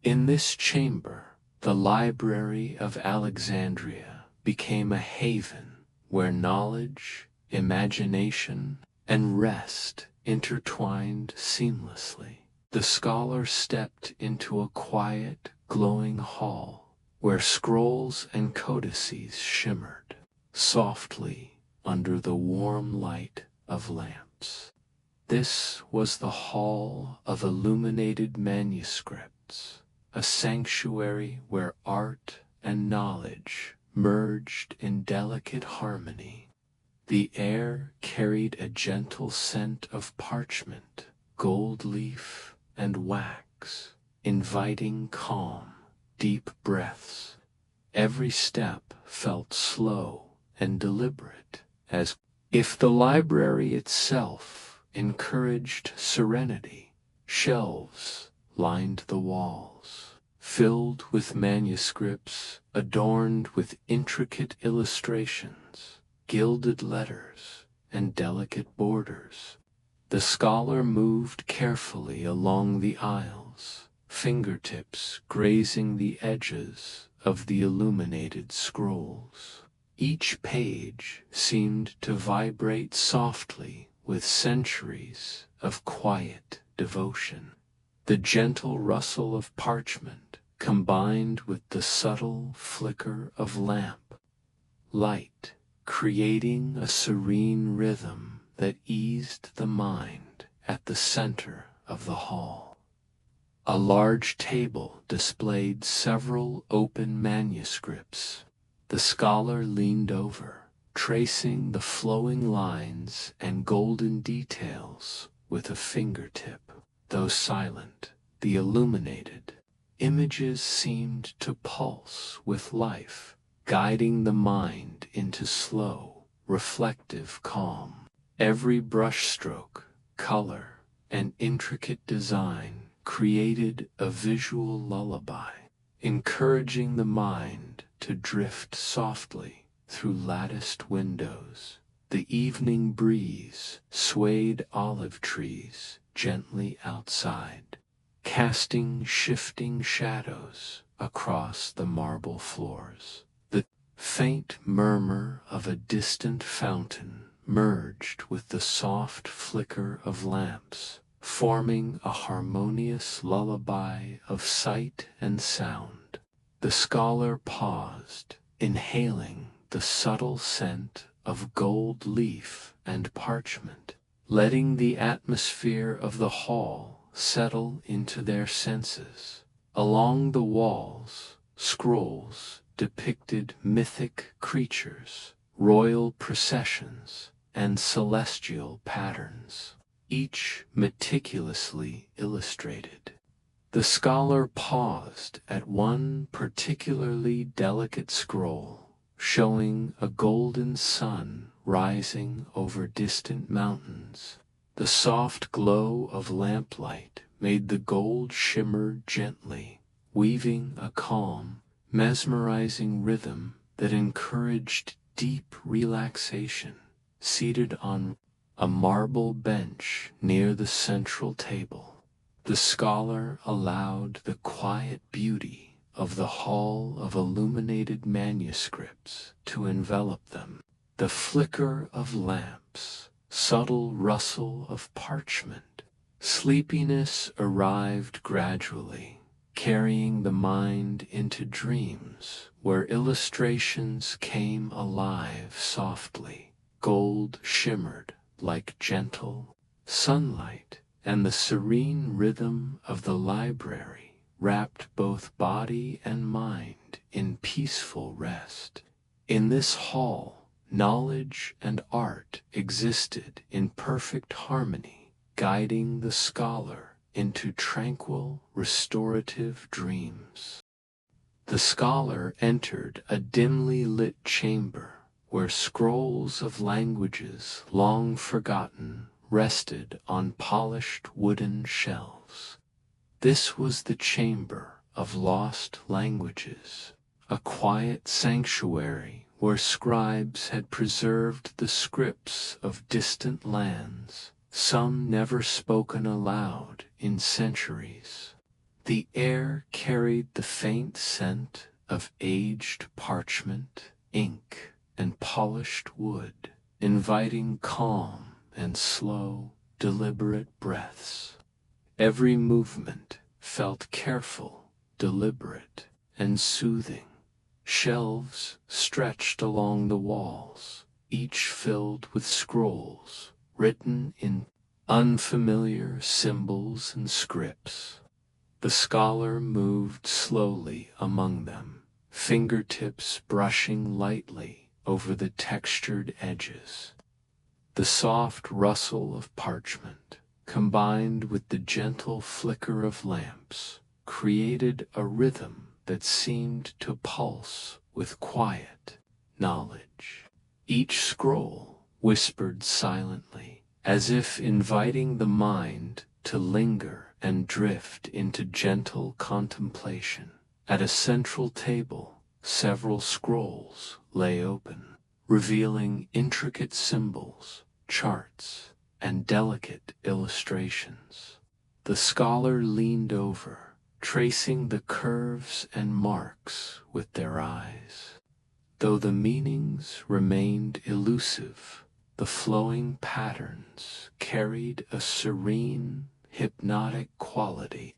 In this chamber, the Library of Alexandria became a haven where knowledge, imagination, and rest intertwined seamlessly. The scholar stepped into a quiet, glowing hall where scrolls and codices shimmered softly under the warm light of lamps. This was the hall of illuminated manuscripts, a sanctuary where art and knowledge merged in delicate harmony. The air carried a gentle scent of parchment, gold leaf and wax, inviting calm, deep breaths. Every step felt slow and deliberate, as if the library itself encouraged serenity. Shelves lined the walls, filled with manuscripts adorned with intricate illustrations, gilded letters, and delicate borders. The scholar moved carefully along the aisles, fingertips grazing the edges of the illuminated scrolls. Each page seemed to vibrate softly with centuries of quiet devotion. The gentle rustle of parchment combined with the subtle flicker of lamp light, creating a serene rhythm that eased the mind. At the center of the hall, a large table displayed several open manuscripts. The scholar leaned over, tracing the flowing lines and golden details with a fingertip. Though silent, the illuminated images seemed to pulse with life, guiding the mind into slow, reflective calm. Every brushstroke, color, and intricate design created a visual lullaby, encouraging the mind to drift softly through latticed windows. The evening breeze swayed olive trees gently outside, casting shifting shadows across the marble floors. The faint murmur of a distant fountain merged with the soft flicker of lamps, forming a harmonious lullaby of sight and sound. The scholar paused, inhaling the subtle scent of gold leaf and parchment, letting the atmosphere of the hall settle into their senses. Along the walls, scrolls depicted mythic creatures, royal processions, and celestial patterns, each meticulously illustrated. The scholar paused at one particularly delicate scroll, showing a golden sun rising over distant mountains. The soft glow of lamplight made the gold shimmer gently, weaving a calm, mesmerizing rhythm that encouraged deep relaxation. Seated on a marble bench near the central table, the scholar allowed the quiet beauty of the hall of illuminated manuscripts to envelop them. The flicker of lamps, subtle rustle of parchment. Sleepiness arrived gradually, carrying the mind into dreams where illustrations came alive softly. Gold shimmered like gentle sunlight, and the serene rhythm of the library wrapped both body and mind in peaceful rest. In this hall, knowledge and art existed in perfect harmony, guiding the scholar into tranquil, restorative dreams. The scholar entered a dimly lit chamber where scrolls of languages long forgotten rested on polished wooden shelves. This was the chamber of lost languages, a quiet sanctuary where scribes had preserved the scripts of distant lands, some never spoken aloud in centuries. The air carried the faint scent of aged parchment, ink, and polished wood, inviting calm and slow, deliberate breaths. Every movement felt careful, deliberate, and soothing. Shelves stretched along the walls, each filled with scrolls written in unfamiliar symbols and scripts. The scholar moved slowly among them, fingertips brushing lightly over the textured edges. The soft rustle of parchment, combined with the gentle flicker of lamps, created a rhythm that seemed to pulse with quiet knowledge. Each scroll whispered silently, as if inviting the mind to linger and drift into gentle contemplation. At a central table, several scrolls lay open, revealing intricate symbols, charts, and delicate illustrations. The scholar leaned over, tracing the curves and marks with their eyes. Though the meanings remained elusive, the flowing patterns carried a serene, hypnotic quality.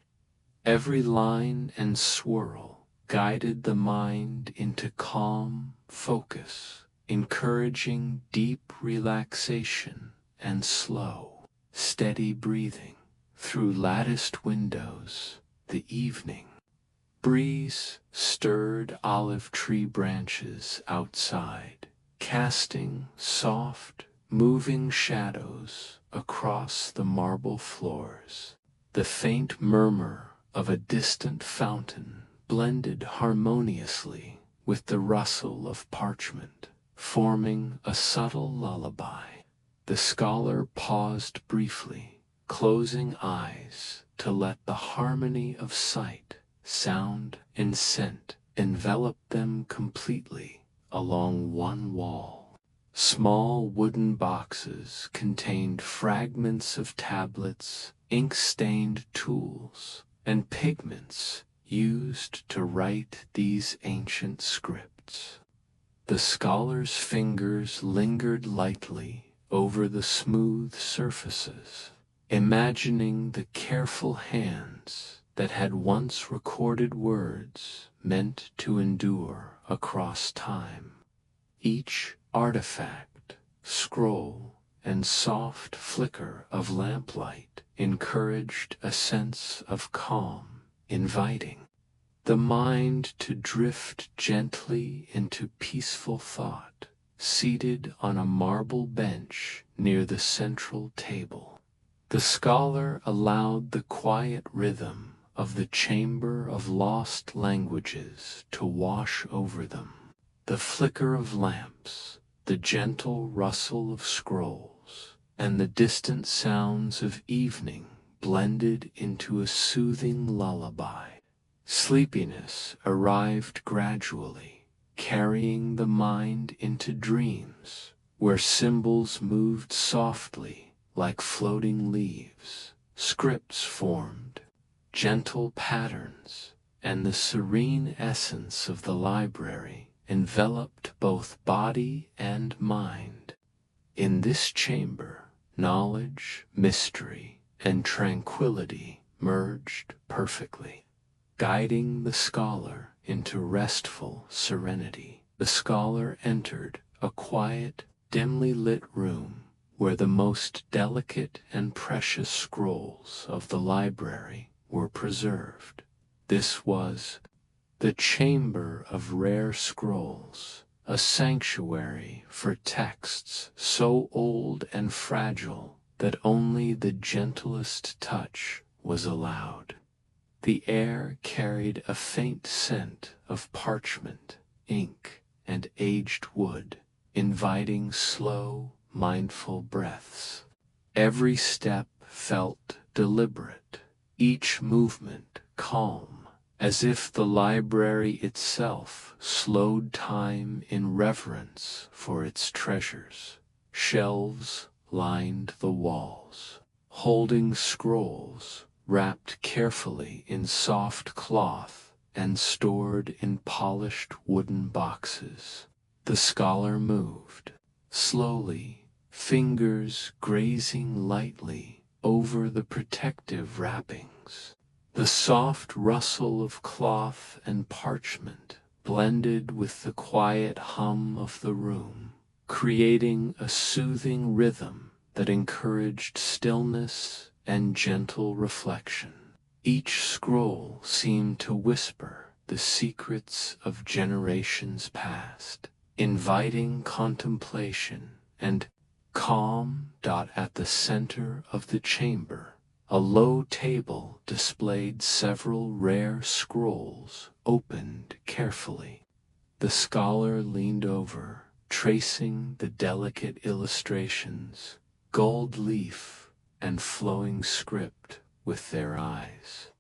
Every line and swirl guided the mind into calm focus, encouraging deep relaxation and slow, steady breathing. Through latticed windows, the evening breeze stirred olive tree branches outside, casting soft, moving shadows across the marble floors. The faint murmur of a distant fountain blended harmoniously with the rustle of parchment, forming a subtle lullaby. The scholar paused briefly, closing eyes to let the harmony of sight, sound, and scent envelop them completely. Along one wall, small wooden boxes contained fragments of tablets, ink-stained tools, and pigments used to write these ancient scripts. The scholar's fingers lingered lightly over the smooth surfaces, imagining the careful hands that had once recorded words meant to endure across time. Each artifact, scroll, and soft flicker of lamplight encouraged a sense of calm, inviting the mind to drift gently into peaceful thought. Seated on a marble bench near the central table, the scholar allowed the quiet rhythm of the chamber of lost languages to wash over them. The flicker of lamps, the gentle rustle of scrolls, and the distant sounds of evening blended into a soothing lullaby. Sleepiness arrived gradually, carrying the mind into dreams, where symbols moved softly like floating leaves. Scripts formed, gentle patterns, and the serene essence of the library enveloped both body and mind. In this chamber, knowledge, mystery, and tranquility merged perfectly, guiding the scholar into restful serenity. The scholar entered a quiet, dimly lit room where the most delicate and precious scrolls of the library were preserved. This was the chamber of rare scrolls, a sanctuary for texts so old and fragile that only the gentlest touch was allowed. The air carried a faint scent of parchment, ink, and aged wood, inviting slow, mindful breaths. Every step felt deliberate, each movement calm, as if the library itself slowed time in reverence for its treasures. Shelves lined the walls, holding scrolls wrapped carefully in soft cloth and stored in polished wooden boxes. The scholar moved, slowly, fingers grazing lightly over the protective wrappings. The soft rustle of cloth and parchment blended with the quiet hum of the room, creating a soothing rhythm that encouraged stillness and gentle reflection. Each scroll seemed to whisper the secrets of generations past, inviting contemplation and Calm. At the center of the chamber, a low table displayed several rare scrolls opened carefully. The scholar leaned over, tracing the delicate illustrations, gold leaf and flowing script with their eyes.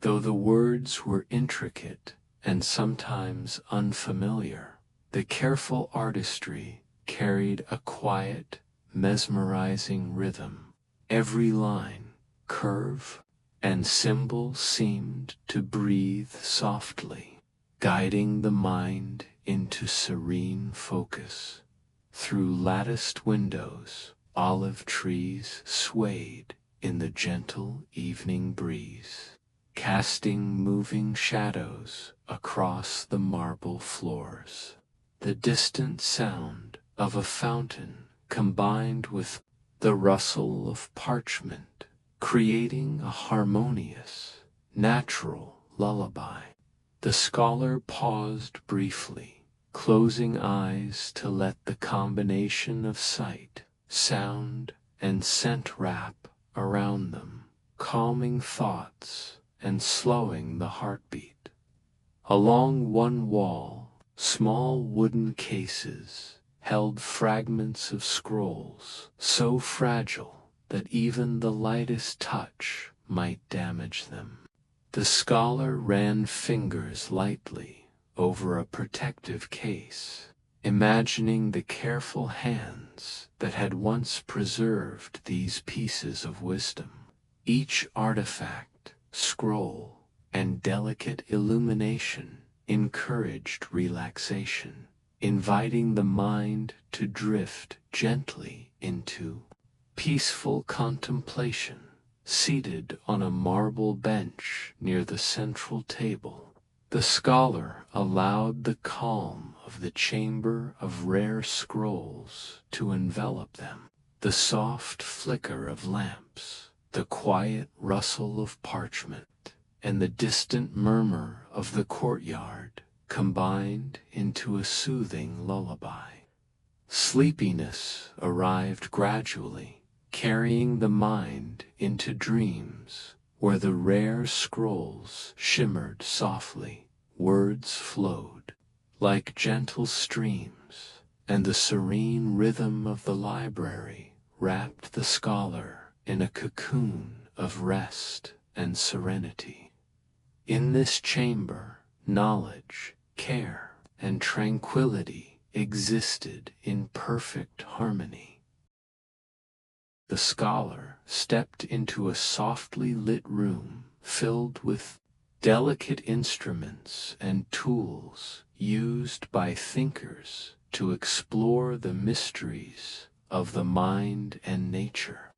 Though the words were intricate and sometimes unfamiliar, the careful artistry carried a quiet, mesmerizing rhythm. Every line, curve, and symbol seemed to breathe softly, guiding the mind into serene focus. Through latticed windows, olive trees swayed in the gentle evening breeze, casting moving shadows across the marble floors. The distant sound of a fountain combined with the rustle of parchment, creating a harmonious, natural lullaby. The scholar paused briefly, closing eyes to let the combination of sight, sound, and scent wrap around them, calming thoughts and slowing the heartbeat. Along one wall, small wooden cases held fragments of scrolls, so fragile that even the lightest touch might damage them. The scholar ran fingers lightly over a protective case, imagining the careful hands that had once preserved these pieces of wisdom. Each artifact, scroll, and delicate illumination encouraged relaxation, inviting the mind to drift gently into peaceful contemplation. Seated on a marble bench near the central table, the scholar allowed the calm of the chamber of rare scrolls to envelop them. The soft flicker of lamps, the quiet rustle of parchment, and the distant murmur of the courtyard combined into a soothing lullaby. Sleepiness arrived gradually, carrying the mind into dreams where the rare scrolls shimmered softly, words flowed like gentle streams, and the serene rhythm of the library wrapped the scholar in a cocoon of rest and serenity. In this chamber, knowledge, care, and tranquility existed in perfect harmony. The scholar stepped into a softly lit room filled with delicate instruments and tools used by thinkers to explore the mysteries of the mind and nature.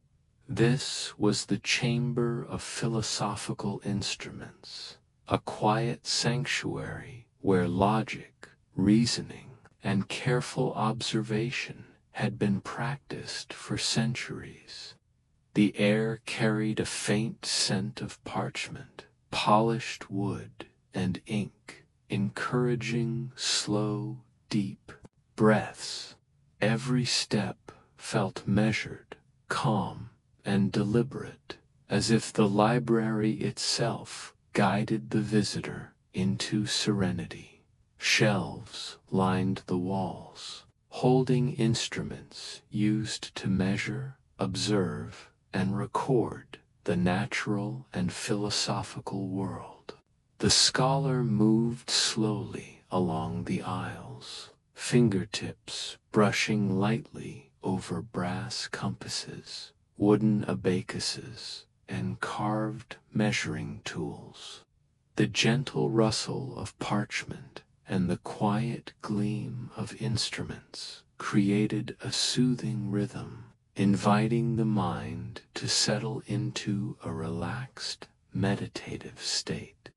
This was the chamber of philosophical instruments, a quiet sanctuary where logic, reasoning, and careful observation had been practiced for centuries. The air carried a faint scent of parchment, polished wood, and ink, encouraging slow, deep breaths. Every step felt measured, calm, and deliberate, as if the library itself guided the visitor into serenity. Shelves lined the walls, holding instruments used to measure, observe, and record the natural and philosophical world. The scholar moved slowly along the aisles, fingertips brushing lightly over brass compasses, wooden abacuses, and carved measuring tools. The gentle rustle of parchment and the quiet gleam of instruments created a soothing rhythm, inviting the mind to settle into a relaxed, meditative state.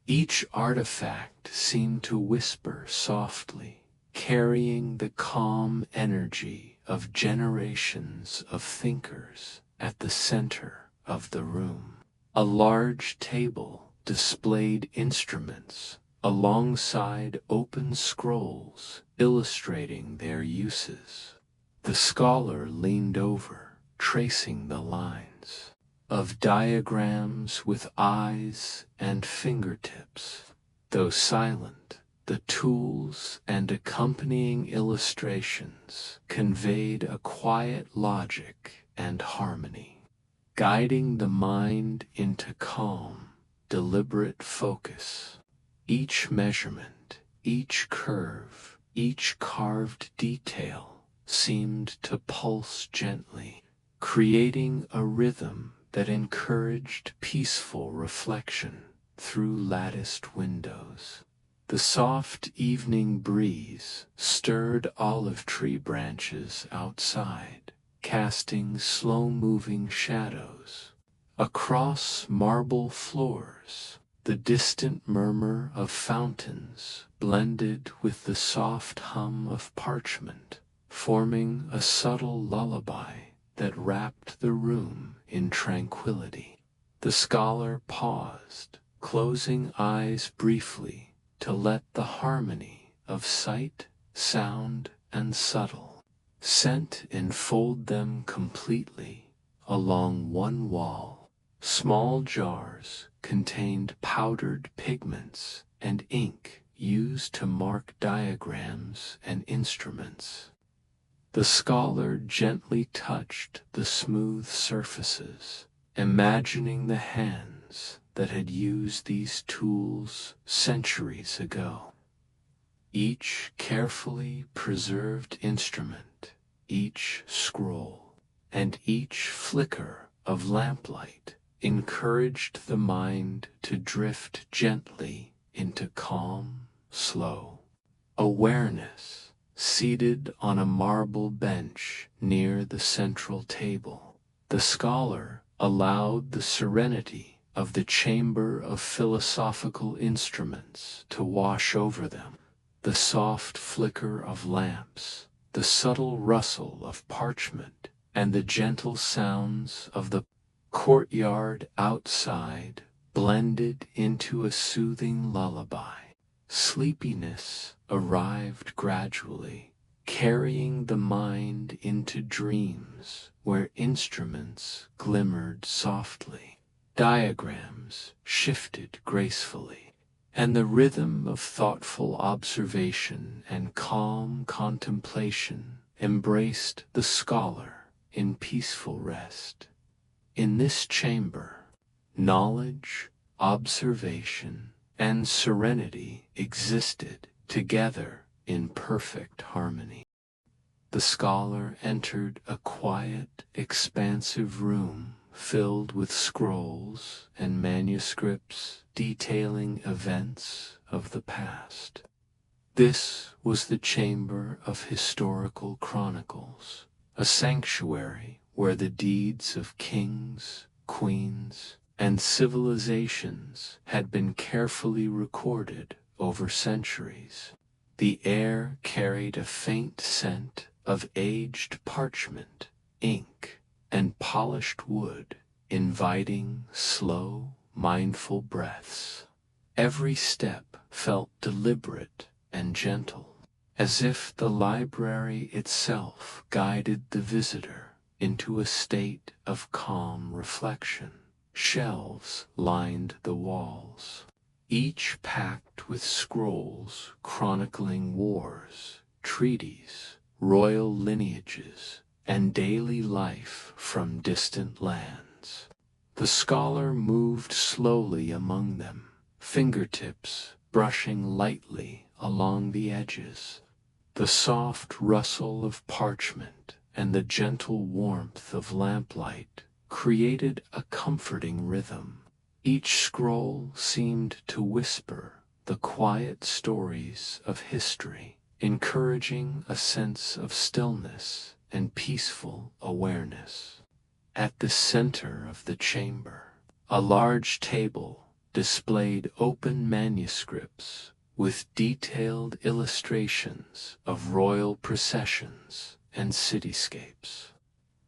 Each artifact seemed to whisper softly, carrying the calm energy of generations of thinkers at the center of the room. A large table displayed instruments alongside open scrolls illustrating their uses. The scholar leaned over, tracing the lines of diagrams with eyes and fingertips. Though silent, the tools and accompanying illustrations conveyed a quiet logic and harmony, guiding the mind into calm, deliberate focus. Each measurement, each curve, each carved detail seemed to pulse gently, creating a rhythm that encouraged peaceful reflection through latticed windows. The soft evening breeze stirred olive tree branches outside, casting slow-moving shadows. Across marble floors, the distant murmur of fountains blended with the soft hum of parchment, forming a subtle lullaby that wrapped the room in tranquility. The scholar paused, closing eyes briefly to let the harmony of sight, sound, and subtle scent enfold them completely. Along one wall, small jars contained powdered pigments and ink used to mark diagrams and instruments. The scholar gently touched the smooth surfaces, imagining the hands that had used these tools centuries ago. Each carefully preserved instrument, each scroll, and each flicker of lamplight encouraged the mind to drift gently into calm, slow awareness. Seated on a marble bench near the central table, the scholar allowed the serenity of the chamber of philosophical instruments to wash over them. The soft flicker of lamps, the subtle rustle of parchment, and the gentle sounds of the courtyard outside blended into a soothing lullaby. Sleepiness arrived gradually, carrying the mind into dreams where instruments glimmered softly, diagrams shifted gracefully, and the rhythm of thoughtful observation and calm contemplation embraced the scholar in peaceful rest. In this chamber, knowledge, observation, and serenity existed together in perfect harmony. The scholar entered a quiet, expansive room filled with scrolls and manuscripts detailing events of the past. This was the chamber of historical chronicles, a sanctuary where the deeds of kings, queens, and civilizations had been carefully recorded over centuries. The air carried a faint scent of aged parchment, ink, and polished wood, inviting slow, mindful breaths. Every step felt deliberate and gentle, as if the library itself guided the visitor into a state of calm reflection. Shelves lined the walls, each packed with scrolls chronicling wars, treaties, royal lineages, and daily life from distant lands. The scholar moved slowly among them, fingertips brushing lightly along the edges. The soft rustle of parchment and the gentle warmth of lamplight created a comforting rhythm. Each scroll seemed to whisper the quiet stories of history, encouraging a sense of stillness and peaceful awareness. At the center of the chamber, a large table displayed open manuscripts with detailed illustrations of royal processions and cityscapes.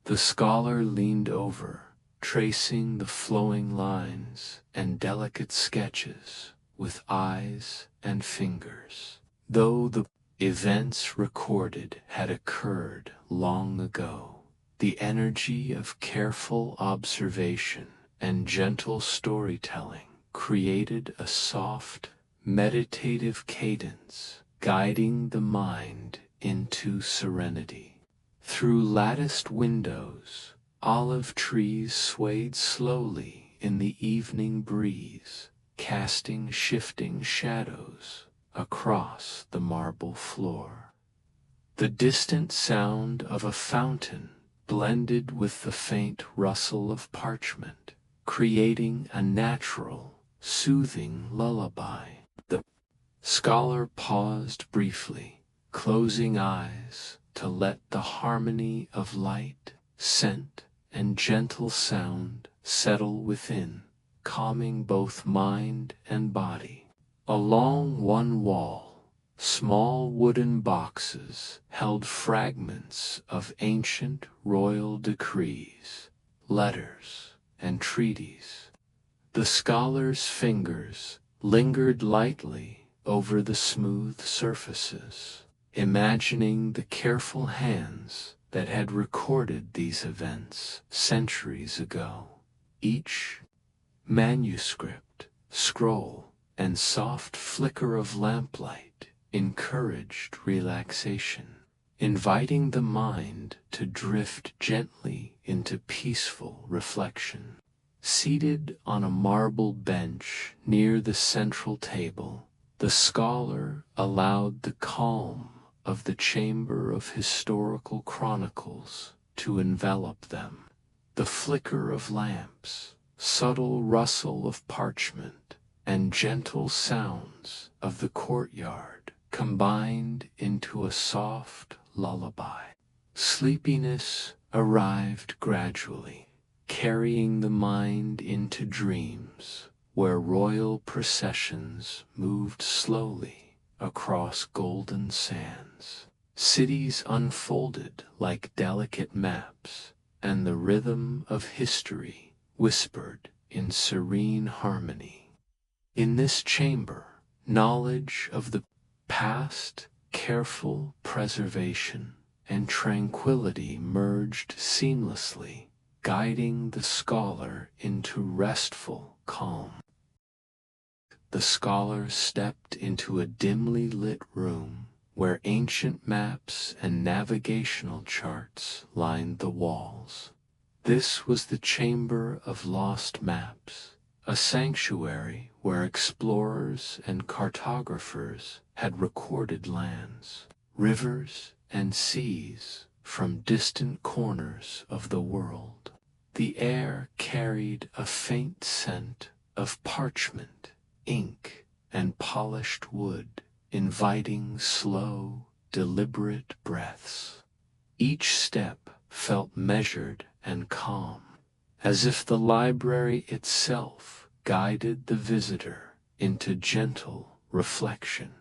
The scholar leaned over, tracing the flowing lines and delicate sketches with eyes and fingers. Though the Events recorded had occurred long ago. The energy of careful observation and gentle storytelling created a soft, meditative cadence, guiding the mind into serenity. Through latticed windows, olive trees swayed slowly in the evening breeze, casting shifting shadows across the marble floor. The distant sound of a fountain blended with the faint rustle of parchment, creating a natural, soothing lullaby. The scholar paused briefly, closing eyes to let the harmony of light, scent, and gentle sound settle within, calming both mind and body. Along one wall, small wooden boxes held fragments of ancient royal decrees, letters, and treaties. The scholar's fingers lingered lightly over the smooth surfaces, imagining the careful hands that had recorded these events centuries ago. Each manuscript, scroll, and soft flicker of lamplight encouraged relaxation, inviting the mind to drift gently into peaceful reflection. Seated on a marble bench near the central table, the scholar allowed the calm of the chamber of historical chronicles to envelop them. The flicker of lamps, subtle rustle of parchment, and gentle sounds of the courtyard combined into a soft lullaby. Sleepiness arrived gradually, carrying the mind into dreams where royal processions moved slowly across golden sands. Cities unfolded like delicate maps, and the rhythm of history whispered in serene harmony. In this chamber, knowledge of the past, careful preservation, and tranquility merged seamlessly, guiding the scholar into restful calm. The scholar stepped into a dimly lit room where ancient maps and navigational charts lined the walls. This was the Chamber of Lost Maps, a sanctuary where explorers and cartographers had recorded lands, rivers, and seas from distant corners of the world. The air carried a faint scent of parchment, ink, and polished wood, inviting slow, deliberate breaths. Each step felt measured and calm, as if the library itself guided the visitor into gentle reflection.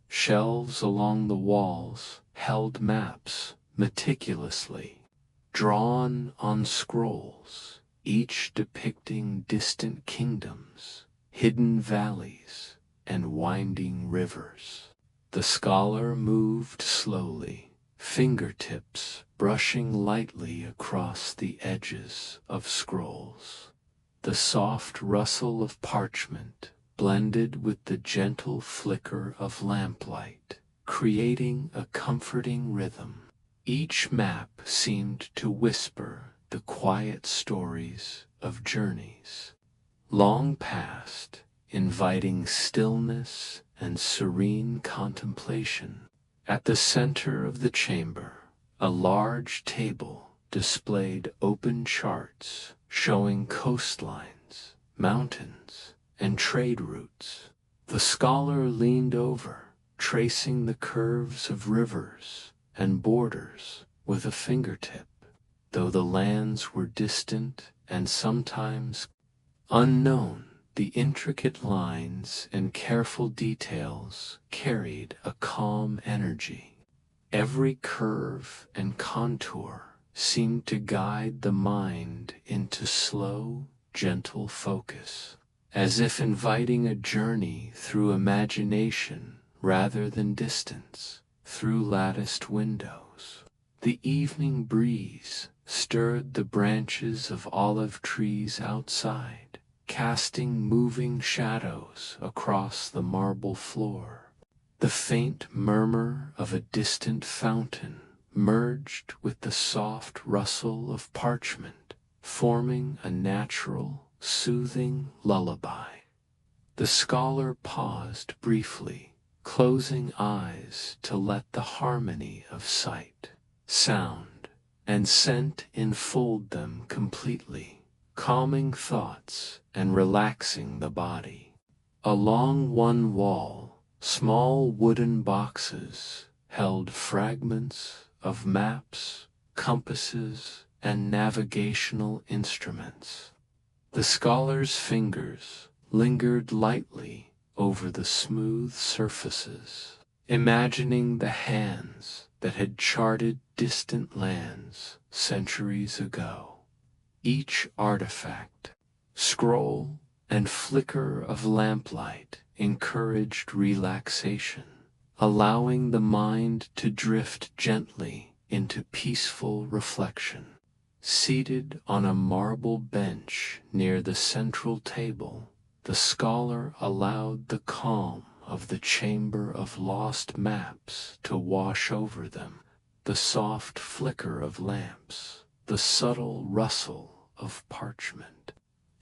Shelves along the walls held maps meticulously drawn on scrolls, each depicting distant kingdoms, hidden valleys, and winding rivers. The scholar moved slowly, fingertips brushing lightly across the edges of scrolls. The soft rustle of parchment blended with the gentle flicker of lamplight, creating a comforting rhythm. Each map seemed to whisper the quiet stories of journeys long past, inviting stillness and serene contemplation. At the center of the chamber, a large table displayed open charts showing coastlines, mountains, and trade routes. The scholar leaned over, tracing the curves of rivers and borders with a fingertip. Though the lands were distant and sometimes unknown, the intricate lines and careful details carried a calm energy. Every curve and contour seemed to guide the mind into slow, gentle focus, as if inviting a journey through imagination rather than distance. through latticed windows. The evening breeze stirred the branches of olive trees outside, casting moving shadows across the marble floor. The faint murmur of a distant fountain merged with the soft rustle of parchment, forming a natural, soothing lullaby. The scholar paused briefly, closing eyes to let the harmony of sight, sound, and scent enfold them completely, calming thoughts and relaxing the body. Along one wall, small wooden boxes held fragments of maps, compasses, and navigational instruments. The scholar's fingers lingered lightly over the smooth surfaces, imagining the hands that had charted distant lands centuries ago. Each artifact, scroll, and flicker of lamplight encouraged relaxation, allowing the mind to drift gently into peaceful reflection. Seated on a marble bench near the central table, the scholar allowed the calm of the chamber of lost maps to wash over them. The soft flicker of lamps, the subtle rustle of parchment,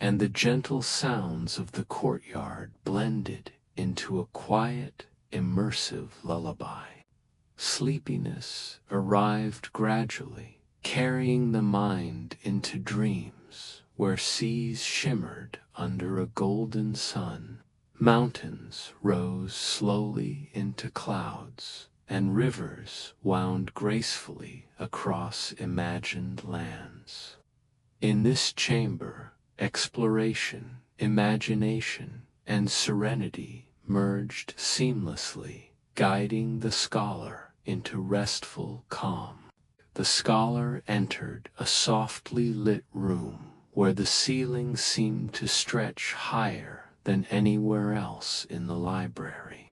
and the gentle sounds of the courtyard blended into a quiet, immersive lullaby. Sleepiness arrived gradually, carrying the mind into dreams where seas shimmered under a golden sun, mountains rose slowly into clouds, and rivers wound gracefully across imagined lands. In this chamber, exploration, imagination, and serenity merged seamlessly, guiding the scholar into restful calm. The scholar entered a softly lit room where the ceiling seemed to stretch higher than anywhere else in the library.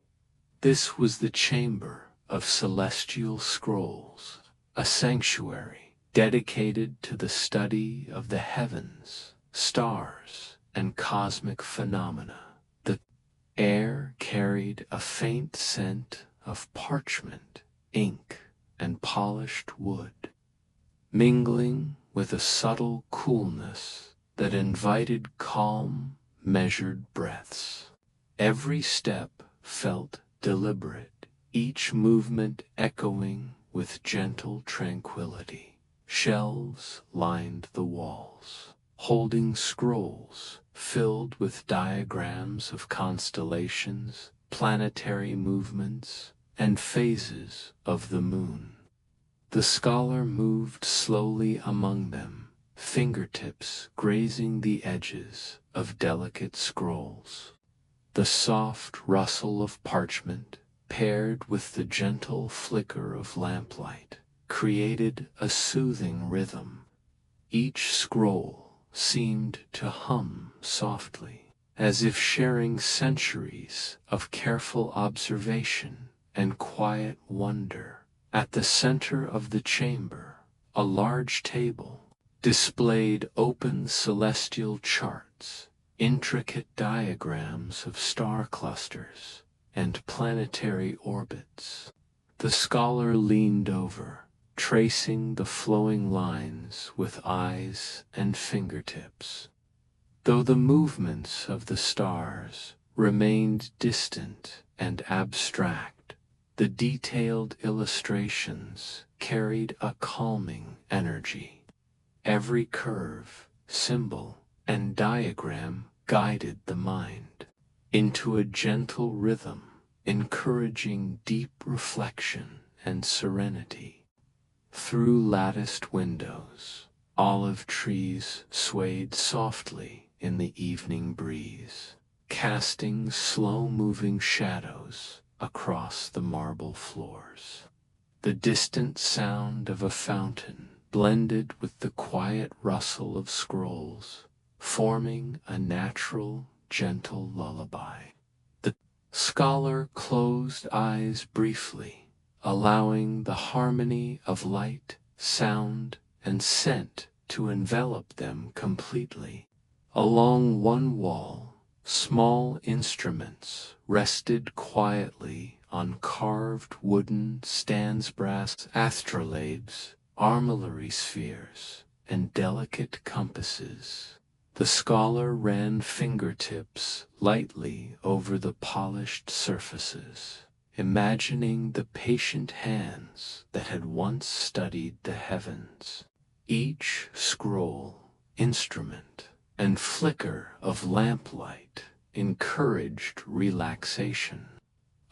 This was the chamber of celestial scrolls, a sanctuary dedicated to the study of the heavens, stars, and cosmic phenomena. The air carried a faint scent of parchment, ink, and polished wood, mingling with a subtle coolness that invited calm, measured breaths. Every step felt deliberate, each movement echoing with gentle tranquility. Shelves lined the walls, holding scrolls filled with diagrams of constellations, planetary movements, and phases of the moon. The scholar moved slowly among them, fingertips grazing the edges of delicate scrolls. The soft rustle of parchment, paired with the gentle flicker of lamplight, created a soothing rhythm. Each scroll seemed to hum softly, as if sharing centuries of careful observation and quiet wonder. At the center of the chamber, a large table displayed open celestial charts, intricate diagrams of star clusters, and planetary orbits. The scholar leaned over, tracing the flowing lines with eyes and fingertips. Though the movements of the stars remained distant and abstract, the detailed illustrations carried a calming energy. Every curve, symbol, and diagram guided the mind into a gentle rhythm, encouraging deep reflection and serenity. Through latticed windows, olive trees swayed softly in the evening breeze, casting slow-moving shadows across the marble floors. The distant sound of a fountain blended with the quiet rustle of scrolls, forming a natural, gentle lullaby. The scholar closed eyes briefly, allowing the harmony of light, sound, and scent to envelop them completely. Along one wall, small instruments rested quietly on carved wooden stands, brass astrolabes, armillary spheres, and delicate compasses. The scholar ran fingertips lightly over the polished surfaces, imagining the patient hands that had once studied the heavens. Each scroll, instrument, and flicker of lamplight encouraged relaxation,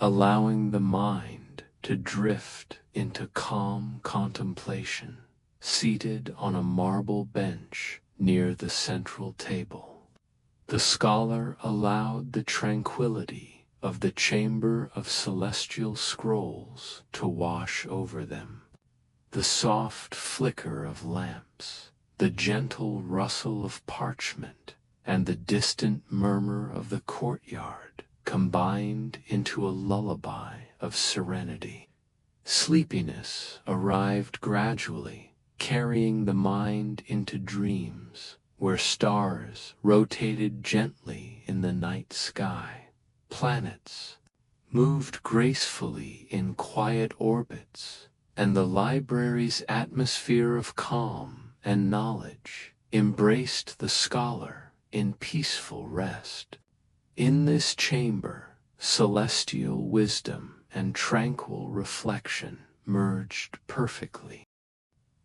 allowing the mind to drift into calm contemplation, seated on a marble bench near the central table. The scholar allowed the tranquility of the chamber of celestial scrolls to wash over them. The soft flicker of lamps, the gentle rustle of parchment, and the distant murmur of the courtyard combined into a lullaby of serenity. Sleepiness arrived gradually, carrying the mind into dreams where stars rotated gently in the night sky. Planets moved gracefully in quiet orbits, and the library's atmosphere of calm and knowledge embraced the scholar in peaceful rest. In this chamber, celestial wisdom and tranquil reflection merged perfectly.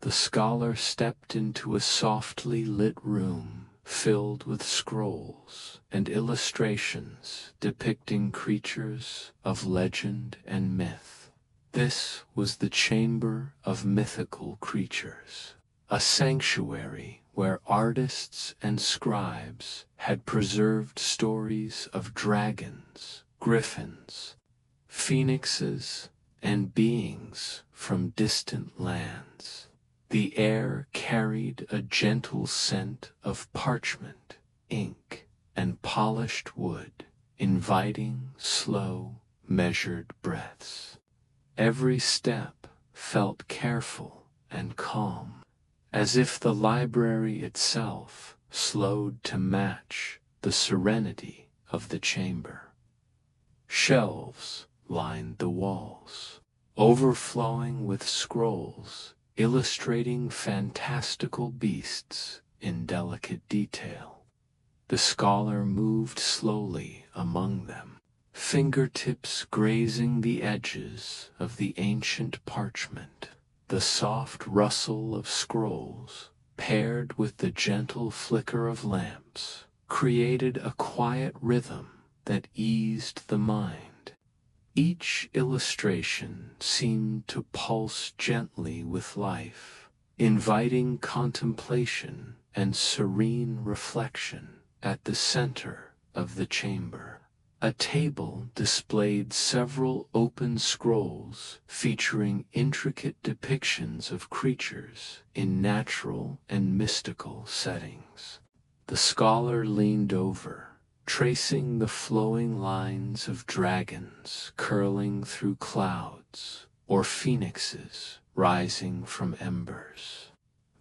The scholar stepped into a softly lit room filled with scrolls and illustrations depicting creatures of legend and myth. This was the chamber of mythical creatures, a sanctuary where artists and scribes had preserved stories of dragons, griffins, phoenixes, and beings from distant lands. The air carried a gentle scent of parchment, ink, and polished wood, inviting slow, measured breaths. Every step felt careful and calm, as if the library itself slowed to match the serenity of the chamber. Shelves lined the walls, overflowing with scrolls illustrating fantastical beasts in delicate detail. The scholar moved slowly among them, fingertips grazing the edges of the ancient parchment. The soft rustle of scrolls, paired with the gentle flicker of lamps, created a quiet rhythm that eased the mind. Each illustration seemed to pulse gently with life, inviting contemplation and serene reflection. At the center of the chamber, a table displayed several open scrolls featuring intricate depictions of creatures in natural and mystical settings. The scholar leaned over, tracing the flowing lines of dragons curling through clouds or phoenixes rising from embers.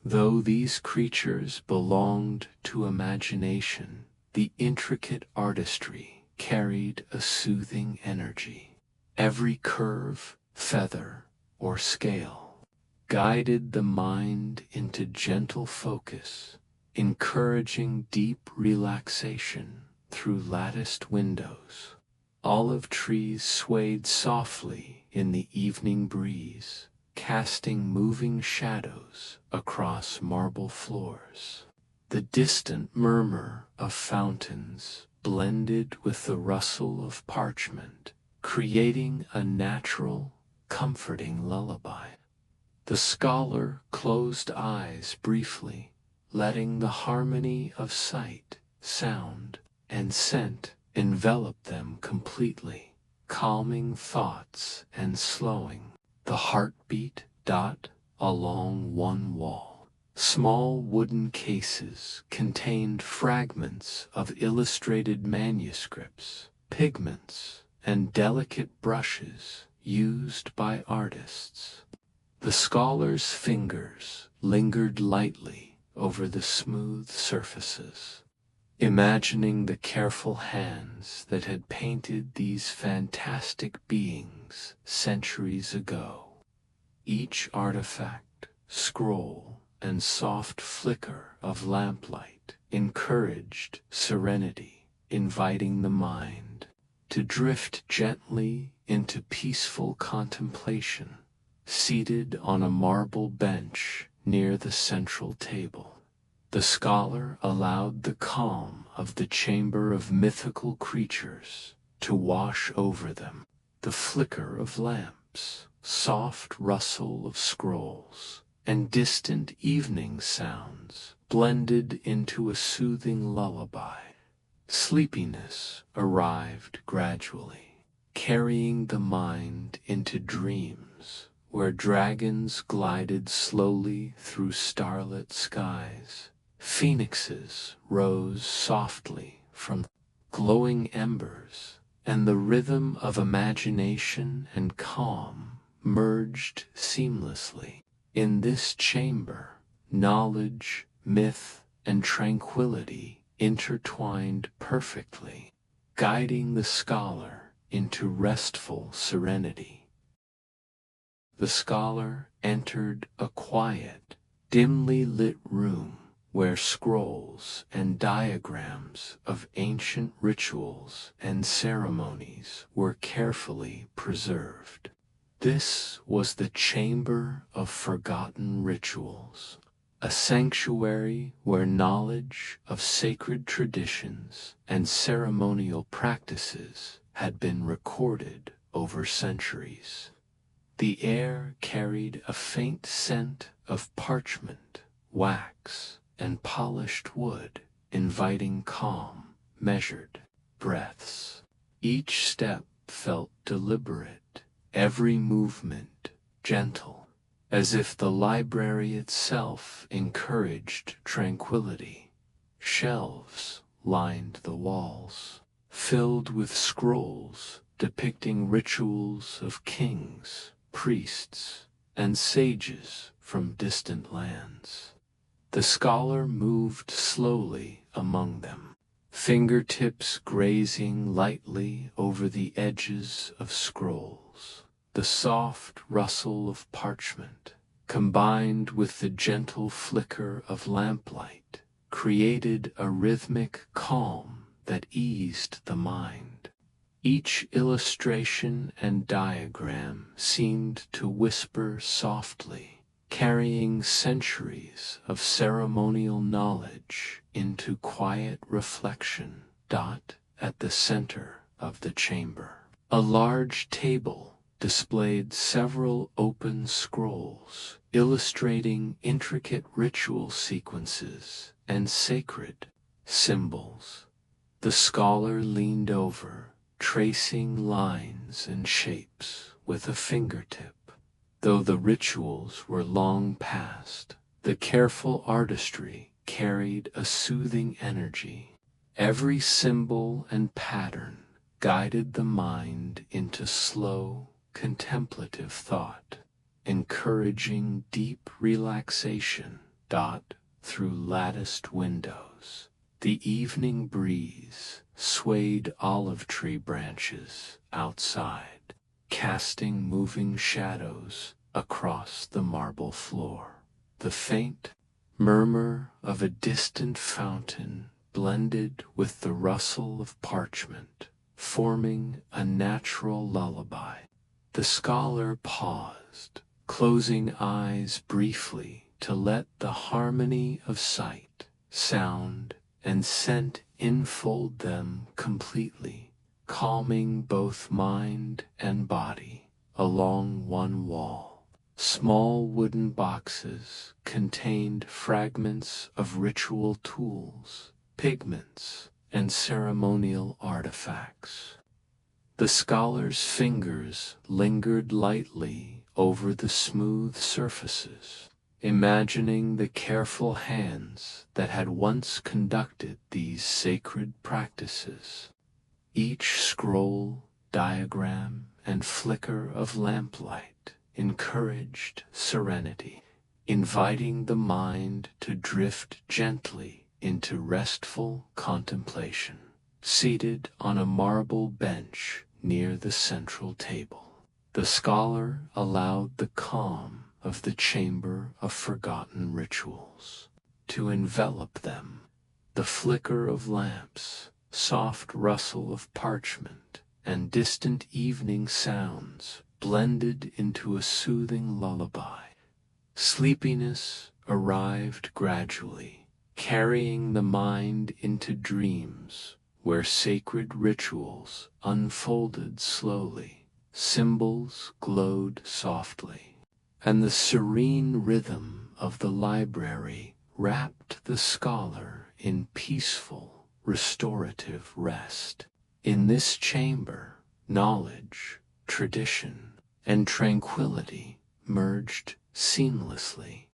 Though these creatures belonged to imagination, the intricate artistry carried a soothing energy. Every curve, feather, or scale guided the mind into gentle focus, encouraging deep relaxation through latticed windows. Olive trees swayed softly in the evening breeze, casting moving shadows across marble floors. The distant murmur of fountains blended with the rustle of parchment, creating a natural, comforting lullaby. The scholar closed eyes briefly, letting the harmony of sight, sound, and scent envelop them completely, calming thoughts and slowing the heartbeat. Along one wall, small wooden cases contained fragments of illustrated manuscripts, pigments, and delicate brushes used by artists. The scholar's fingers lingered lightly over the smooth surfaces, imagining the careful hands that had painted these fantastic beings centuries ago. Each artifact, scroll, and soft flicker of lamplight encouraged serenity, inviting the mind to drift gently into peaceful contemplation, seated on a marble bench near the central table. The scholar allowed the calm of the chamber of mythical creatures to wash over them. The flicker of lamps, soft rustle of scrolls, and distant evening sounds blended into a soothing lullaby. Sleepiness arrived gradually, carrying the mind into dreams where dragons glided slowly through starlit skies. Phoenixes rose softly from glowing embers, and the rhythm of imagination and calm merged seamlessly. In this chamber, knowledge, myth, and tranquility intertwined perfectly, guiding the scholar into restful serenity. The scholar entered a quiet, dimly lit room where scrolls and diagrams of ancient rituals and ceremonies were carefully preserved. This was the chamber of forgotten rituals, a sanctuary where knowledge of sacred traditions and ceremonial practices had been recorded over centuries. The air carried a faint scent of parchment, wax, and polished wood, inviting calm, measured breaths. Each step felt deliberate, every movement gentle, as if the library itself encouraged tranquility. Shelves lined the walls, filled with scrolls depicting rituals of kings, priests, and sages from distant lands. The scholar moved slowly among them, fingertips grazing lightly over the edges of scrolls. The soft rustle of parchment, combined with the gentle flicker of lamplight, created a rhythmic calm that eased the mind. Each illustration and diagram seemed to whisper softly, carrying centuries of ceremonial knowledge into quiet reflection. At the center of the chamber, a large table displayed several open scrolls, illustrating intricate ritual sequences and sacred symbols. The scholar leaned over, tracing lines and shapes with a fingertip. Though the rituals were long past, the careful artistry carried a soothing energy. Every symbol and pattern guided the mind into slow, contemplative thought, encouraging deep relaxation. Through latticed windows, the evening breeze swayed olive tree branches outside, casting moving shadows across the marble floor. The faint murmur of a distant fountain blended with the rustle of parchment, forming a natural lullaby. The scholar paused, closing eyes briefly to let the harmony of sight, sound, and scent enfold them completely, calming both mind and body. Along one wall, small wooden boxes contained fragments of ritual tools, pigments, and ceremonial artifacts. The scholar's fingers lingered lightly over the smooth surfaces, imagining the careful hands that had once conducted these sacred practices. Each scroll, diagram, and flicker of lamplight encouraged serenity, inviting the mind to drift gently into restful contemplation. Seated on a marble bench near the central table, the scholar allowed the calm of the chamber of forgotten rituals to envelop them. The flicker of lamps, soft rustle of parchment, and distant evening sounds blended into a soothing lullaby. Sleepiness arrived gradually, carrying the mind into dreams where sacred rituals unfolded slowly, symbols glowed softly, and the serene rhythm of the library wrapped the scholar in peaceful, restorative rest. In this chamber, knowledge, tradition, and tranquility merged seamlessly.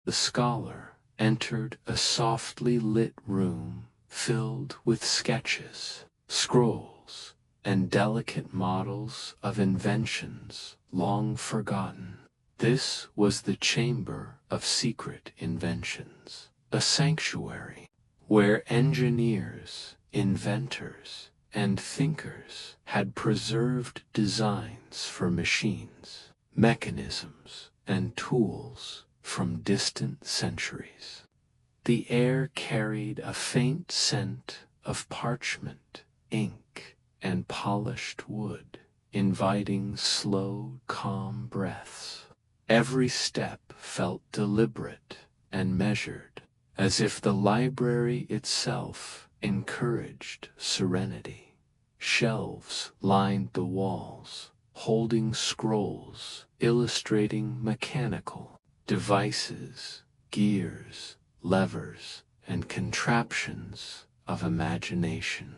The scholar entered a softly lit room filled with sketches, scrolls, and delicate models of inventions long forgotten. This was the Chamber of Secret Inventions, a sanctuary where engineers, inventors, and thinkers had preserved designs for machines, mechanisms, and tools from distant centuries. The air carried a faint scent of parchment, ink, and polished wood, inviting slow, calm breaths. Every step felt deliberate and measured, as if the library itself encouraged serenity. Shelves lined the walls, holding scrolls illustrating mechanical devices, gears, levers, and contraptions of imagination.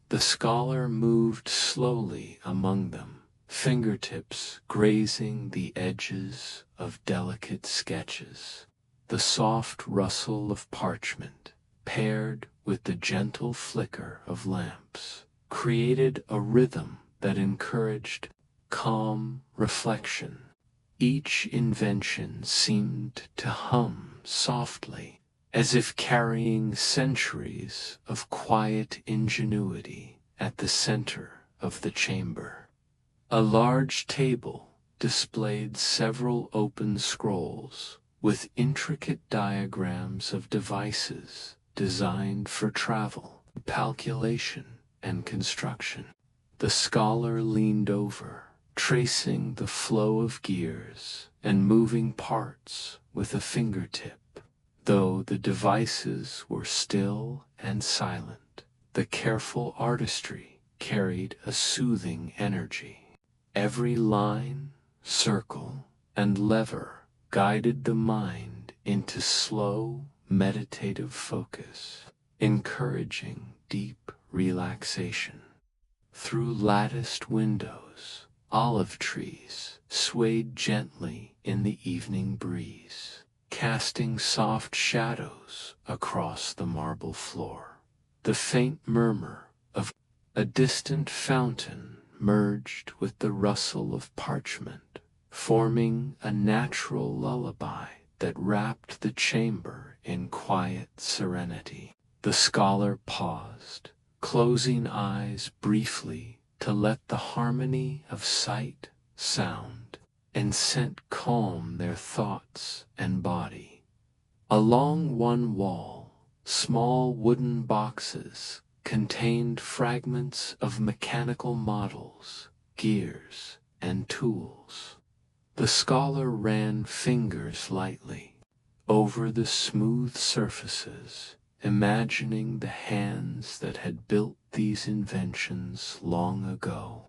The scholar moved slowly among them, fingertips grazing the edges of delicate sketches. The soft rustle of parchment, paired with the gentle flicker of lamps, created a rhythm that encouraged calm reflection. Each invention seemed to hum softly, as if carrying centuries of quiet ingenuity at the center of the chamber. A large table displayed several open scrolls with intricate diagrams of devices designed for travel, calculation, and construction. The scholar leaned over, tracing the flow of gears and moving parts with a fingertip. Though the devices were still and silent, the careful artistry carried a soothing energy. Every line, circle, and lever guided the mind into slow, meditative focus, encouraging deep relaxation. Through latticed windows, olive trees swayed gently in the evening breeze, casting soft shadows across the marble floor. The faint murmur of a distant fountain merged with the rustle of parchment, forming a natural lullaby that wrapped the chamber in quiet serenity. The scholar paused, closing eyes briefly to let the harmony of sight, sound, and scent calm their thoughts and body. Along one wall, small wooden boxes contained fragments of mechanical models, gears, and tools. The scholar ran fingers lightly over the smooth surfaces, imagining the hands that had built these inventions long ago.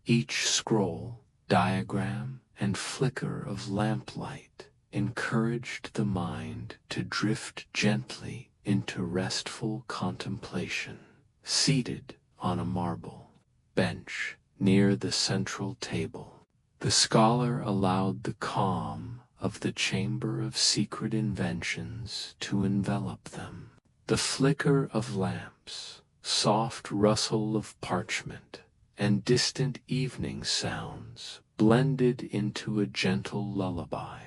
Each scroll, diagram, and flicker of lamplight encouraged the mind to drift gently into restful contemplation. Seated on a marble bench near the central table, the scholar allowed the calm of the Chamber of Secret Inventions to envelop them. The flicker of lamps, soft rustle of parchment, and distant evening sounds blended into a gentle lullaby.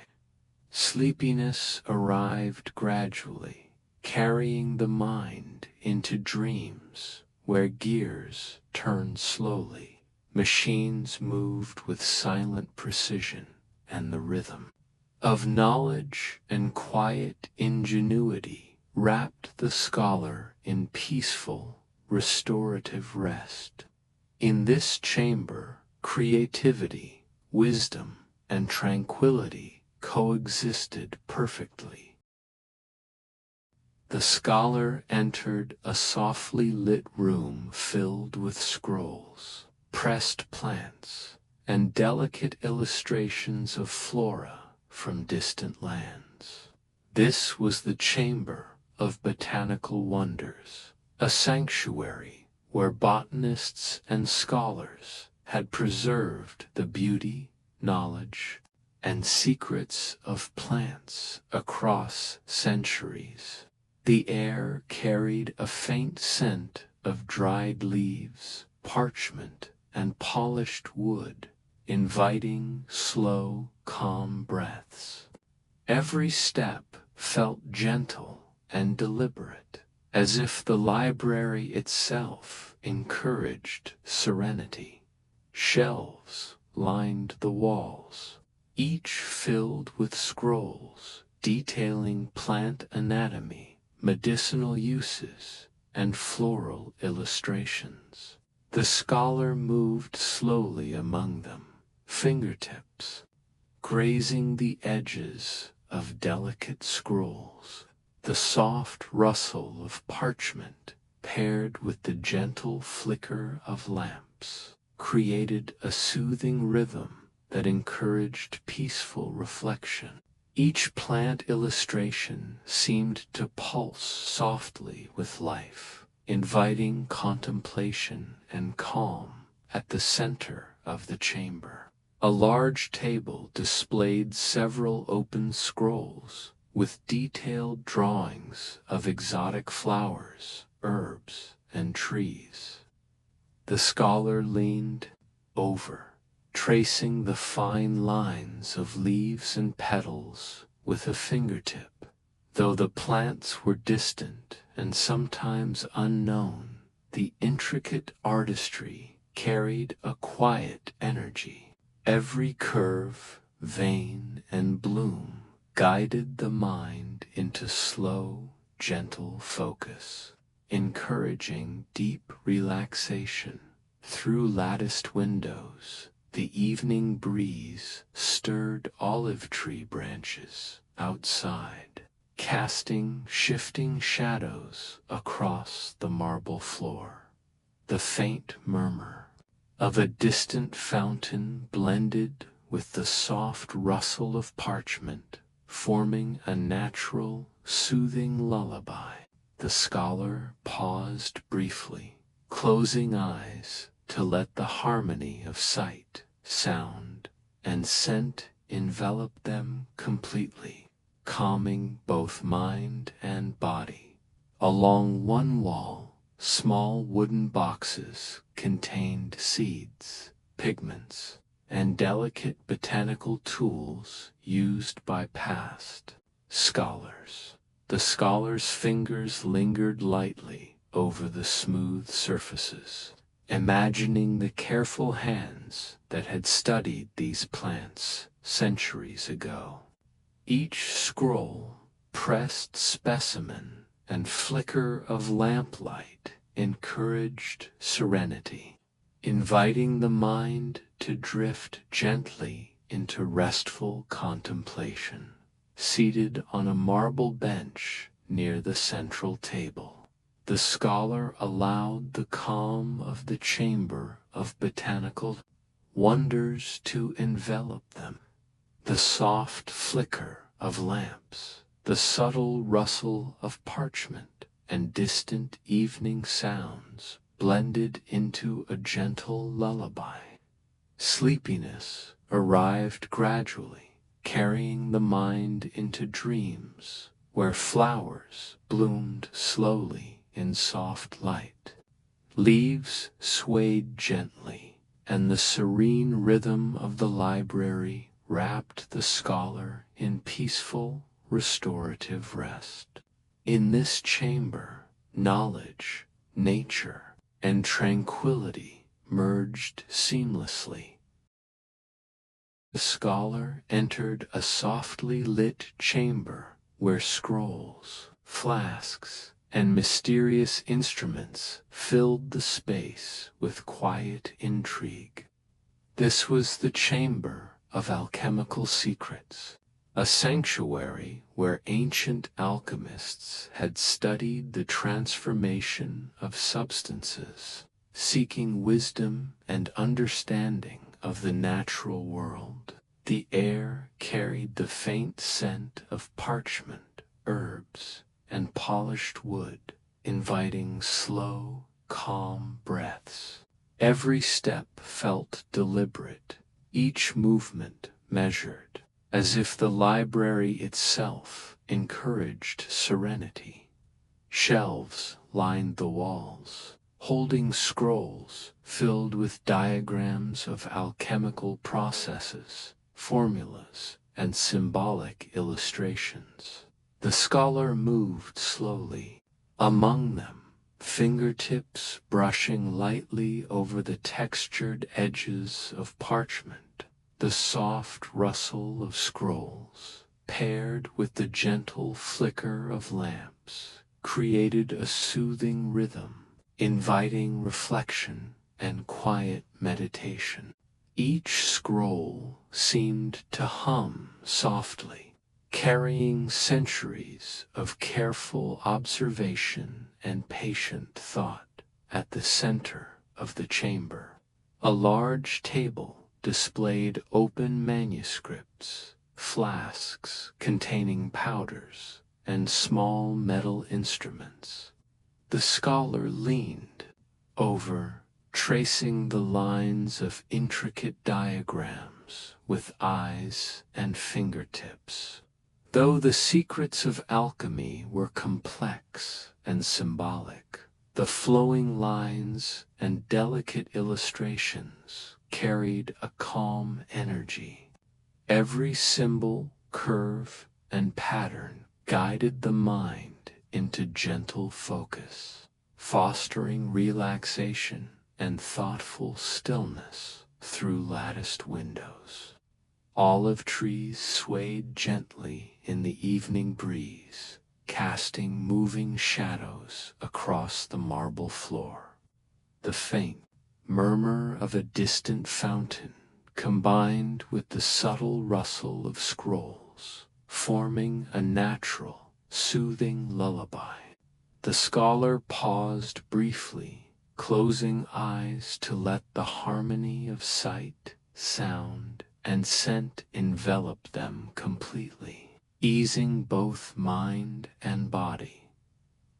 Sleepiness arrived gradually, carrying the mind into dreams where gears turned slowly, machines moved with silent precision, and the rhythm of knowledge and quiet ingenuity wrapped the scholar in peaceful, restorative rest. In this chamber, creativity, wisdom, and tranquility coexisted perfectly. The scholar entered a softly lit room filled with scrolls, pressed plants, and delicate illustrations of flora from distant lands. This was the chamber of botanical wonders, a sanctuary where botanists and scholars had preserved the beauty, knowledge, and secrets of plants across centuries. The air carried a faint scent of dried leaves, parchment, and polished wood, inviting slow, calm breaths. Every step felt gentle and deliberate, as if the library itself encouraged serenity. Shelves lined the walls, each filled with scrolls detailing plant anatomy, medicinal uses, and floral illustrations. The scholar moved slowly among them, fingertips grazing the edges of delicate scrolls. The soft rustle of parchment, paired with the gentle flicker of lamps, created a soothing rhythm that encouraged peaceful reflection. Each plant illustration seemed to pulse softly with life, inviting contemplation and calm. At the center of the chamber, a large table displayed several open scrolls with detailed drawings of exotic flowers, herbs, and trees. The scholar leaned over, tracing the fine lines of leaves and petals with a fingertip. Though the plants were distant and sometimes unknown, the intricate artistry carried a quiet energy. Every curve, vein, and bloom guided the mind into slow, gentle focus, encouraging deep relaxation. Through latticed windows, the evening breeze stirred olive tree branches outside, casting shifting shadows across the marble floor. The faint murmur of a distant fountain blended with the soft rustle of parchment, forming a natural, soothing lullaby. The scholar paused briefly, closing eyes to let the harmony of sight, sound, and scent envelop them completely, calming both mind and body. Along one wall, small wooden boxes contained seeds, pigments, and delicate botanical tools used by past scholars. The scholar's fingers lingered lightly over the smooth surfaces, imagining the careful hands that had studied these plants centuries ago. Each scroll, pressed specimen, and flicker of lamplight encouraged serenity, inviting the mind to drift gently into restful contemplation. Seated on a marble bench near the central table, the scholar allowed the calm of the chamber of botanical wonders to envelop them. The soft flicker of lamps, the subtle rustle of parchment, and distant evening sounds blended into a gentle lullaby. Sleepiness arrived gradually, carrying the mind into dreams where flowers bloomed slowly in soft light. Leaves swayed gently, and the serene rhythm of the library wrapped the scholar in peaceful, restorative rest. In this chamber, knowledge, nature, and tranquility merged seamlessly. The scholar entered a softly lit chamber where scrolls, flasks, and mysterious instruments filled the space with quiet intrigue. This was the chamber of alchemical secrets, a sanctuary where ancient alchemists had studied the transformation of substances, seeking wisdom and understanding of the natural world. The air carried the faint scent of parchment, herbs, and polished wood, inviting slow, calm breaths. Every step felt deliberate, each movement measured, as if the library itself encouraged serenity. Shelves lined the walls, holding scrolls filled with diagrams of alchemical processes, formulas, and symbolic illustrations. The scholar moved slowly among them, fingertips brushing lightly over the textured edges of parchment. The soft rustle of scrolls, paired with the gentle flicker of lamps, created a soothing rhythm, inviting reflection and quiet meditation. Each scroll seemed to hum softly, carrying centuries of careful observation and patient thought. At the center of the chamber, a large table displayed open manuscripts, flasks containing powders, and small metal instruments. The scholar leaned over, tracing the lines of intricate diagrams with eyes and fingertips. Though the secrets of alchemy were complex and symbolic, the flowing lines and delicate illustrations carried a calm energy. Every symbol, curve, and pattern guided the mind into gentle focus, fostering relaxation and thoughtful stillness through latticed windows. Olive trees swayed gently in the evening breeze, casting moving shadows across the marble floor. The faint murmur of a distant fountain combined with the subtle rustle of scrolls, forming a natural, soothing lullaby. The scholar paused briefly, closing eyes to let the harmony of sight, sound, and scent envelop them completely, easing both mind and body.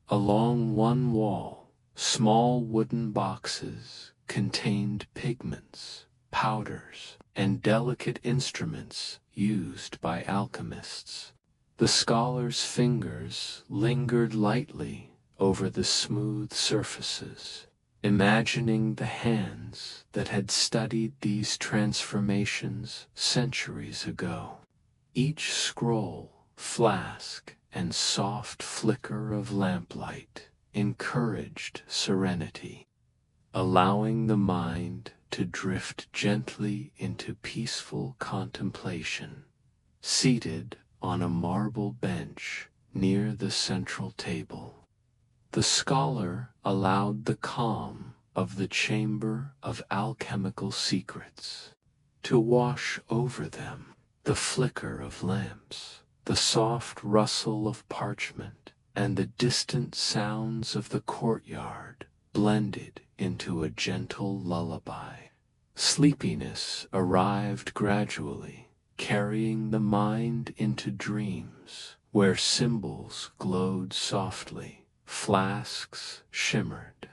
Along one wall, small wooden boxes contained pigments, powders, and delicate instruments used by alchemists. The scholar's fingers lingered lightly over the smooth surfaces, imagining the hands that had studied these transformations centuries ago. Each scroll, flask, and soft flicker of lamplight encouraged serenity, allowing the mind to drift gently into peaceful contemplation. Seated on a marble bench near the central table, the scholar allowed the calm of the chamber of alchemical secrets to wash over them. The flicker of lamps, the soft rustle of parchment, and the distant sounds of the courtyard blended into a gentle lullaby. Sleepiness arrived gradually, carrying the mind into dreams where symbols glowed softly, flasks shimmered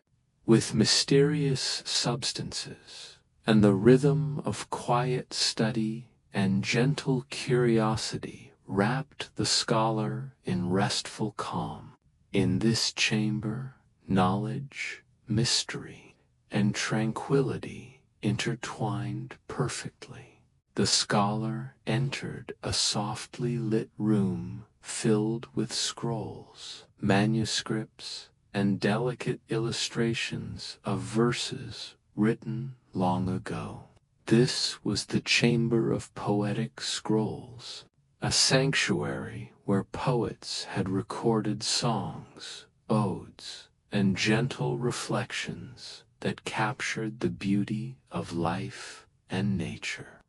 with mysterious substances, and the rhythm of quiet study and gentle curiosity wrapped the scholar in restful calm. In this chamber, knowledge, mystery, and tranquility intertwined perfectly. The scholar entered a softly lit room filled with scrolls, manuscripts, and delicate illustrations of verses written long ago. This was the chamber of poetic scrolls, a sanctuary where poets had recorded songs, odes, and gentle reflections that captured the beauty of life and nature.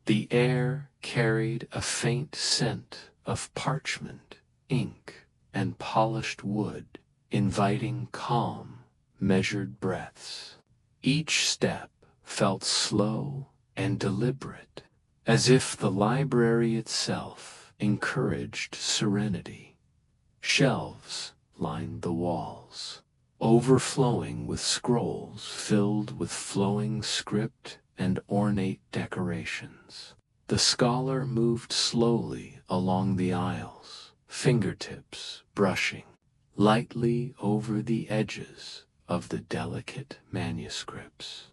The air carried a faint scent of parchment, ink, and polished wood, inviting calm, measured breaths. Each step felt slow and deliberate, as if the library itself encouraged serenity. Shelves lined the walls, overflowing with scrolls filled with flowing script and ornate decorations. The scholar moved slowly along the aisles, fingertips brushing lightly over the edges of the delicate manuscripts.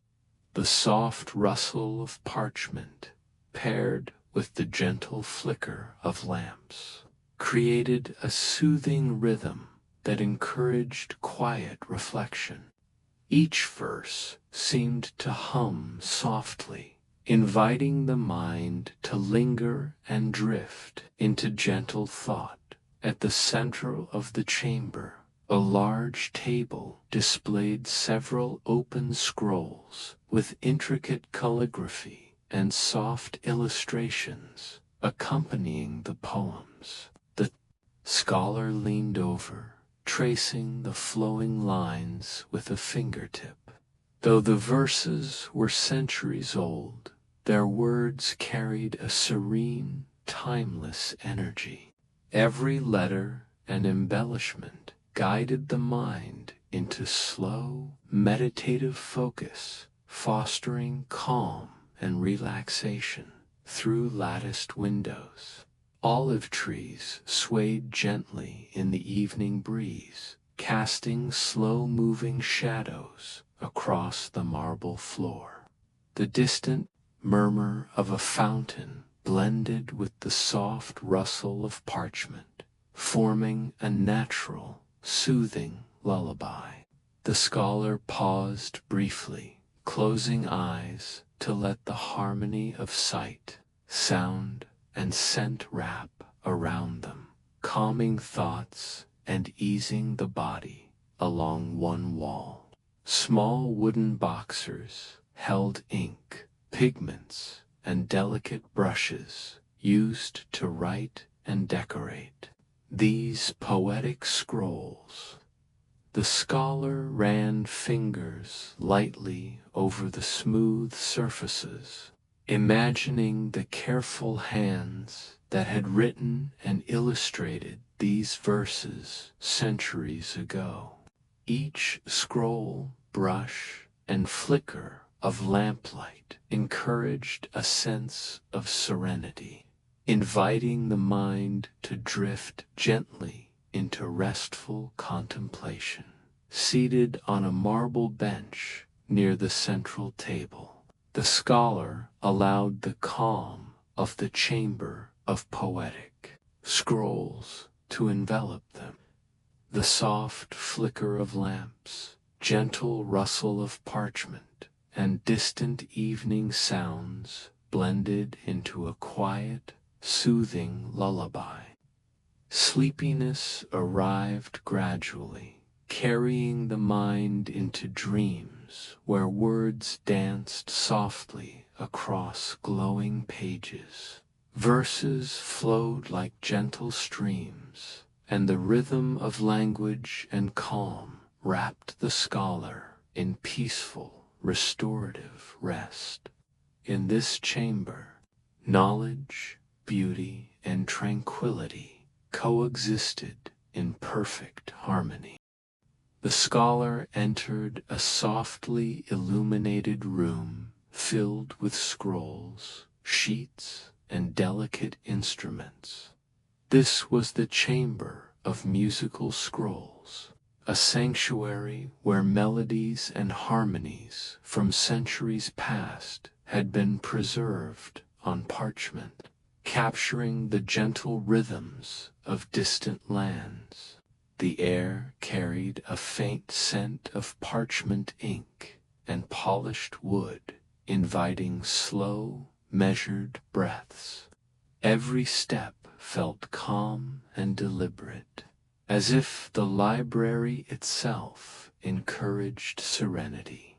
The soft rustle of parchment, paired with the gentle flicker of lamps, created a soothing rhythm that encouraged quiet reflection. Each verse seemed to hum softly, inviting the mind to linger and drift into gentle thought. At the center of the chamber, a large table displayed several open scrolls with intricate calligraphy and soft illustrations accompanying the poems. The scholar leaned over, tracing the flowing lines with a fingertip. Though the verses were centuries old, their words carried a serene, timeless energy. Every letter and embellishment guided the mind into slow, meditative focus, fostering calm and relaxation through latticed windows. Olive trees swayed gently in the evening breeze, casting slow-moving shadows across the marble floor. The distant murmur of a fountain blended with the soft rustle of parchment, forming a natural, soothing lullaby. The scholar paused briefly, closing eyes to let the harmony of sight, sound, and scent wrap around them, calming thoughts and easing the body along one wall. Small wooden boxers held ink, pigments, and delicate brushes used to write and decorate. These poetic scrolls. The scholar ran fingers lightly over the smooth surfaces, imagining the careful hands that had written and illustrated these verses centuries ago. Each scroll, brush, and flicker of lamplight encouraged a sense of serenity, inviting the mind to drift gently into restful contemplation. Seated on a marble bench near the central table, the scholar allowed the calm of the chamber of poetic scrolls to envelop them. The soft flicker of lamps, gentle rustle of parchment, and distant evening sounds blended into a quiet, soothing lullaby. Sleepiness arrived gradually, carrying the mind into dreams where words danced softly across glowing pages. Verses flowed like gentle streams, and the rhythm of language and calm wrapped the scholar in peaceful, restorative rest. In this chamber, knowledge, beauty, and tranquility coexisted in perfect harmony. The scholar entered a softly illuminated room filled with scrolls, sheets, and delicate instruments. This was the chamber of musical scrolls, a sanctuary where melodies and harmonies from centuries past had been preserved on parchment, capturing the gentle rhythms of distant lands. The air carried a faint scent of parchment ink and polished wood, inviting slow, measured breaths. Every step felt calm and deliberate, as if the library itself encouraged serenity.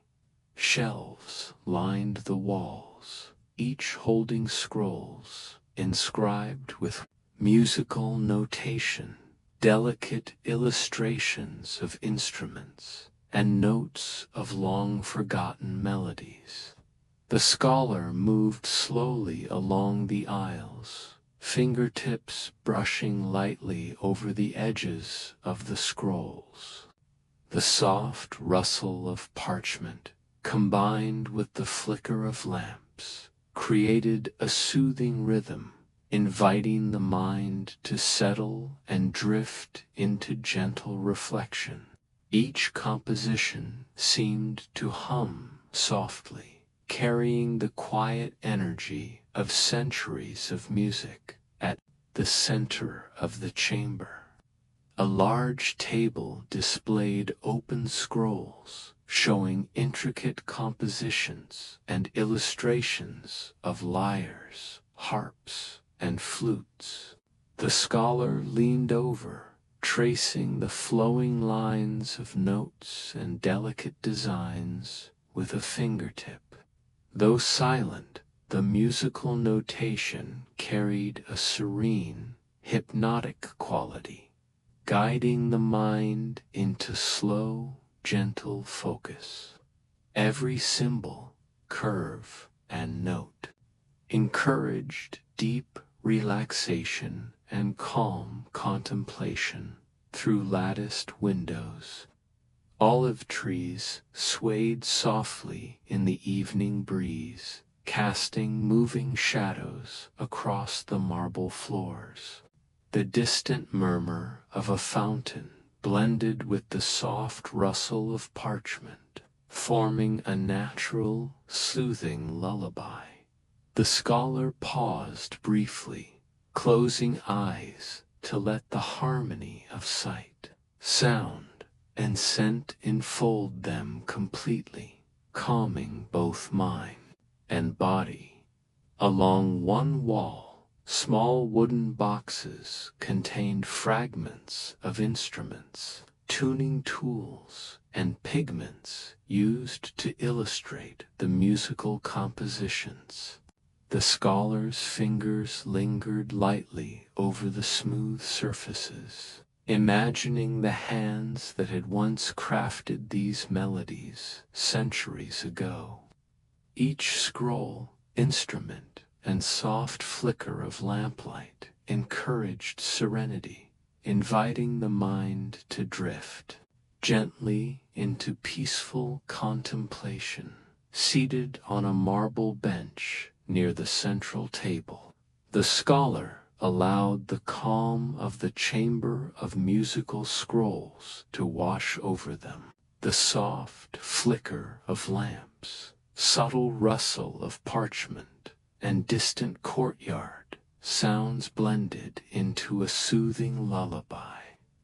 Shelves lined the walls, each holding scrolls inscribed with musical notation, delicate illustrations of instruments, and notes of long-forgotten melodies. The scholar moved slowly along the aisles, fingertips brushing lightly over the edges of the scrolls. The soft rustle of parchment, combined with the flicker of lamps, created a soothing rhythm, inviting the mind to settle and drift into gentle reflection. Each composition seemed to hum softly, carrying the quiet energy of centuries of music. At the center of the chamber, a large table displayed open scrolls showing intricate compositions and illustrations of lyres, harps, and flutes. The scholar leaned over, tracing the flowing lines of notes and delicate designs with a fingertip. Though silent, the musical notation carried a serene, hypnotic quality, guiding the mind into slow, gentle focus. Every symbol, curve, and note encouraged deep relaxation and calm contemplation through latticed windows. Olive trees swayed softly in the evening breeze, casting moving shadows across the marble floors. The distant murmur of a fountain blended with the soft rustle of parchment, forming a natural, soothing lullaby. The scholar paused briefly, closing eyes to let the harmony of sight, sound, and scent enfold them completely, calming both mind and body. Along one wall, small wooden boxes contained fragments of instruments, tuning tools, and pigments used to illustrate the musical compositions. The scholar's fingers lingered lightly over the smooth surfaces, imagining the hands that had once crafted these melodies centuries ago. Each scroll, instrument, and soft flicker of lamplight encouraged serenity, inviting the mind to drift gently into peaceful contemplation. Seated on a marble bench near the central table, the scholar allowed the calm of the chamber of musical scrolls to wash over them. The soft flicker of lamps, subtle rustle of parchment, and distant courtyard sounds blended into a soothing lullaby.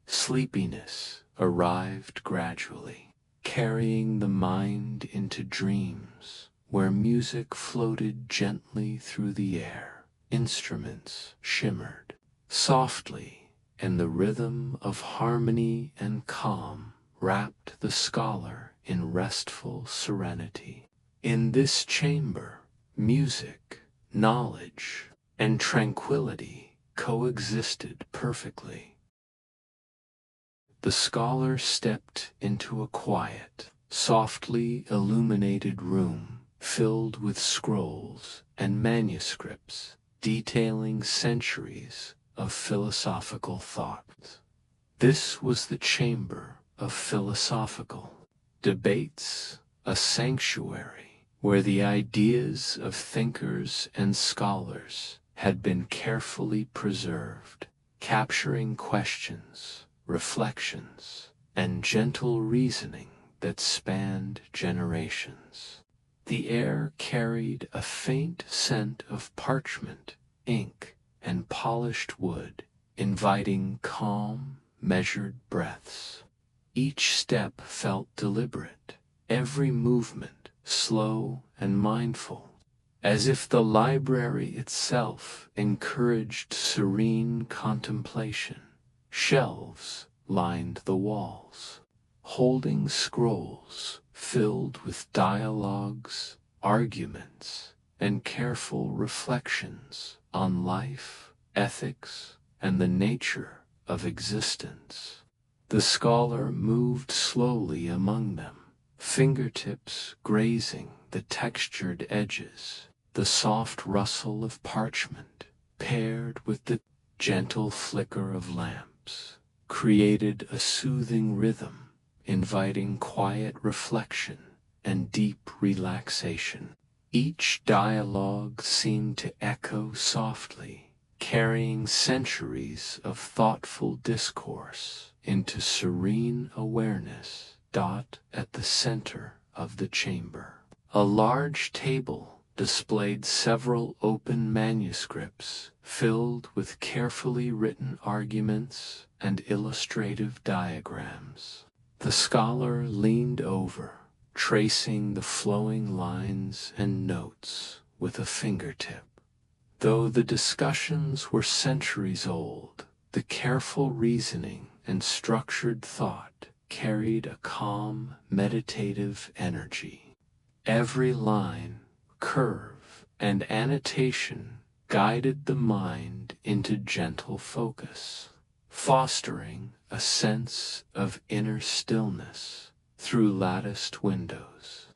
Sleepiness arrived gradually, carrying the mind into dreams where music floated gently through the air. Instruments shimmered softly, and the rhythm of harmony and calm wrapped the scholar in restful serenity. In this chamber, music, knowledge, and tranquility coexisted perfectly. The scholar stepped into a quiet, softly illuminated room filled with scrolls and manuscripts detailing centuries of philosophical thought. This was the chamber of philosophical debates, a sanctuary where the ideas of thinkers and scholars had been carefully preserved, capturing questions, reflections, and gentle reasoning that spanned generations. The air carried a faint scent of parchment, ink, and polished wood, inviting calm, measured breaths. Each step felt deliberate, every movement slow and mindful, as if the library itself encouraged serene contemplation. Shelves lined the walls, holding scrolls filled with dialogues, arguments, and careful reflections on life, ethics, and the nature of existence. The scholar moved slowly among them, fingertips grazing the textured edges. The soft rustle of parchment, paired with the gentle flicker of lamps, created a soothing rhythm, inviting quiet reflection and deep relaxation. Each dialogue seemed to echo softly, carrying centuries of thoughtful discourse into serene awareness. At the center of the chamber, a large table displayed several open manuscripts filled with carefully written arguments and illustrative diagrams. The scholar leaned over, tracing the flowing lines and notes with a fingertip. Though the discussions were centuries old, the careful reasoning and structured thought carried a calm, meditative energy. Every line, curve, and annotation guided the mind into gentle focus, fostering a sense of inner stillness through latticed windows.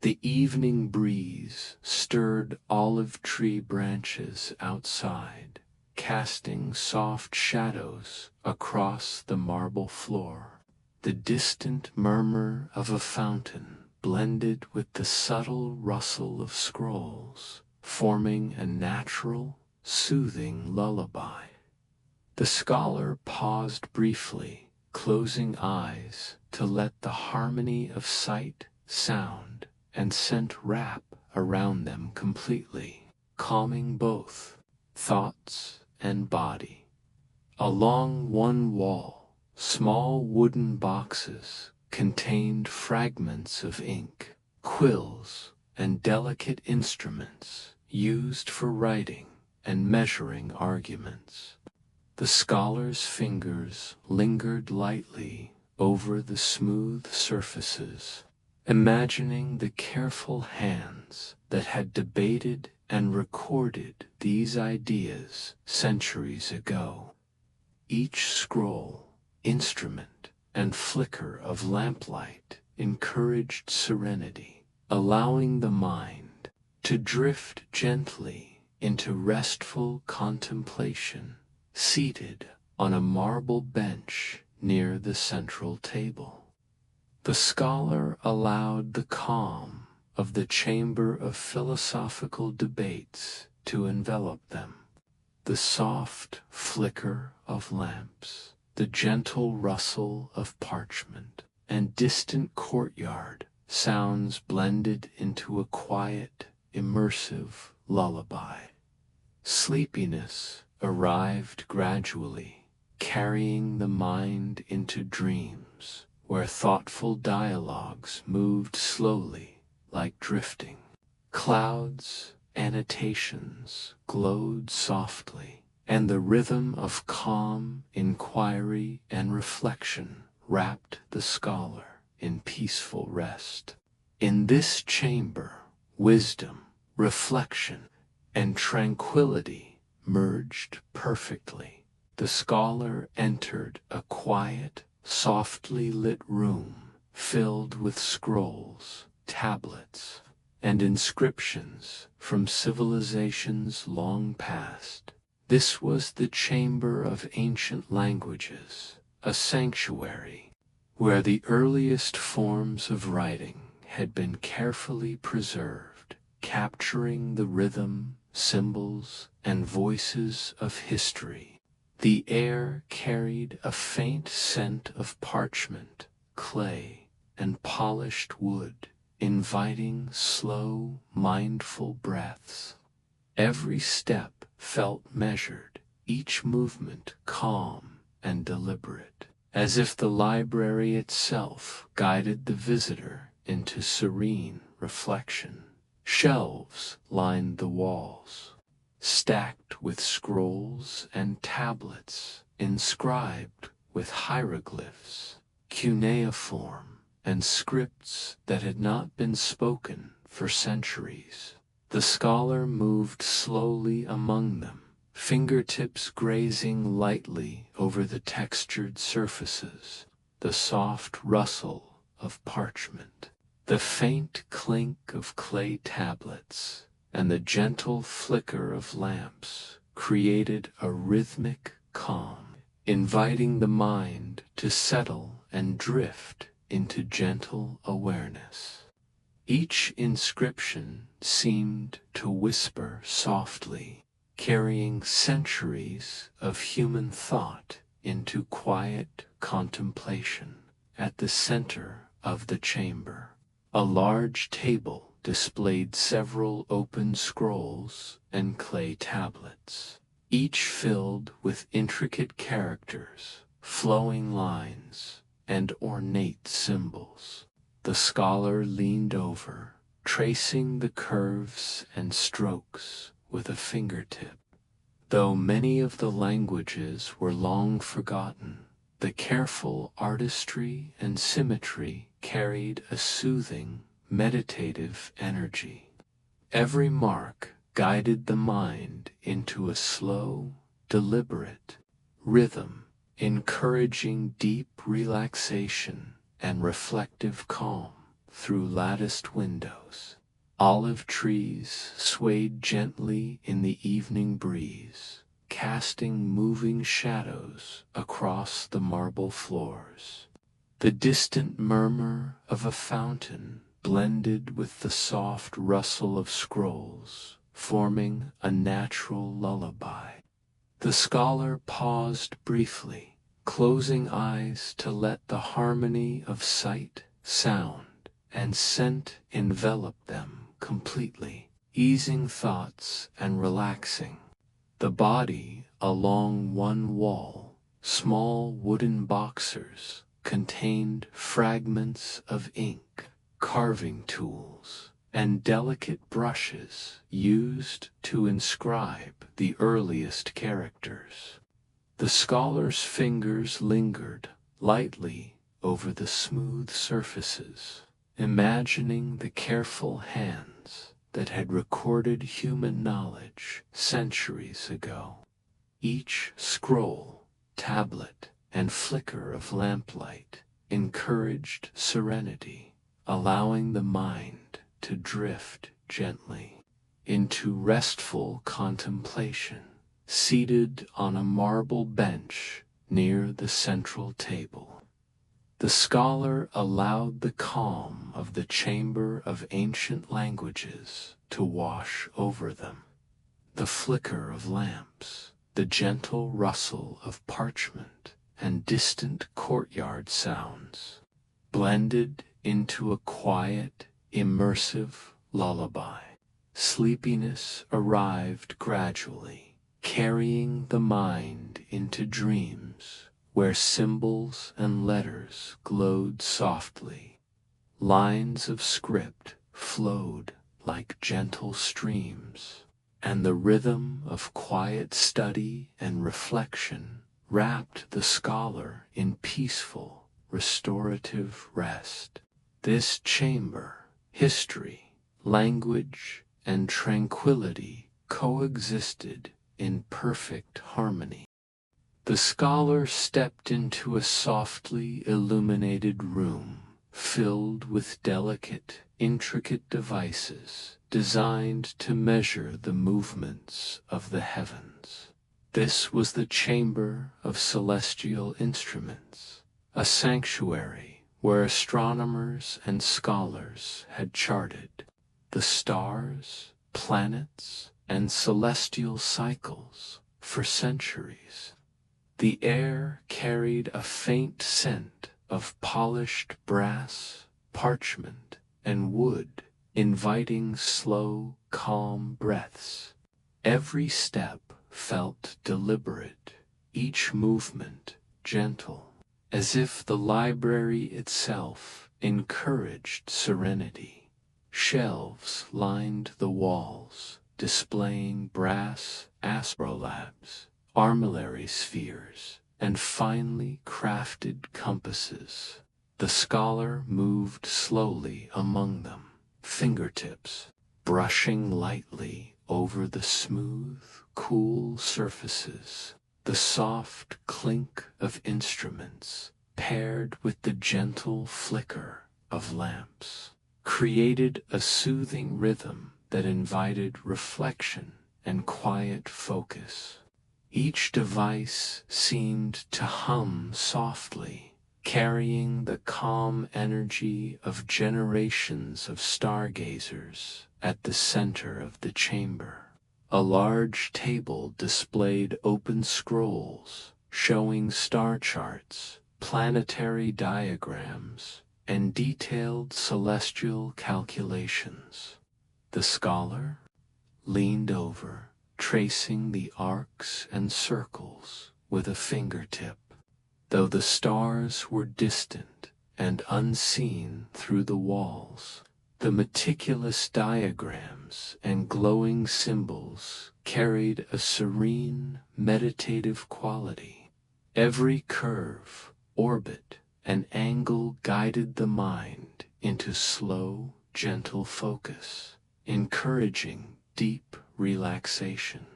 The evening breeze stirred olive tree branches outside, casting soft shadows across the marble floor. The distant murmur of a fountain blended with the subtle rustle of scrolls, forming a natural, soothing lullaby. The scholar paused briefly, closing eyes to let the harmony of sight, sound, and scent wrap around them completely, calming both thoughts and body. Along one wall, small wooden boxes contained fragments of ink, quills, and delicate instruments used for writing and measuring arguments. The scholar's fingers lingered lightly over the smooth surfaces, imagining the careful hands that had debated and recorded these ideas centuries ago. Each scroll, instrument, and flicker of lamplight encouraged serenity, allowing the mind to drift gently into restful contemplation, seated on a marble bench near the central table. The scholar allowed the calm of the chamber of philosophical debates to envelop them. The soft flicker of lamps, the gentle rustle of parchment, and distant courtyard sounds blended into a quiet, immersive lullaby. Sleepiness arrived gradually, carrying the mind into dreams, where thoughtful dialogues moved slowly, like drifting. Clouds, annotations glowed softly, and the rhythm of calm inquiry and reflection wrapped the scholar in peaceful rest. In this chamber, wisdom, reflection, and tranquility merged perfectly. The scholar entered a quiet, softly lit room filled with scrolls, tablets, and inscriptions from civilizations long past. This was the chamber of ancient languages, a sanctuary where the earliest forms of writing had been carefully preserved, capturing the rhythm, symbols, and voices of history. The air carried a faint scent of parchment, clay, and polished wood, inviting slow, mindful breaths. Every step felt measured, each movement calm and deliberate, as if the library itself guided the visitor into serene reflection. Shelves lined the walls, stacked with scrolls and tablets inscribed with hieroglyphs, cuneiform, and scripts that had not been spoken for centuries. The scholar moved slowly among them, fingertips grazing lightly over the textured surfaces, the soft rustle of parchment, the faint clink of clay tablets, and the gentle flicker of lamps created a rhythmic calm, inviting the mind to settle and drift into gentle awareness. Each inscription seemed to whisper softly, carrying centuries of human thought into quiet contemplation. At the center of the chamber, a large table displayed several open scrolls and clay tablets, each filled with intricate characters, flowing lines, and ornate symbols. The scholar leaned over, tracing the curves and strokes with a fingertip. Though many of the languages were long forgotten, the careful artistry and symmetry carried a soothing, meditative energy. Every mark guided the mind into a slow, deliberate rhythm, encouraging deep relaxation and reflective calm. Through latticed windows, olive trees swayed gently in the evening breeze, casting moving shadows across the marble floors. The distant murmur of a fountain blended with the soft rustle of scrolls, forming a natural lullaby. The scholar paused briefly, closing eyes to let the harmony of sight, sound, and scent envelop them completely, easing thoughts and relaxing. The body along one wall, small wooden boxers, contained fragments of ink, carving tools, and delicate brushes used to inscribe the earliest characters. The scholar's fingers lingered lightly over the smooth surfaces, imagining the careful hands that had recorded human knowledge centuries ago. Each scroll, tablet, and flicker of lamplight encouraged serenity, allowing the mind to drift gently into restful contemplation. Seated on a marble bench near the central table, the scholar allowed the calm of the chamber of ancient languages to wash over them. The flicker of lamps, the gentle rustle of parchment, and distant courtyard sounds blended into a quiet, immersive lullaby. Sleepiness arrived gradually, carrying the mind into dreams where symbols and letters glowed softly. Lines of script flowed like gentle streams, and the rhythm of quiet study and reflection wrapped the scholar in peaceful, restorative rest. This chamber, history, language, and tranquility coexisted in perfect harmony. The scholar stepped into a softly illuminated room filled with delicate, intricate devices designed to measure the movements of the heavens. This was the chamber of celestial instruments, a sanctuary where astronomers and scholars had charted the stars, planets, and celestial cycles for centuries. The air carried a faint scent of polished brass, parchment, and wood, inviting slow, calm breaths. Every step felt deliberate, each movement gentle, as if the library itself encouraged serenity. Shelves lined the walls, displaying brass astrolabes, armillary spheres, and finely crafted compasses. The scholar moved slowly among them, fingertips brushing lightly over the smooth, cool surfaces. The soft clink of instruments, paired with the gentle flicker of lamps, created a soothing rhythm that invited reflection and quiet focus. Each device seemed to hum softly, carrying the calm energy of generations of stargazers. At the center of the chamber, a large table displayed open scrolls showing star charts, planetary diagrams, and detailed celestial calculations. The scholar leaned over, tracing the arcs and circles with a fingertip. Though the stars were distant and unseen through the walls, the meticulous diagrams and glowing symbols carried a serene, meditative quality. Every curve, orbit, and angle guided the mind into slow, gentle focus, encouraging deep relaxation.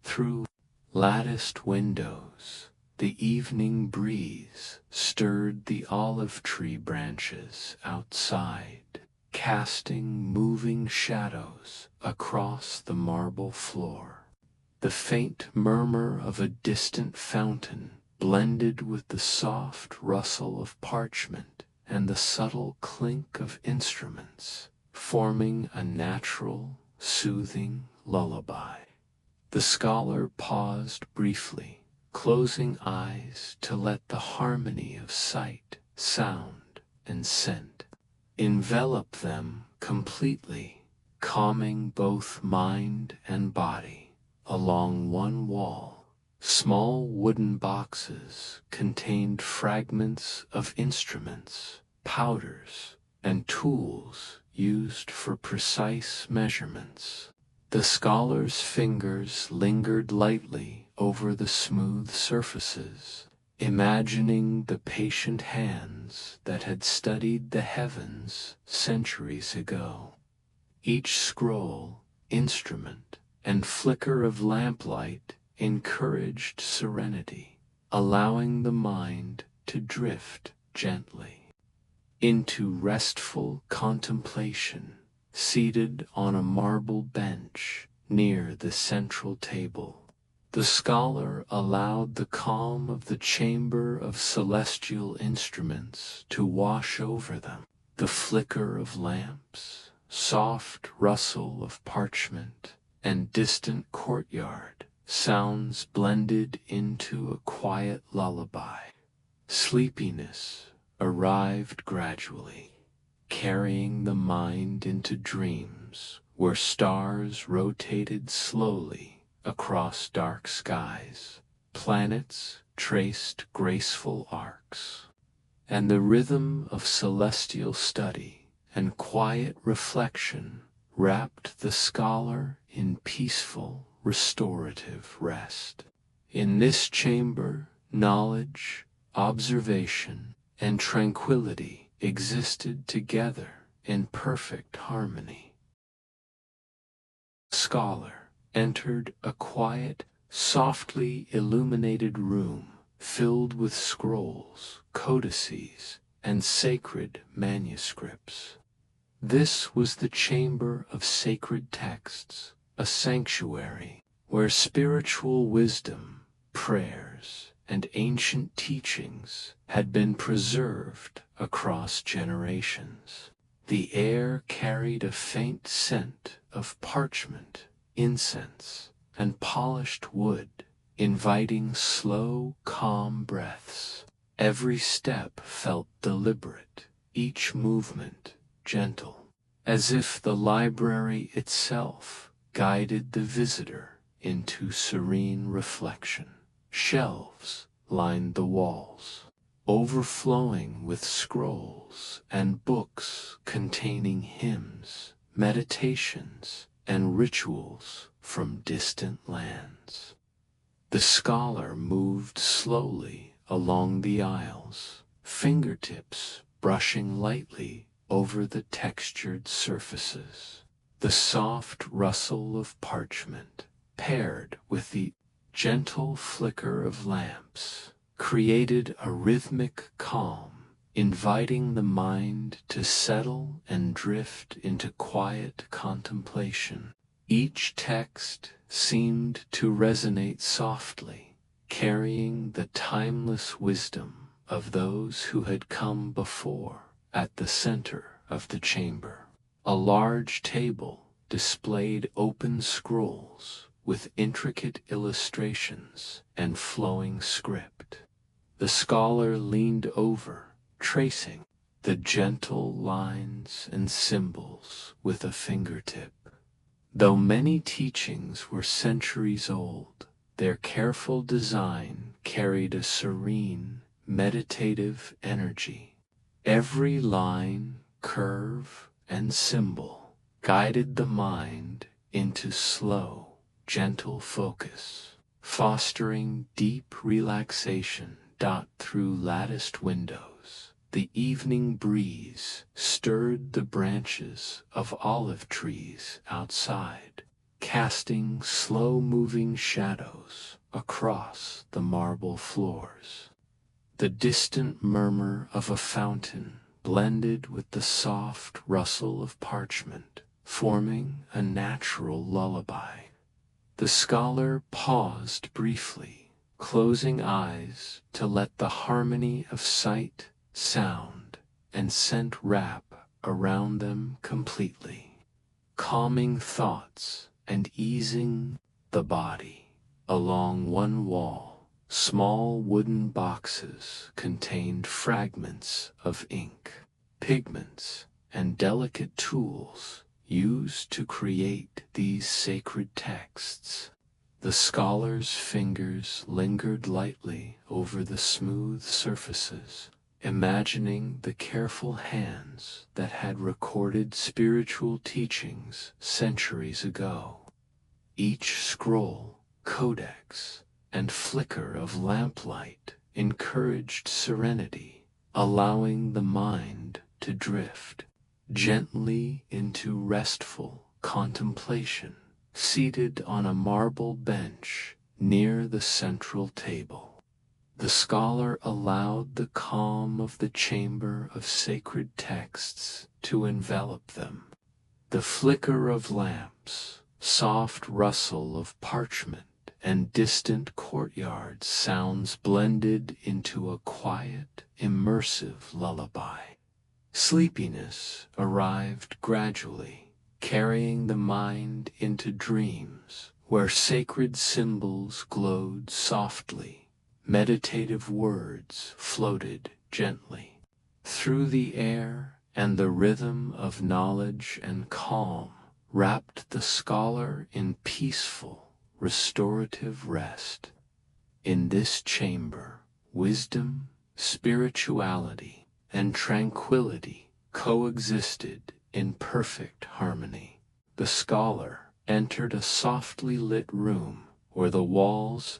Through latticed windows, the evening breeze stirred the olive tree branches outside, casting moving shadows across the marble floor. The faint murmur of a distant fountain blended with the soft rustle of parchment and the subtle clink of instruments, forming a natural, soothing lullaby. The scholar paused briefly, closing eyes to let the harmony of sight, sound, and scent envelop them completely, calming both mind and body. Along one wall, small wooden boxes contained fragments of instruments, powders, and tools used for precise measurements. The scholar's fingers lingered lightly over the smooth surfaces, imagining the patient hands that had studied the heavens centuries ago. Each scroll, instrument, and flicker of lamplight encouraged serenity, allowing the mind to drift gently into restful contemplation. Seated on a marble bench near the central table, the scholar allowed the calm of the chamber of celestial instruments to wash over them. The flicker of lamps, soft rustle of parchment, and distant courtyard sounds blended into a quiet lullaby. Sleepiness arrived gradually, carrying the mind into dreams where stars rotated slowly across dark skies, planets traced graceful arcs, and the rhythm of celestial study and quiet reflection wrapped the scholar in peaceful, restorative rest. In this chamber, knowledge, observation, and tranquility existed together in perfect harmony. The scholar entered a quiet, softly illuminated room filled with scrolls, codices, and sacred manuscripts. This was the chamber of sacred texts, a sanctuary where spiritual wisdom, prayers, and ancient teachings had been preserved across generations. The air carried a faint scent of parchment, incense, and polished wood, inviting slow, calm breaths. Every step felt deliberate, each movement gentle, as if the library itself guided the visitor into serene reflection. Shelves lined the walls, overflowing with scrolls and books containing hymns, meditations, and rituals from distant lands. The scholar moved slowly along the aisles, fingertips brushing lightly over the textured surfaces. The soft rustle of parchment, paired with the gentle flicker of lamps, created a rhythmic calm, inviting the mind to settle and drift into quiet contemplation. Each text seemed to resonate softly, carrying the timeless wisdom of those who had come before. At the center of the chamber, a large table displayed open scrolls with intricate illustrations and flowing script. The scholar leaned over, tracing the gentle lines and symbols with a fingertip. Though many teachings were centuries old, their careful design carried a serene, meditative energy. Every line, curve, and symbol guided the mind into slow, gentle focus, fostering deep relaxation. Through latticed windows, the evening breeze stirred the branches of olive trees outside, casting slow-moving shadows across the marble floors. The distant murmur of a fountain blended with the soft rustle of parchment, forming a natural lullaby. The scholar paused briefly, closing eyes to let the harmony of sight, sound, and scent wrap around them completely, calming thoughts and easing the body. Along one wall, small wooden boxes contained fragments of ink, pigments, and delicate tools used to create these sacred texts. The scholar's fingers lingered lightly over the smooth surfaces, imagining the careful hands that had recorded spiritual teachings centuries ago. Each scroll, codex, and flicker of lamplight encouraged serenity, allowing the mind to drift gently into restful contemplation. Seated on a marble bench near the central table, the scholar allowed the calm of the chamber of sacred texts to envelop them. The flicker of lamps, soft rustle of parchment, and distant courtyard sounds blended into a quiet, immersive lullaby. Sleepiness arrived gradually, carrying the mind into dreams where sacred symbols glowed softly, meditative words floated gently through the air, and the rhythm of knowledge and calm wrapped the scholar in peaceful, restorative rest. In this chamber, wisdom, spirituality, and tranquility coexisted in perfect harmony. The scholar entered a softly lit room where the walls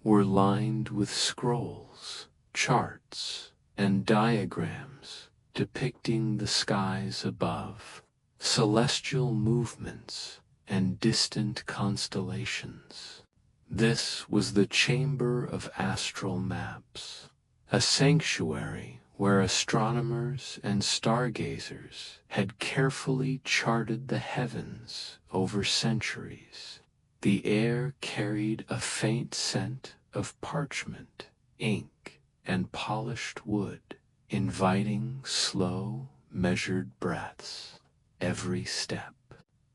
were lined with scrolls, charts, and diagrams depicting the skies above, celestial movements, and distant constellations. This was the chamber of astral maps, a sanctuary where astronomers and stargazers had carefully charted the heavens over centuries. The air carried a faint scent of parchment, ink, and polished wood, inviting slow, measured breaths. Every step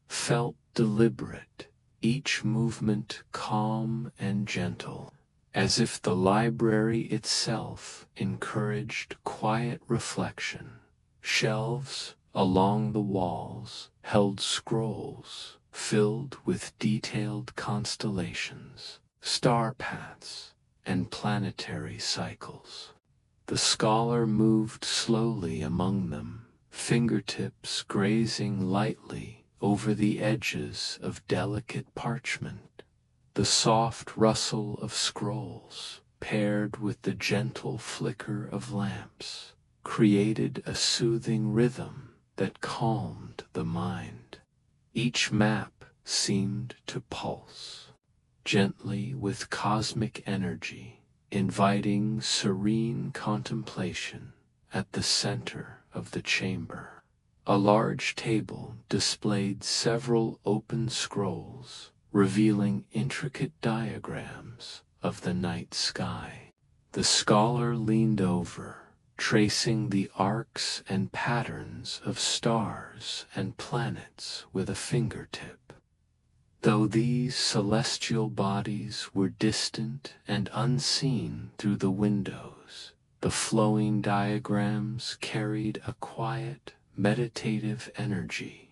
felt deliberate, each movement calm and gentle, as if the library itself encouraged quiet reflection. Shelves along the walls held scrolls filled with detailed constellations, star paths, and planetary cycles. The scholar moved slowly among them, fingertips grazing lightly over the edges of delicate parchment. The soft rustle of scrolls, paired with the gentle flicker of lamps, created a soothing rhythm that calmed the mind. Each map seemed to pulse gently with cosmic energy, inviting serene contemplation. At the center of the chamber, a large table displayed several open scrolls, revealing intricate diagrams of the night sky. The scholar leaned over, tracing the arcs and patterns of stars and planets with a fingertip. Though these celestial bodies were distant and unseen through the windows, the flowing diagrams carried a quiet, meditative energy.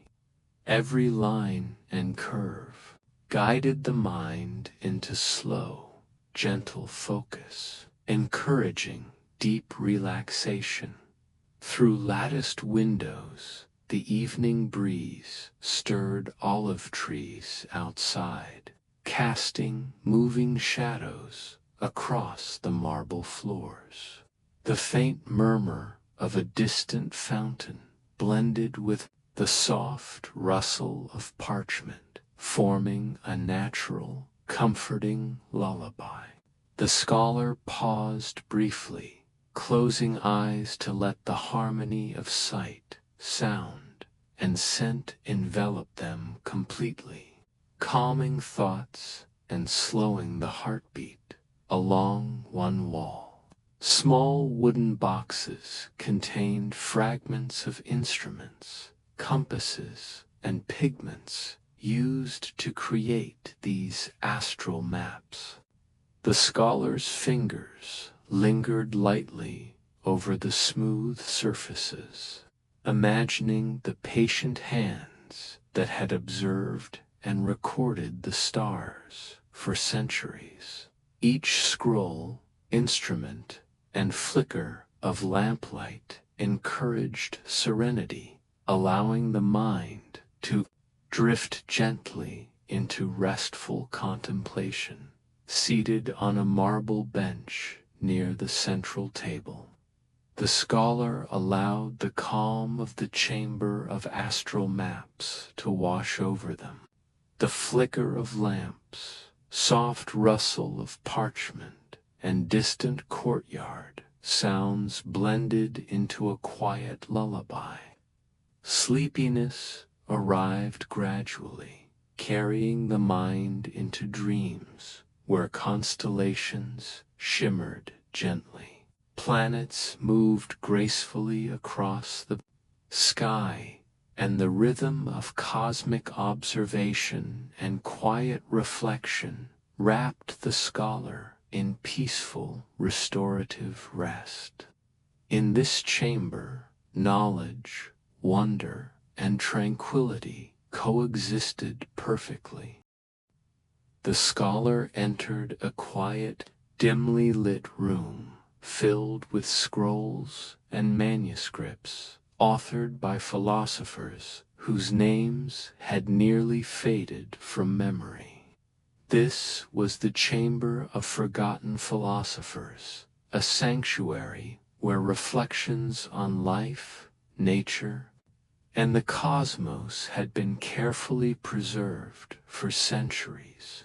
Every line and curve guided the mind into slow, gentle focus, encouraging deep relaxation. Through latticed windows, the evening breeze stirred olive trees outside, casting moving shadows across the marble floors. The faint murmur of a distant fountain blended with the soft rustle of parchment, forming a natural, comforting lullaby. The scholar paused briefly, closing eyes to let the harmony of sight, sound, and scent envelop them completely, calming thoughts and slowing the heartbeat. Along one wall, small wooden boxes contained fragments of instruments, compasses, and pigments used to create these astral maps. The scholar's fingers lingered lightly over the smooth surfaces, imagining the patient hands that had observed and recorded the stars for centuries. Each scroll, instrument, and flicker of lamplight encouraged serenity, allowing the mind to drift gently into restful contemplation. Seated on a marble bench near the central table, the scholar allowed the calm of the chamber of astral maps to wash over them. The flicker of lamps, soft rustle of parchment, and distant courtyard sounds blended into a quiet lullaby. Sleepiness arrived gradually, carrying the mind into dreams where constellations shimmered gently. Planets moved gracefully across the sky, and the rhythm of cosmic observation and quiet reflection wrapped the scholar in peaceful, restorative rest. In this chamber, knowledge, wonder, and tranquility coexisted perfectly. The scholar entered a quiet, dimly lit room filled with scrolls and manuscripts authored by philosophers whose names had nearly faded from memory. This was the chamber of forgotten philosophers, a sanctuary where reflections on life, nature, and the cosmos had been carefully preserved for centuries.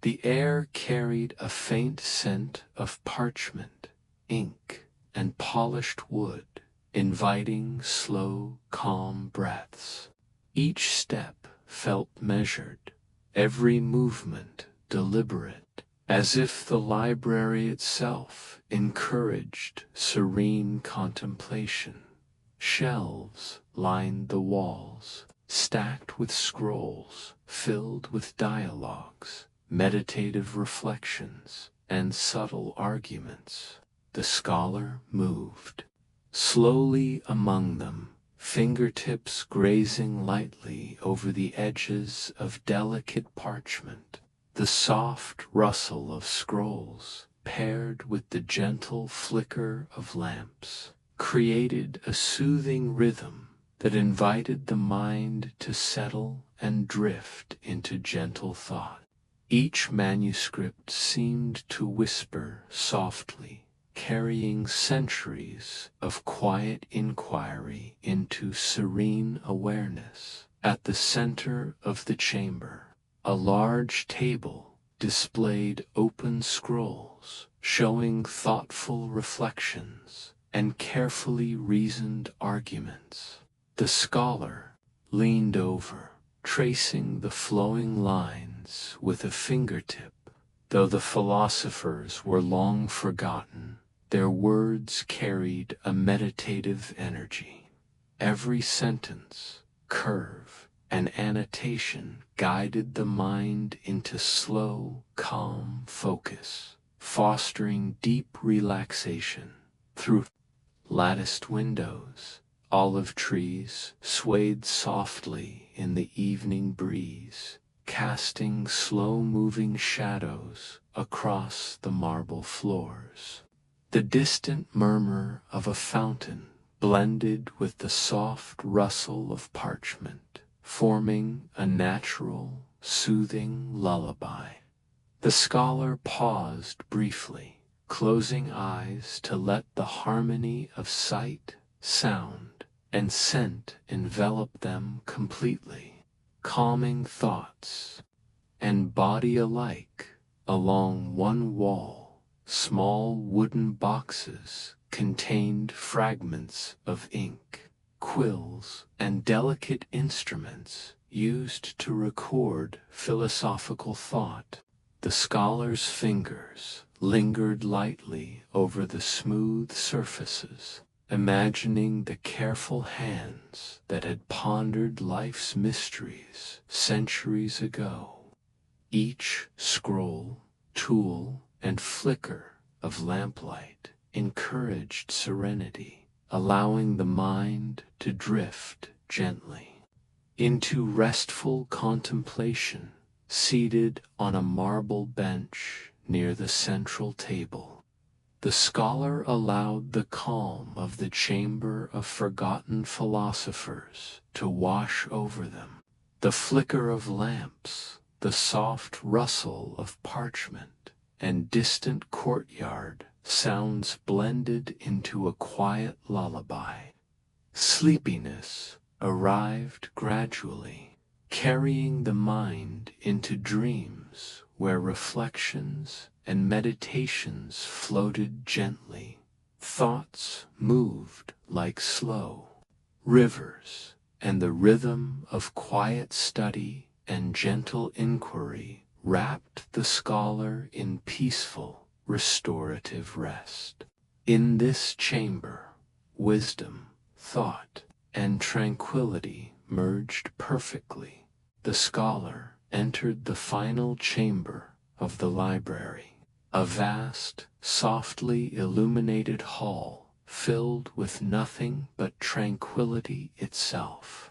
The air carried a faint scent of parchment, ink, and polished wood, inviting slow, calm breaths. Each step felt measured, every movement deliberate, as if the library itself encouraged serene contemplation. Shelves lined the walls, stacked with scrolls filled with dialogues, meditative reflections, and subtle arguments. The scholar moved slowly among them, fingertips grazing lightly over the edges of delicate parchment. The soft rustle of scrolls, paired with the gentle flicker of lamps, created a soothing rhythm that invited the mind to settle and drift into gentle thought. Each manuscript seemed to whisper softly, carrying centuries of quiet inquiry into serene awareness. At the center of the chamber, a large table displayed open scrolls, showing thoughtful reflections and carefully reasoned arguments. The scholar leaned over, tracing the flowing lines with a fingertip. Though the philosophers were long forgotten, their words carried a meditative energy. Every sentence, curve, and annotation guided the mind into slow, calm focus, fostering deep relaxation. Through latticed windows, olive trees swayed softly in the evening breeze, casting slow-moving shadows across the marble floors. The distant murmur of a fountain blended with the soft rustle of parchment, forming a natural, soothing lullaby. The scholar paused briefly, closing eyes to let the harmony of sight, sound, and scent envelop them completely, calming thoughts and body alike. Along one wall, small wooden boxes contained fragments of ink, quills, and delicate instruments used to record philosophical thought. The scholar's fingers lingered lightly over the smooth surfaces, imagining the careful hands that had pondered life's mysteries centuries ago. Each scroll, tool, and flicker of lamplight encouraged serenity, allowing the mind to drift gently into restful contemplation. Seated on a marble bench near the central table, the scholar allowed the calm of the chamber of forgotten philosophers to wash over them. The flicker of lamps, the soft rustle of parchment, and distant courtyard sounds blended into a quiet lullaby. Sleepiness arrived gradually, carrying the mind into dreams where reflections and meditations floated gently. Thoughts moved like slow rivers, and the rhythm of quiet study and gentle inquiry wrapped the scholar in peaceful, restorative rest. In this chamber, wisdom, thought, and tranquility merged perfectly. The scholar entered the final chamber of the library, a vast, softly illuminated hall filled with nothing but tranquility itself.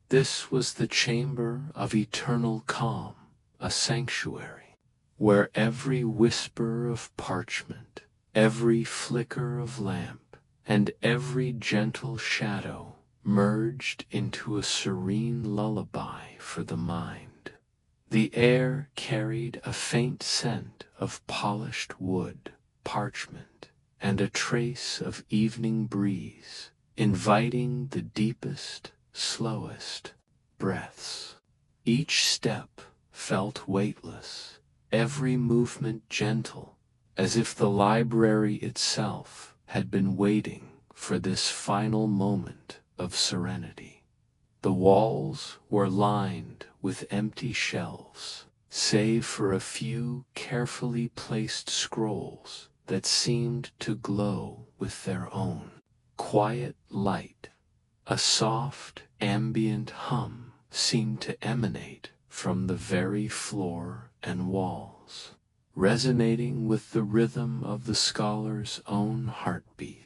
This was the chamber of eternal calm, a sanctuary, where every whisper of parchment, every flicker of lamp, and every gentle shadow merged into a serene lullaby for the mind. The air carried a faint scent of polished wood, parchment, and a trace of evening breeze, inviting the deepest, slowest breaths. Each step felt weightless, every movement gentle, as if the library itself had been waiting for this final moment of serenity. The walls were lined with empty shelves, save for a few carefully placed scrolls that seemed to glow with their own quiet light. A soft, ambient hum seemed to emanate from the very floor and walls, resonating with the rhythm of the scholar's own heartbeat.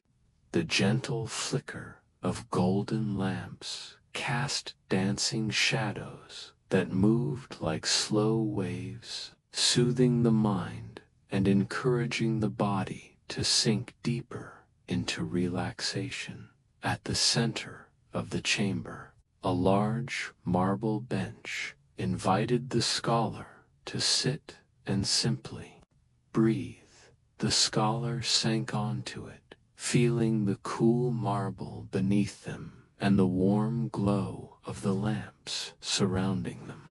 The gentle flicker of golden lamps cast dancing shadows that moved like slow waves, soothing the mind and encouraging the body to sink deeper into relaxation. At the center of the chamber, a large marble bench invited the scholar to sit and simply breathe. The scholar sank onto it, feeling the cool marble beneath them and the warm glow of the lamps surrounding them.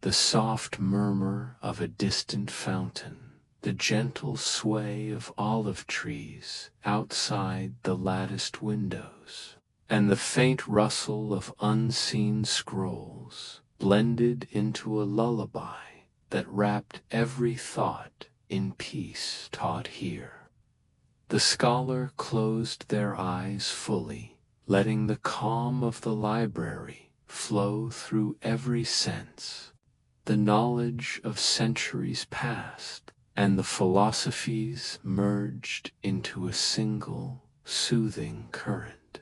The soft murmur of a distant fountain, the gentle sway of olive trees outside the latticed windows, and the faint rustle of unseen scrolls blended into a lullaby that wrapped every thought in peace taught here. The scholar closed their eyes fully, letting the calm of the library flow through every sense. The knowledge of centuries past and the philosophies merged into a single, soothing current.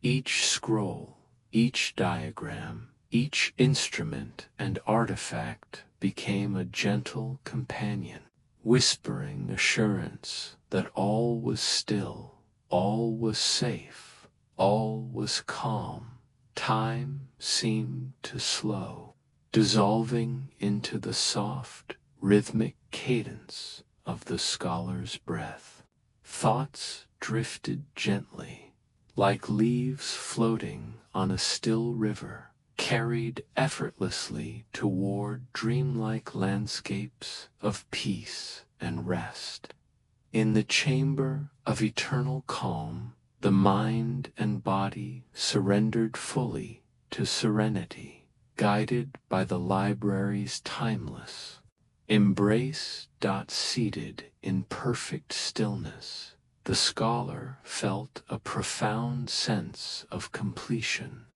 Each scroll, each diagram, each instrument and artifact became a gentle companion, whispering assurance that all was still, all was safe, all was calm. Time seemed to slow, dissolving into the soft, rhythmic cadence of the scholar's breath. Thoughts drifted gently, like leaves floating on a still river, carried effortlessly toward dreamlike landscapes of peace and rest. In the chamber of eternal calm, the mind and body surrendered fully to serenity, guided by the library's timeless embrace. Seated in perfect stillness, the scholar felt a profound sense of completion.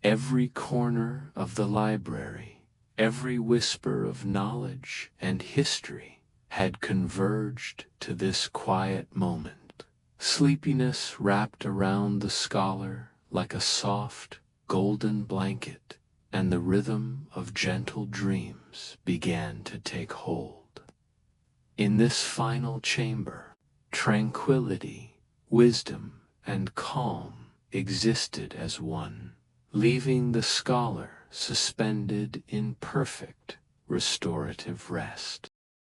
Every corner of the library, every whisper of knowledge and history had converged to this quiet moment. Sleepiness wrapped around the scholar like a soft, golden blanket, and the rhythm of gentle dreams began to take hold. In this final chamber, tranquility, wisdom, and calm existed as one, leaving the scholar suspended in perfect, restorative rest.